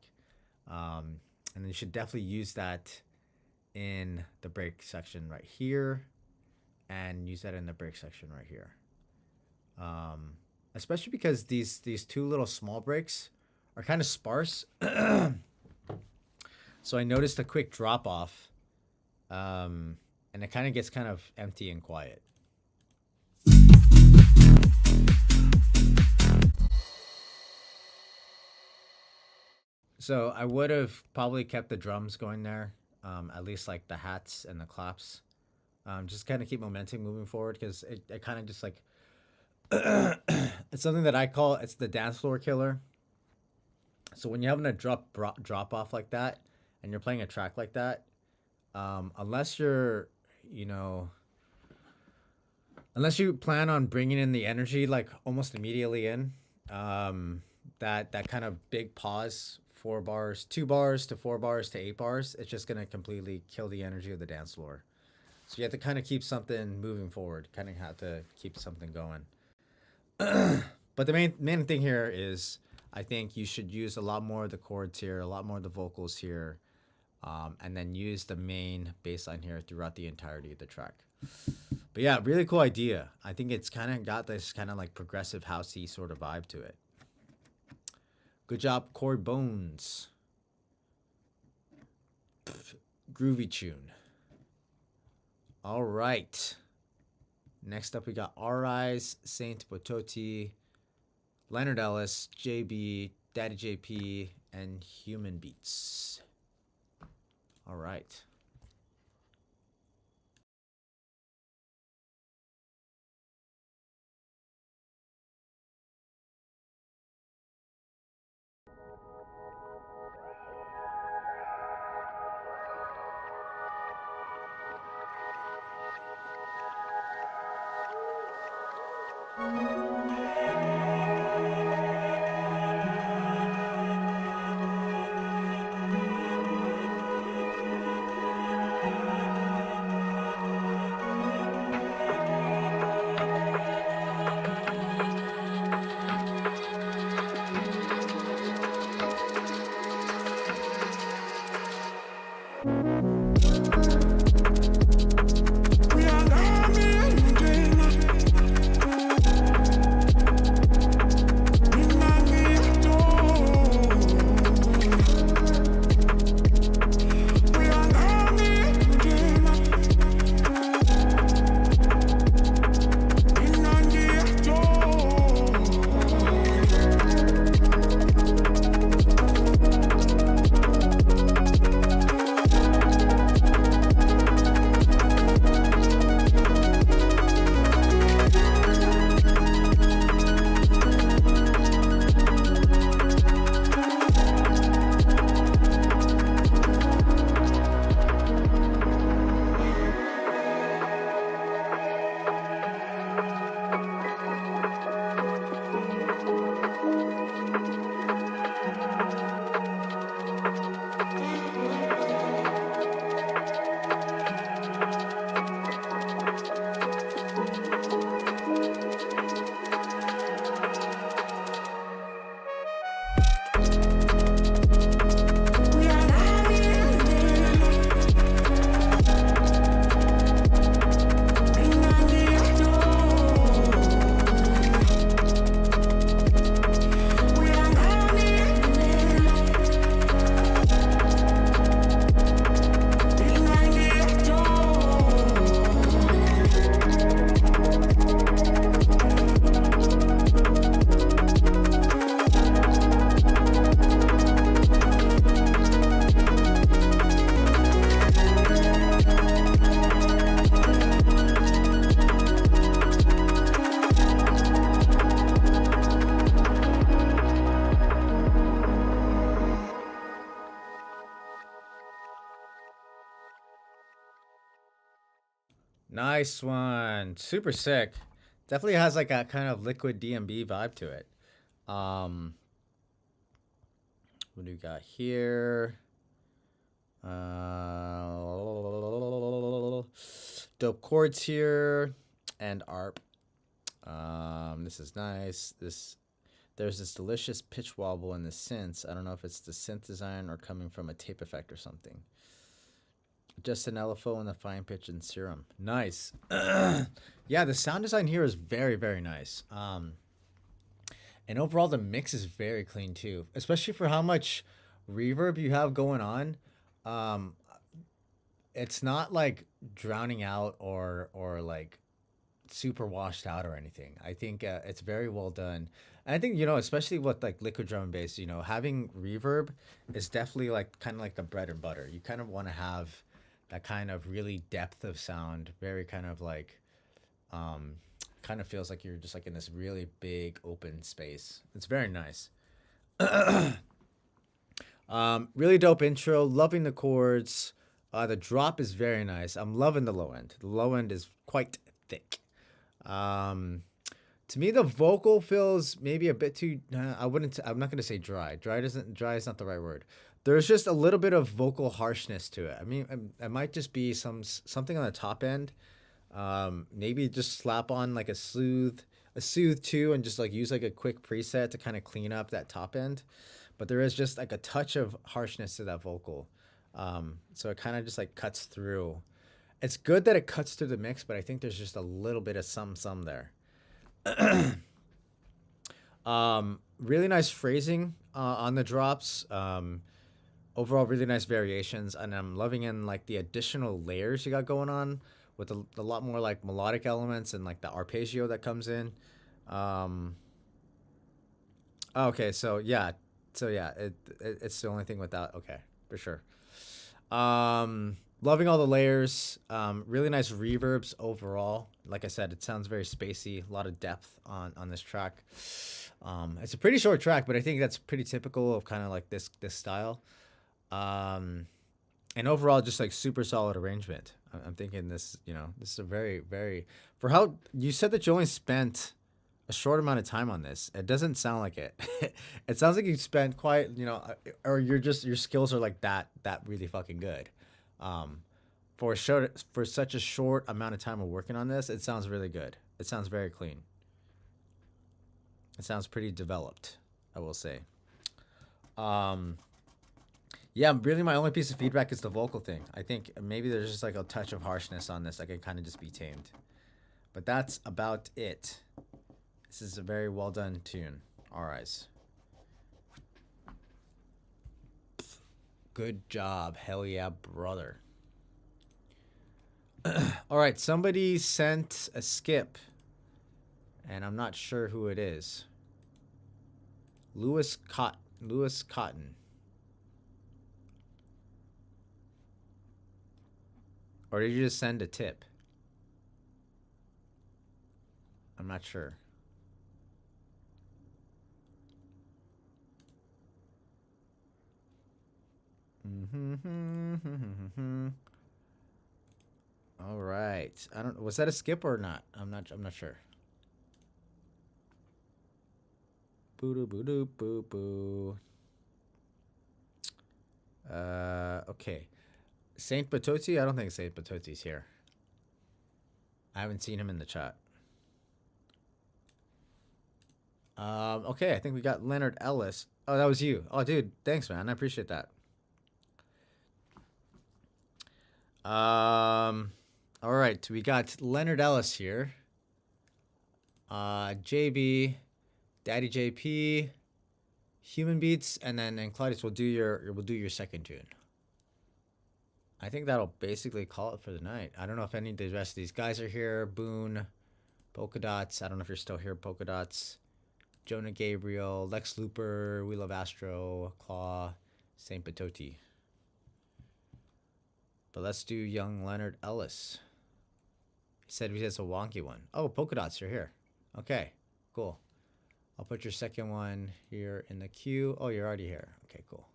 Speaker 1: And you should definitely use that in the break section right here, and use that in the break section right here. Especially because these two little small breaks are kind of sparse. So I noticed a quick drop off, and it kind of gets kind of empty and quiet. So I would have probably kept the drums going there, at least like the hats and the claps. Just kind of keep momentum moving forward because it kind of just like it's something that I call it's the dance floor killer. So when you're having a drop off like that, and you're playing a track like that, unless you're, you know, unless you plan on bringing in the energy like almost immediately in, that kind of big pause, 4 bars, 2 bars to 4 bars to 8 bars, it's just gonna completely kill the energy of the dance floor. So you have to kind of keep something moving forward. Kind of have to keep something going. But the main thing here is I think you should use a lot more of the chords here, a lot more of the vocals here, and then use the main bass line here throughout the entirety of the track. But yeah, really cool idea. I think it's kind of got this kind of like progressive housey sort of vibe to it. Good job, Chord Bones. Groovy tune. All right. Next up, we got R.I.'s, Saint Bototi, Leonard Ellis, JB, Daddy JP, and Human Beats. All right. Nice one. Super sick. Definitely has like a kind of liquid DMB vibe to it. What do we got here? Dope chords here and ARP. This is nice. There's this delicious pitch wobble in the synths. I don't know if it's the synth design or coming from a tape effect or something. Just an LFO and the fine pitch and serum. Nice. Yeah, the sound design here is very, very nice. And overall, the mix is very clean too, especially for how much reverb you have going on. It's not like drowning out or like super washed out or anything. I think it's very well done. And I think, you know, especially with like liquid drum and bass, you know, having reverb is definitely like kind of like the bread and butter. You kind of want to have that kind of really depth of sound, very kind of like, kind of feels like you're just like in this really big open space. It's very nice. Really dope intro. Loving the chords. The drop is very nice. I'm loving the low end. The low end is quite thick. To me, the vocal feels maybe a bit too. I'm not gonna say dry. Dry is not the right word. There's just a little bit of vocal harshness to it. I mean, it might just be something on the top end. Maybe just slap on like a soothe too, and just like use like a quick preset to kind of clean up that top end. But there is just like a touch of harshness to that vocal. So it kind of just like cuts through. It's good that it cuts through the mix, but I think there's just a little bit of some there. Really nice phrasing on the drops. Overall, really nice variations, and I'm loving in like the additional layers you got going on with a lot more like melodic elements and like the arpeggio that comes in. Okay, so yeah, it's the only thing without. Okay, for sure. Loving all the layers. Really nice reverbs overall. Like I said, it sounds very spacey. A lot of depth on this track. It's a pretty short track, but I think that's pretty typical of kind of like this style. And overall, just like super solid arrangement. I'm thinking this, you know, this is a very, very, for how you said that you only spent a short amount of time on this. It doesn't sound like it. It sounds like you spent quite, you know, or your skills are like that really fucking good. For such a short amount of time of working on this, it sounds really good. It sounds very clean. It sounds pretty developed, I will say. Yeah, really my only piece of feedback is the vocal thing. I think maybe there's just like a touch of harshness on this that can kind of just be tamed. But that's about it. This is a very well done tune. All right. Good job. Hell yeah, brother. All right, somebody sent a skip, and I'm not sure who it is. Lewis Cotton. Or did you just send a tip? I'm not sure. All right. I don't. Was that a skip or not? I'm not sure. Boo doo boo doo boo boo. Okay. Saint Batoti? I don't think Saint Batoti's here. I haven't seen him in the chat. Okay, I think we got Leonard Ellis. Oh, that was you. Oh, dude, thanks, man. I appreciate that. All right, we got Leonard Ellis here. JB, Daddy JP, Human Beats, and Claudius will do your second tune. I think that'll basically call it for the night. I don't know if any of the rest of these guys are here. Boone, Polka Dots. I don't know if you're still here. Polka Dots, Jonah Gabriel, Lex Looper, We Love Astro, Claw, Saint Batoti. But let's do young Leonard Ellis. He said he has a wonky one. Oh, Polka Dots, you're here. Okay, cool. I'll put your second one here in the queue. Oh, you're already here. Okay, cool.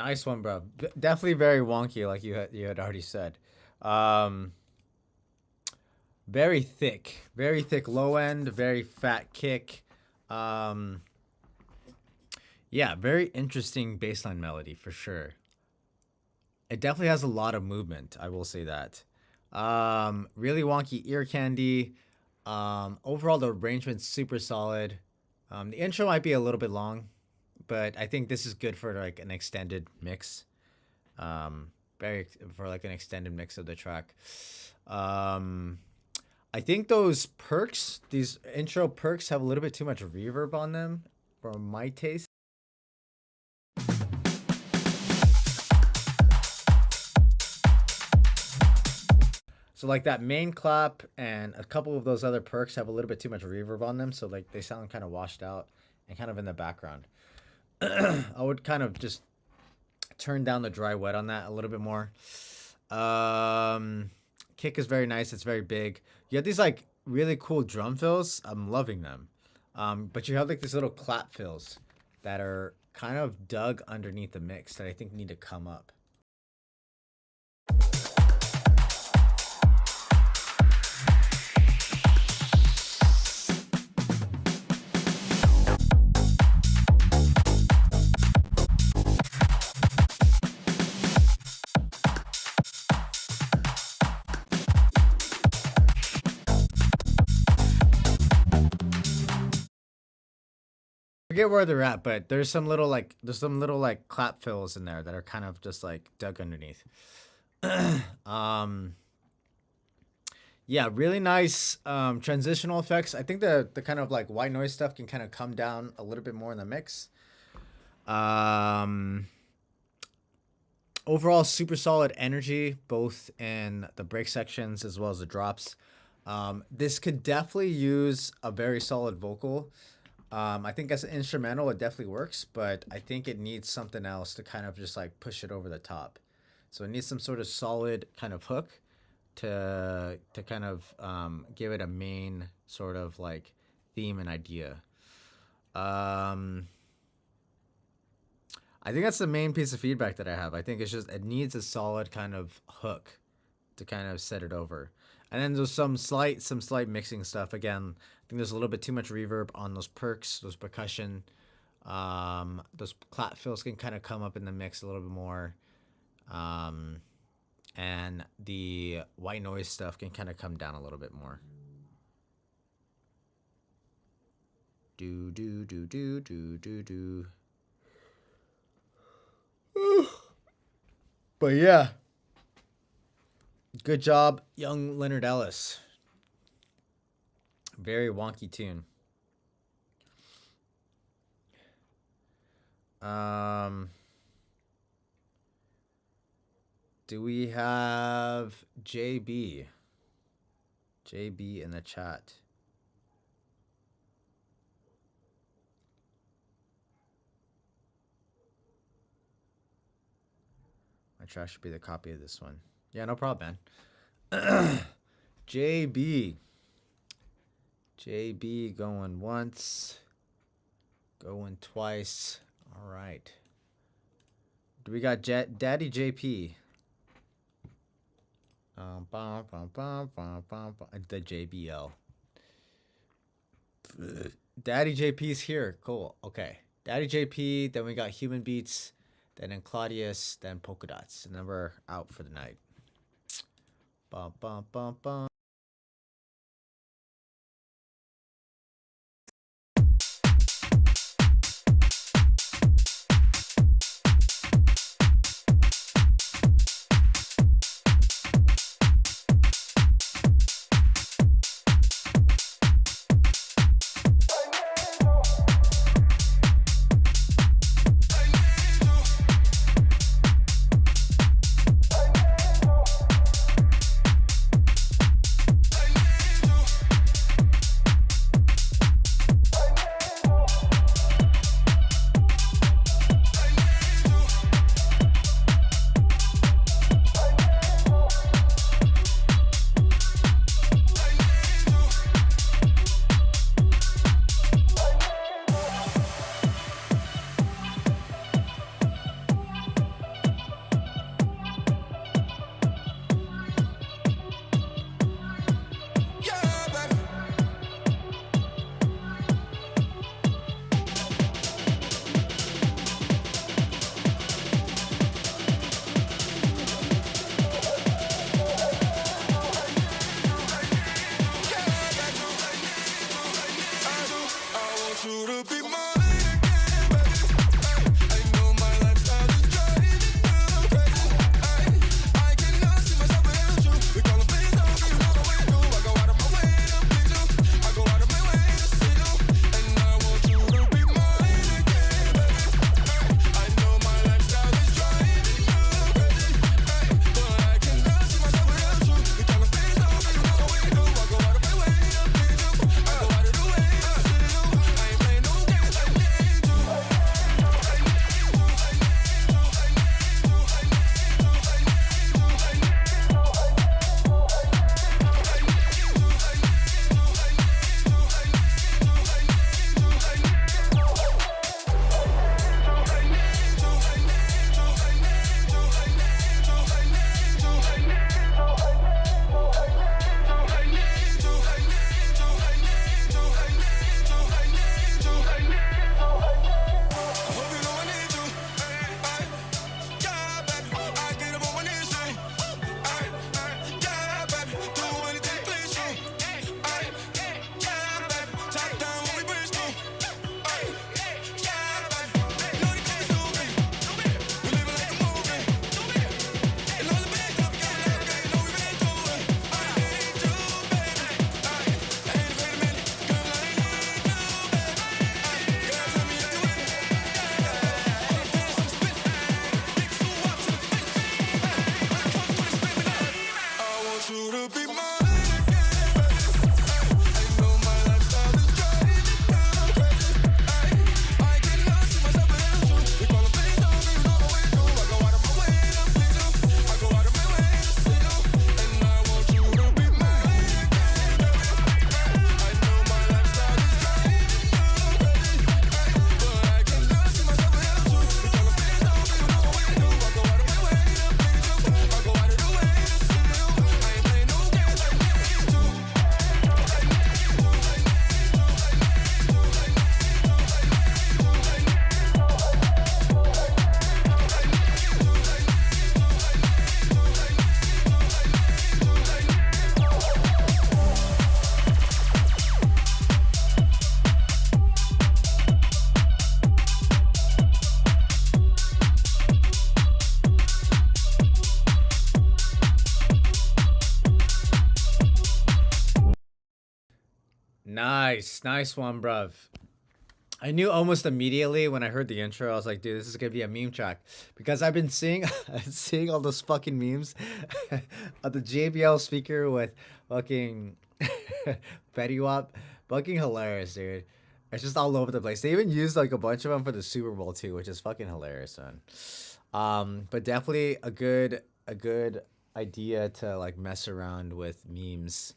Speaker 1: Nice one, bro. Definitely very wonky, like you had already said. Very thick low end, very fat kick. Yeah, very interesting bassline melody for sure. It definitely has a lot of movement, I will say that. Really wonky ear candy. Overall, the arrangement's super solid. The intro might be a little bit long, but I think this is good for like an extended mix. Very for like an extended mix of the track. I think those perks, these intro perks, have a little bit too much reverb on them for my taste. So like that main clap and a couple of those other perks have a little bit too much reverb on them, so like they sound kind of washed out and kind of in the background. I would kind of just turn down the dry wet on that a little bit more. Kick is very nice. It's very big. You have these like really cool drum fills. I'm loving them. But you have like these little clap fills that are kind of dug underneath the mix that I think need to come up. Forget where they're at, but there's some little like clap fills in there that are kind of just like dug underneath. Yeah, really nice transitional effects. I think the kind of like white noise stuff can kind of come down a little bit more in the mix. Overall, super solid energy, both in the break sections as well as the drops. This could definitely use a very solid vocal. I think as an instrumental, it definitely works, but I think it needs something else to kind of just like push it over the top. So it needs some sort of solid kind of hook to kind of give it a main sort of like theme and idea. I think that's the main piece of feedback that I have. I think it's just it needs a solid kind of hook to kind of set it over. And then there's some slight mixing stuff. Again, I think there's a little bit too much reverb on those perks, those percussion. Those clap fills can kind of come up in the mix a little bit more. And the white noise stuff can kind of come down a little bit more. Do do do do do do do. But yeah. Good job, young Leonard Ellis. Very wonky tune. Do we have JB? JB in the chat. My track should be the copy of this one. Yeah, no problem, man. JB. JB going once. Going twice. All right. Do we got Daddy JP? The JBL. Daddy JP's here. Cool. Okay. Daddy JP. Then we got Human Beats. Then in Claudius. Then Polka Dots. And then we're out for the night. Bum, bum, bum, bum. Nice one, bruv. I knew almost immediately when I heard the intro. I was like, dude, this is gonna be a meme track because I've been seeing seeing all those fucking memes of the JBL speaker with fucking Fetty Wap. Fucking hilarious, dude. It's just all over the place. They even used like a bunch of them for the Super Bowl too, which is fucking hilarious, man. But definitely a good idea to like mess around with memes,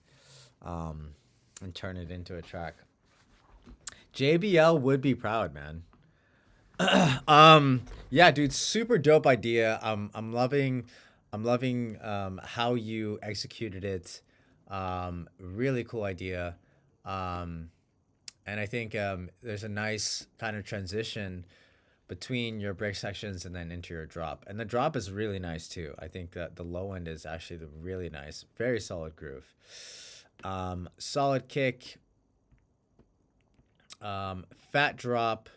Speaker 1: and turn it into a track. JBL would be proud, man. Yeah, dude, super dope idea. I'm loving how you executed it. Really cool idea. And I think there's a nice kind of transition between your break sections and then into your drop. And the drop is really nice too. I think that the low end is actually really nice. Very solid groove. Solid kick. Fat drop.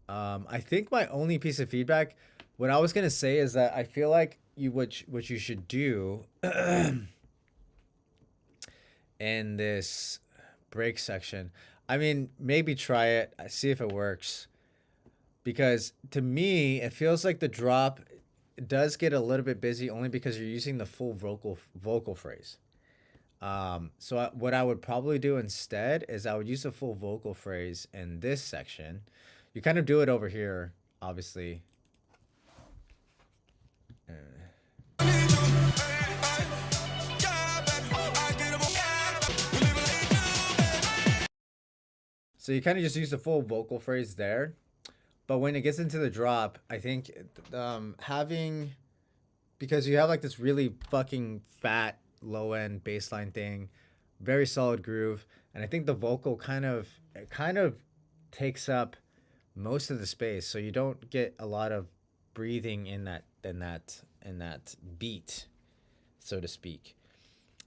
Speaker 1: I think my only piece of feedback, what I was gonna say is that I feel like what you should do in this break section. I mean, maybe try it, see if it works. Because to me, it feels like the drop does get a little bit busy only because you're using the full vocal phrase. So what I would probably do instead is I would use the full vocal phrase in this section. You kind of do it over here, obviously. So you kind of just use the full vocal phrase there. But when it gets into the drop, I think because you have like this really fucking fat low end bass line thing, very solid groove, and I think the vocal kind of takes up most of the space, so you don't get a lot of breathing in that beat, so to speak.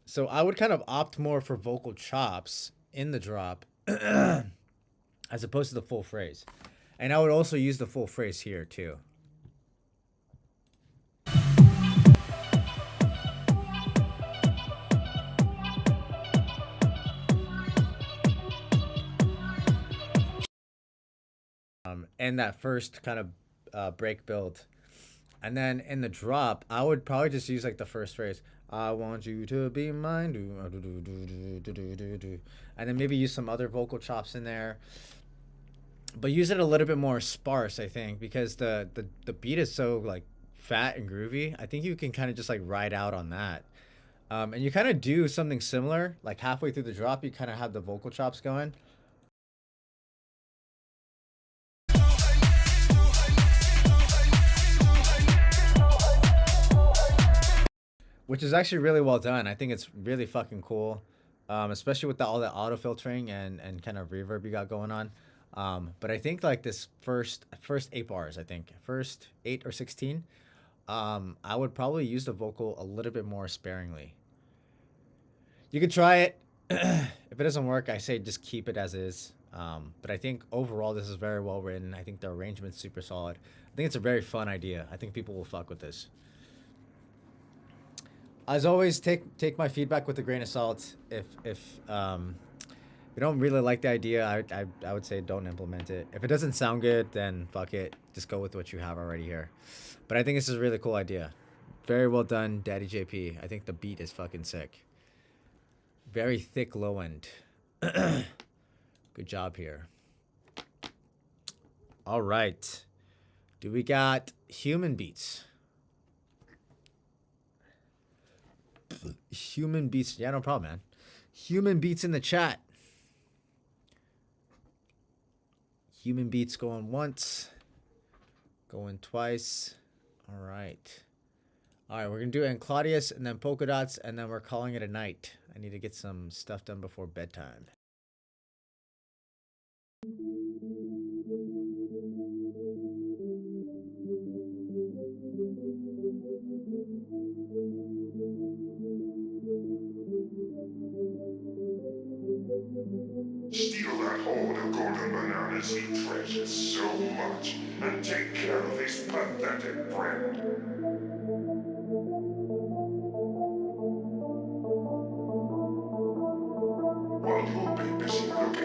Speaker 1: So I would kind of opt more for vocal chops in the drop as opposed to the full phrase. And I would also use the full phrase here too. And that first kind of break build. And then in the drop, I would probably just use like the first phrase. I want you to be mine. And then maybe use some other vocal chops in there. But use it a little bit more sparse, I think, because the beat is so like fat and groovy. I think you can kind of just like ride out on that. And you kind of do something similar, like halfway through the drop, you kind of have the vocal chops going. Which is actually really well done. I think it's really fucking cool, especially with all the auto filtering and kind of reverb you got going on. But I think like this first 8 bars, I think first 8 or 16, I would probably use the vocal a little bit more sparingly. You could try it. If it doesn't work, I say just keep it as is. But I think overall this is very well written. I think the arrangement's super solid. I think it's a very fun idea. I think people will fuck with this. As always, take my feedback with a grain of salt. If you don't really like the idea, I would say don't implement it. If it doesn't sound good, then fuck it. Just go with what you have already here. But I think this is a really cool idea. Very well done, Daddy JP. I think the beat is fucking sick. Very thick low end. Good job here. All right. Do we got human beats? Human beats. Yeah, no problem, man. Human beats in the chat. Human beats going once. Going twice. All right. All right, we're going to do it in Claudius and then Polka Dots, and then we're calling it a night. I need to get some stuff done before bedtime.
Speaker 5: Steal that hold of golden bananas he treasures so much, and take care of his pathetic friend. While you'll be busy looking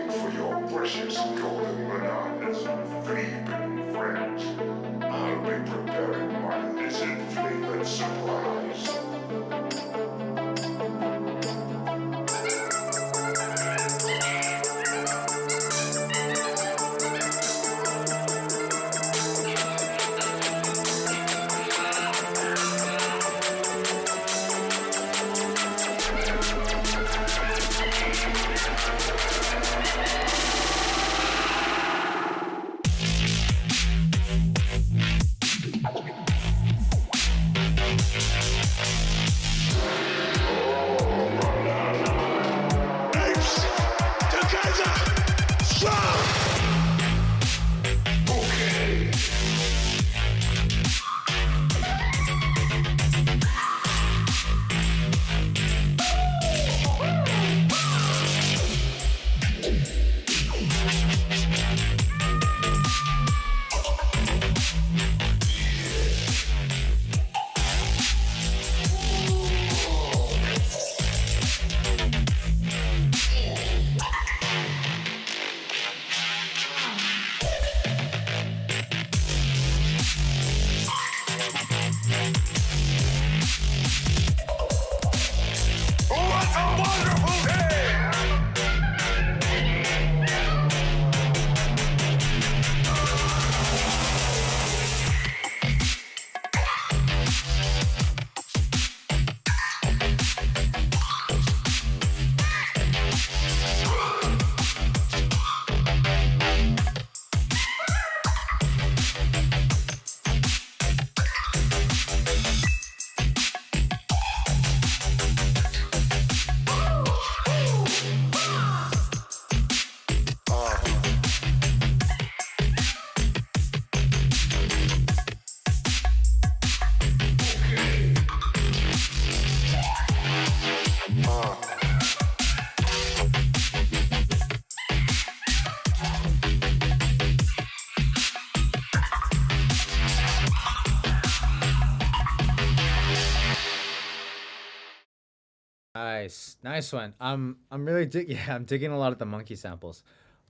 Speaker 1: Nice one. I'm really yeah, I'm digging a lot of the monkey samples.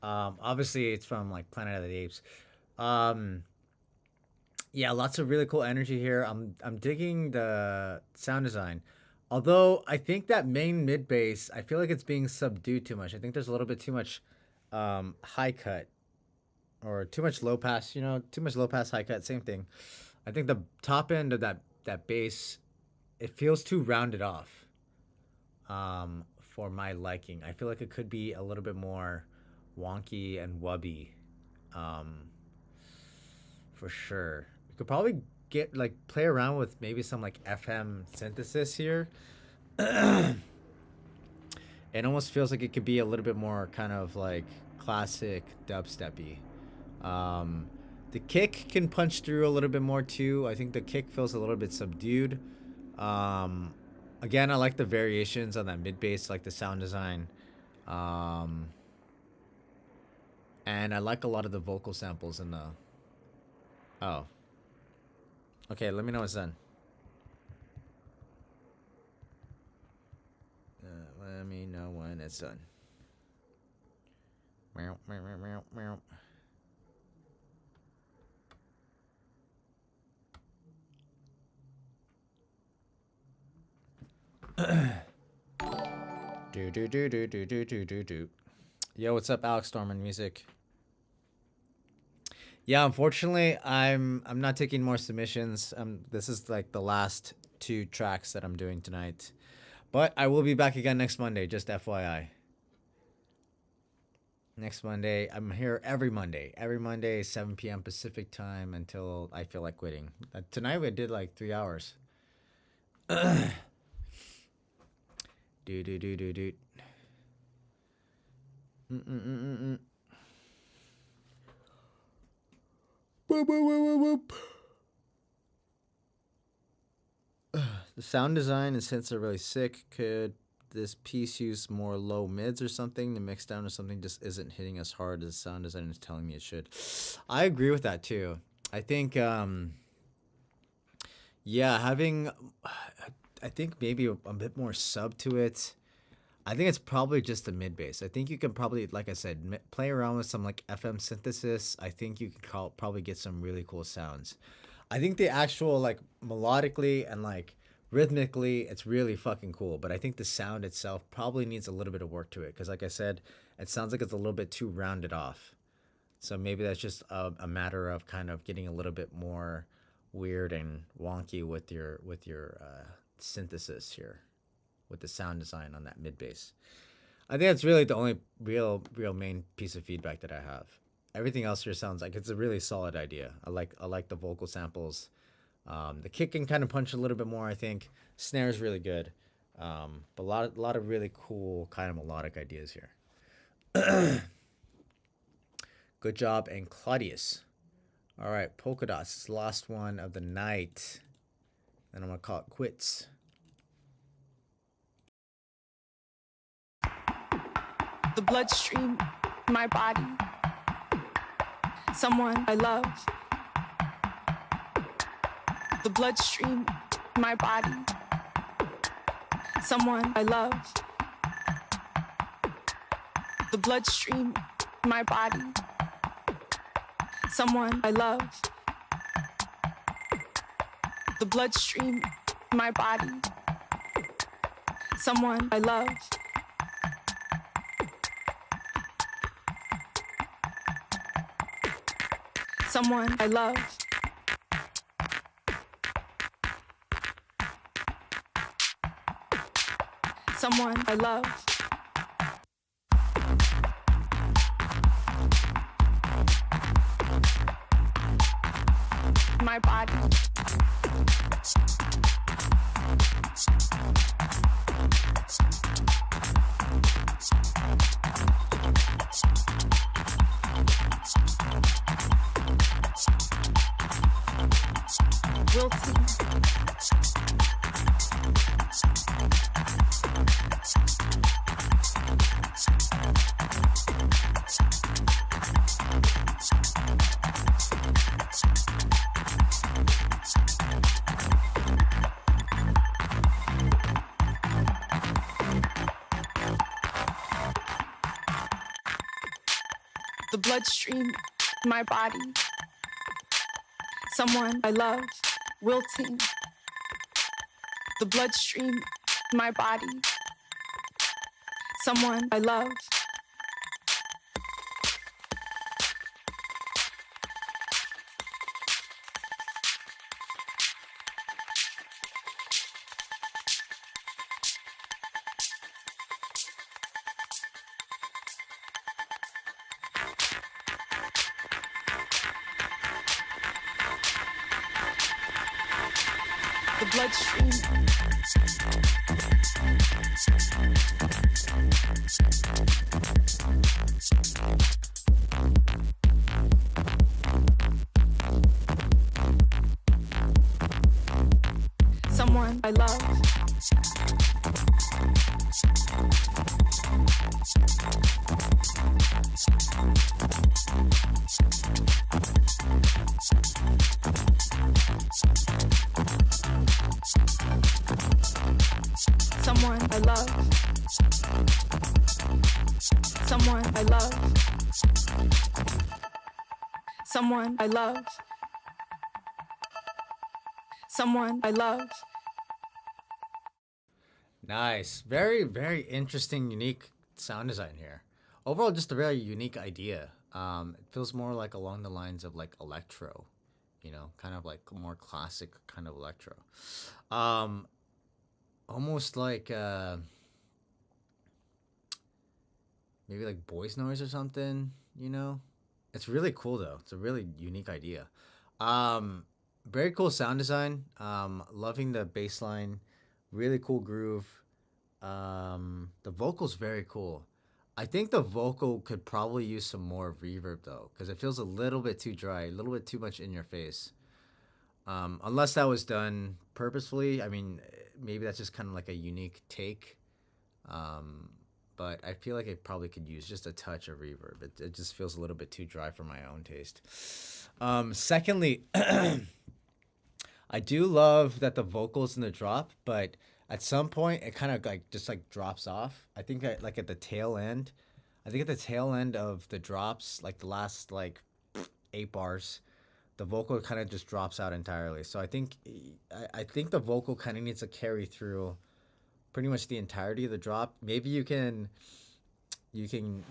Speaker 1: Obviously it's from like Planet of the Apes. Um, yeah, lots of really cool energy here. I'm digging the sound design. Although I think that main mid bass, I feel like it's being subdued too much. I think there's a little bit too much high cut or too much low pass, too much low pass high cut, same thing. I think the top end of that bass, it feels too rounded off. For my liking. I feel like it could be a little bit more wonky and wubby. For sure. We could probably get like play around with maybe some like FM synthesis here. It almost feels like it could be a little bit more kind of like classic dubsteppy. The kick can punch through a little bit more too. I think the kick feels a little bit subdued. Again, I like the variations on that mid bass, like the sound design. And I like a lot of the vocal samples in the... Oh. Okay, let me know when it's done. Let me know when it's done. Meow, meow, meow, meow, meow. Do. Yo, what's up, Alex Storm and Music? Yeah, unfortunately, I'm not taking more submissions. This is like the last 2 tracks that I'm doing tonight, but I will be back again next Monday. Just FYI. Next Monday, I'm here every Monday, 7 p.m. Pacific time until I feel like quitting. Tonight we did like 3 hours. Do. The sound design and synths are really sick. Could this piece use more low mids or something? The mix down or something just isn't hitting as hard as the sound design is telling me it should. I agree with that too. I think having I think maybe a bit more sub to it. I think it's probably just the mid bass. I think you can probably, like I said, play around with some like FM synthesis. I think you can probably get some really cool sounds. I think the actual like melodically and like rhythmically, it's really fucking cool. But I think the sound itself probably needs a little bit of work to it because, like I said, it sounds like it's a little bit too rounded off. So maybe that's just a matter of kind of getting a little bit more weird and wonky with your synthesis here, with the sound design on that mid bass. I think that's really the only real main piece of feedback that I have. Everything else here sounds like it's a really solid idea. I like the vocal samples. The kick can kind of punch a little bit more, I think. Snare is really good. But a lot of really cool kind of melodic ideas here. Good job, and Claudius. All right, Polka Dots. It's the last one of the night. Then I'm gonna call it quits.
Speaker 8: The bloodstream, my body, someone I love. The bloodstream, my body, someone I love. The bloodstream, my body, someone I love. The bloodstream, my body, someone I love. Someone I love. Someone I love. My body. Wilson. the bloodstream in my body. Someone I love, wilting. The bloodstream in my body. Someone I love. The bloodstream. Someone I love. Someone I love. Someone I love. Someone I love. Someone I love.
Speaker 1: Nice. Very, very interesting, unique sound design here. Overall, just a very unique idea. It feels more like along the lines of like electro, you know, kind of like more classic kind of electro. Almost like maybe like voice noise or something, you know? It's really cool though. It's a really unique idea. Very cool sound design. Loving the bass line. Really cool groove. The vocal's very cool. I think the vocal could probably use some more reverb though, because it feels a little bit too dry, a little bit too much in your face. Unless that was done purposefully. I mean, maybe that's just kind of like a unique take. But I feel like it probably could use just a touch of reverb. It just feels a little bit too dry for my own taste. Secondly, I do love that the vocals in the drop, but at some point it kind of like just like drops off. I think like at the tail end, of the drops, like the last like 8 bars, the vocal kind of just drops out entirely. So I think the vocal kind of needs to carry through pretty much the entirety of the drop. Maybe you can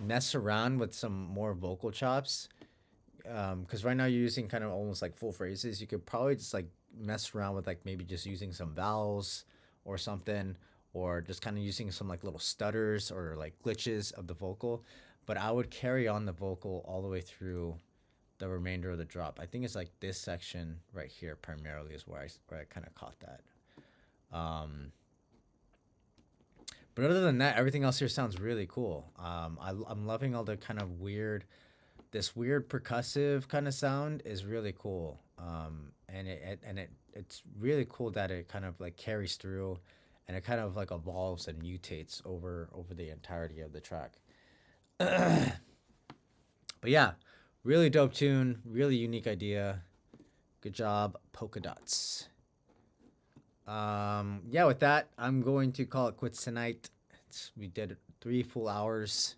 Speaker 1: mess around with some more vocal chops, because right now you're using kind of almost like full phrases. You could probably just like mess around with like maybe just using some vowels or something, or just kind of using some like little stutters or like glitches of the vocal. But I would carry on the vocal all the way through the remainder of the drop. I think it's like this section right here primarily is where I kind of caught that. But other than that, everything else here sounds really cool. I'm loving all the kind of this weird percussive kind of sound is really cool. And it's really cool that it kind of like carries through, and it kind of like evolves and mutates over the entirety of the track. But yeah, really dope tune, really unique idea. Good job, Polka Dots. Yeah, with that, I'm going to call it quits tonight. We did 3 full hours,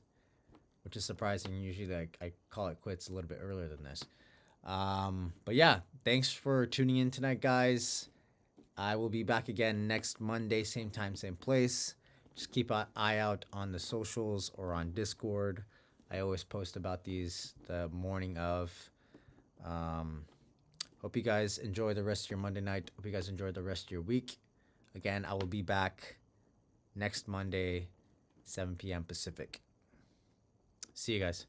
Speaker 1: which is surprising. Usually I call it quits a little bit earlier than this. But yeah, thanks for tuning in tonight, guys. I will be back again next Monday, same time, same place. Just keep an eye out on the socials or on Discord. I always post about these the morning of. Hope you guys enjoy the rest of your Monday night. Hope you guys enjoy the rest of your week. Again, I will be back next Monday, 7 p.m. Pacific. See you guys.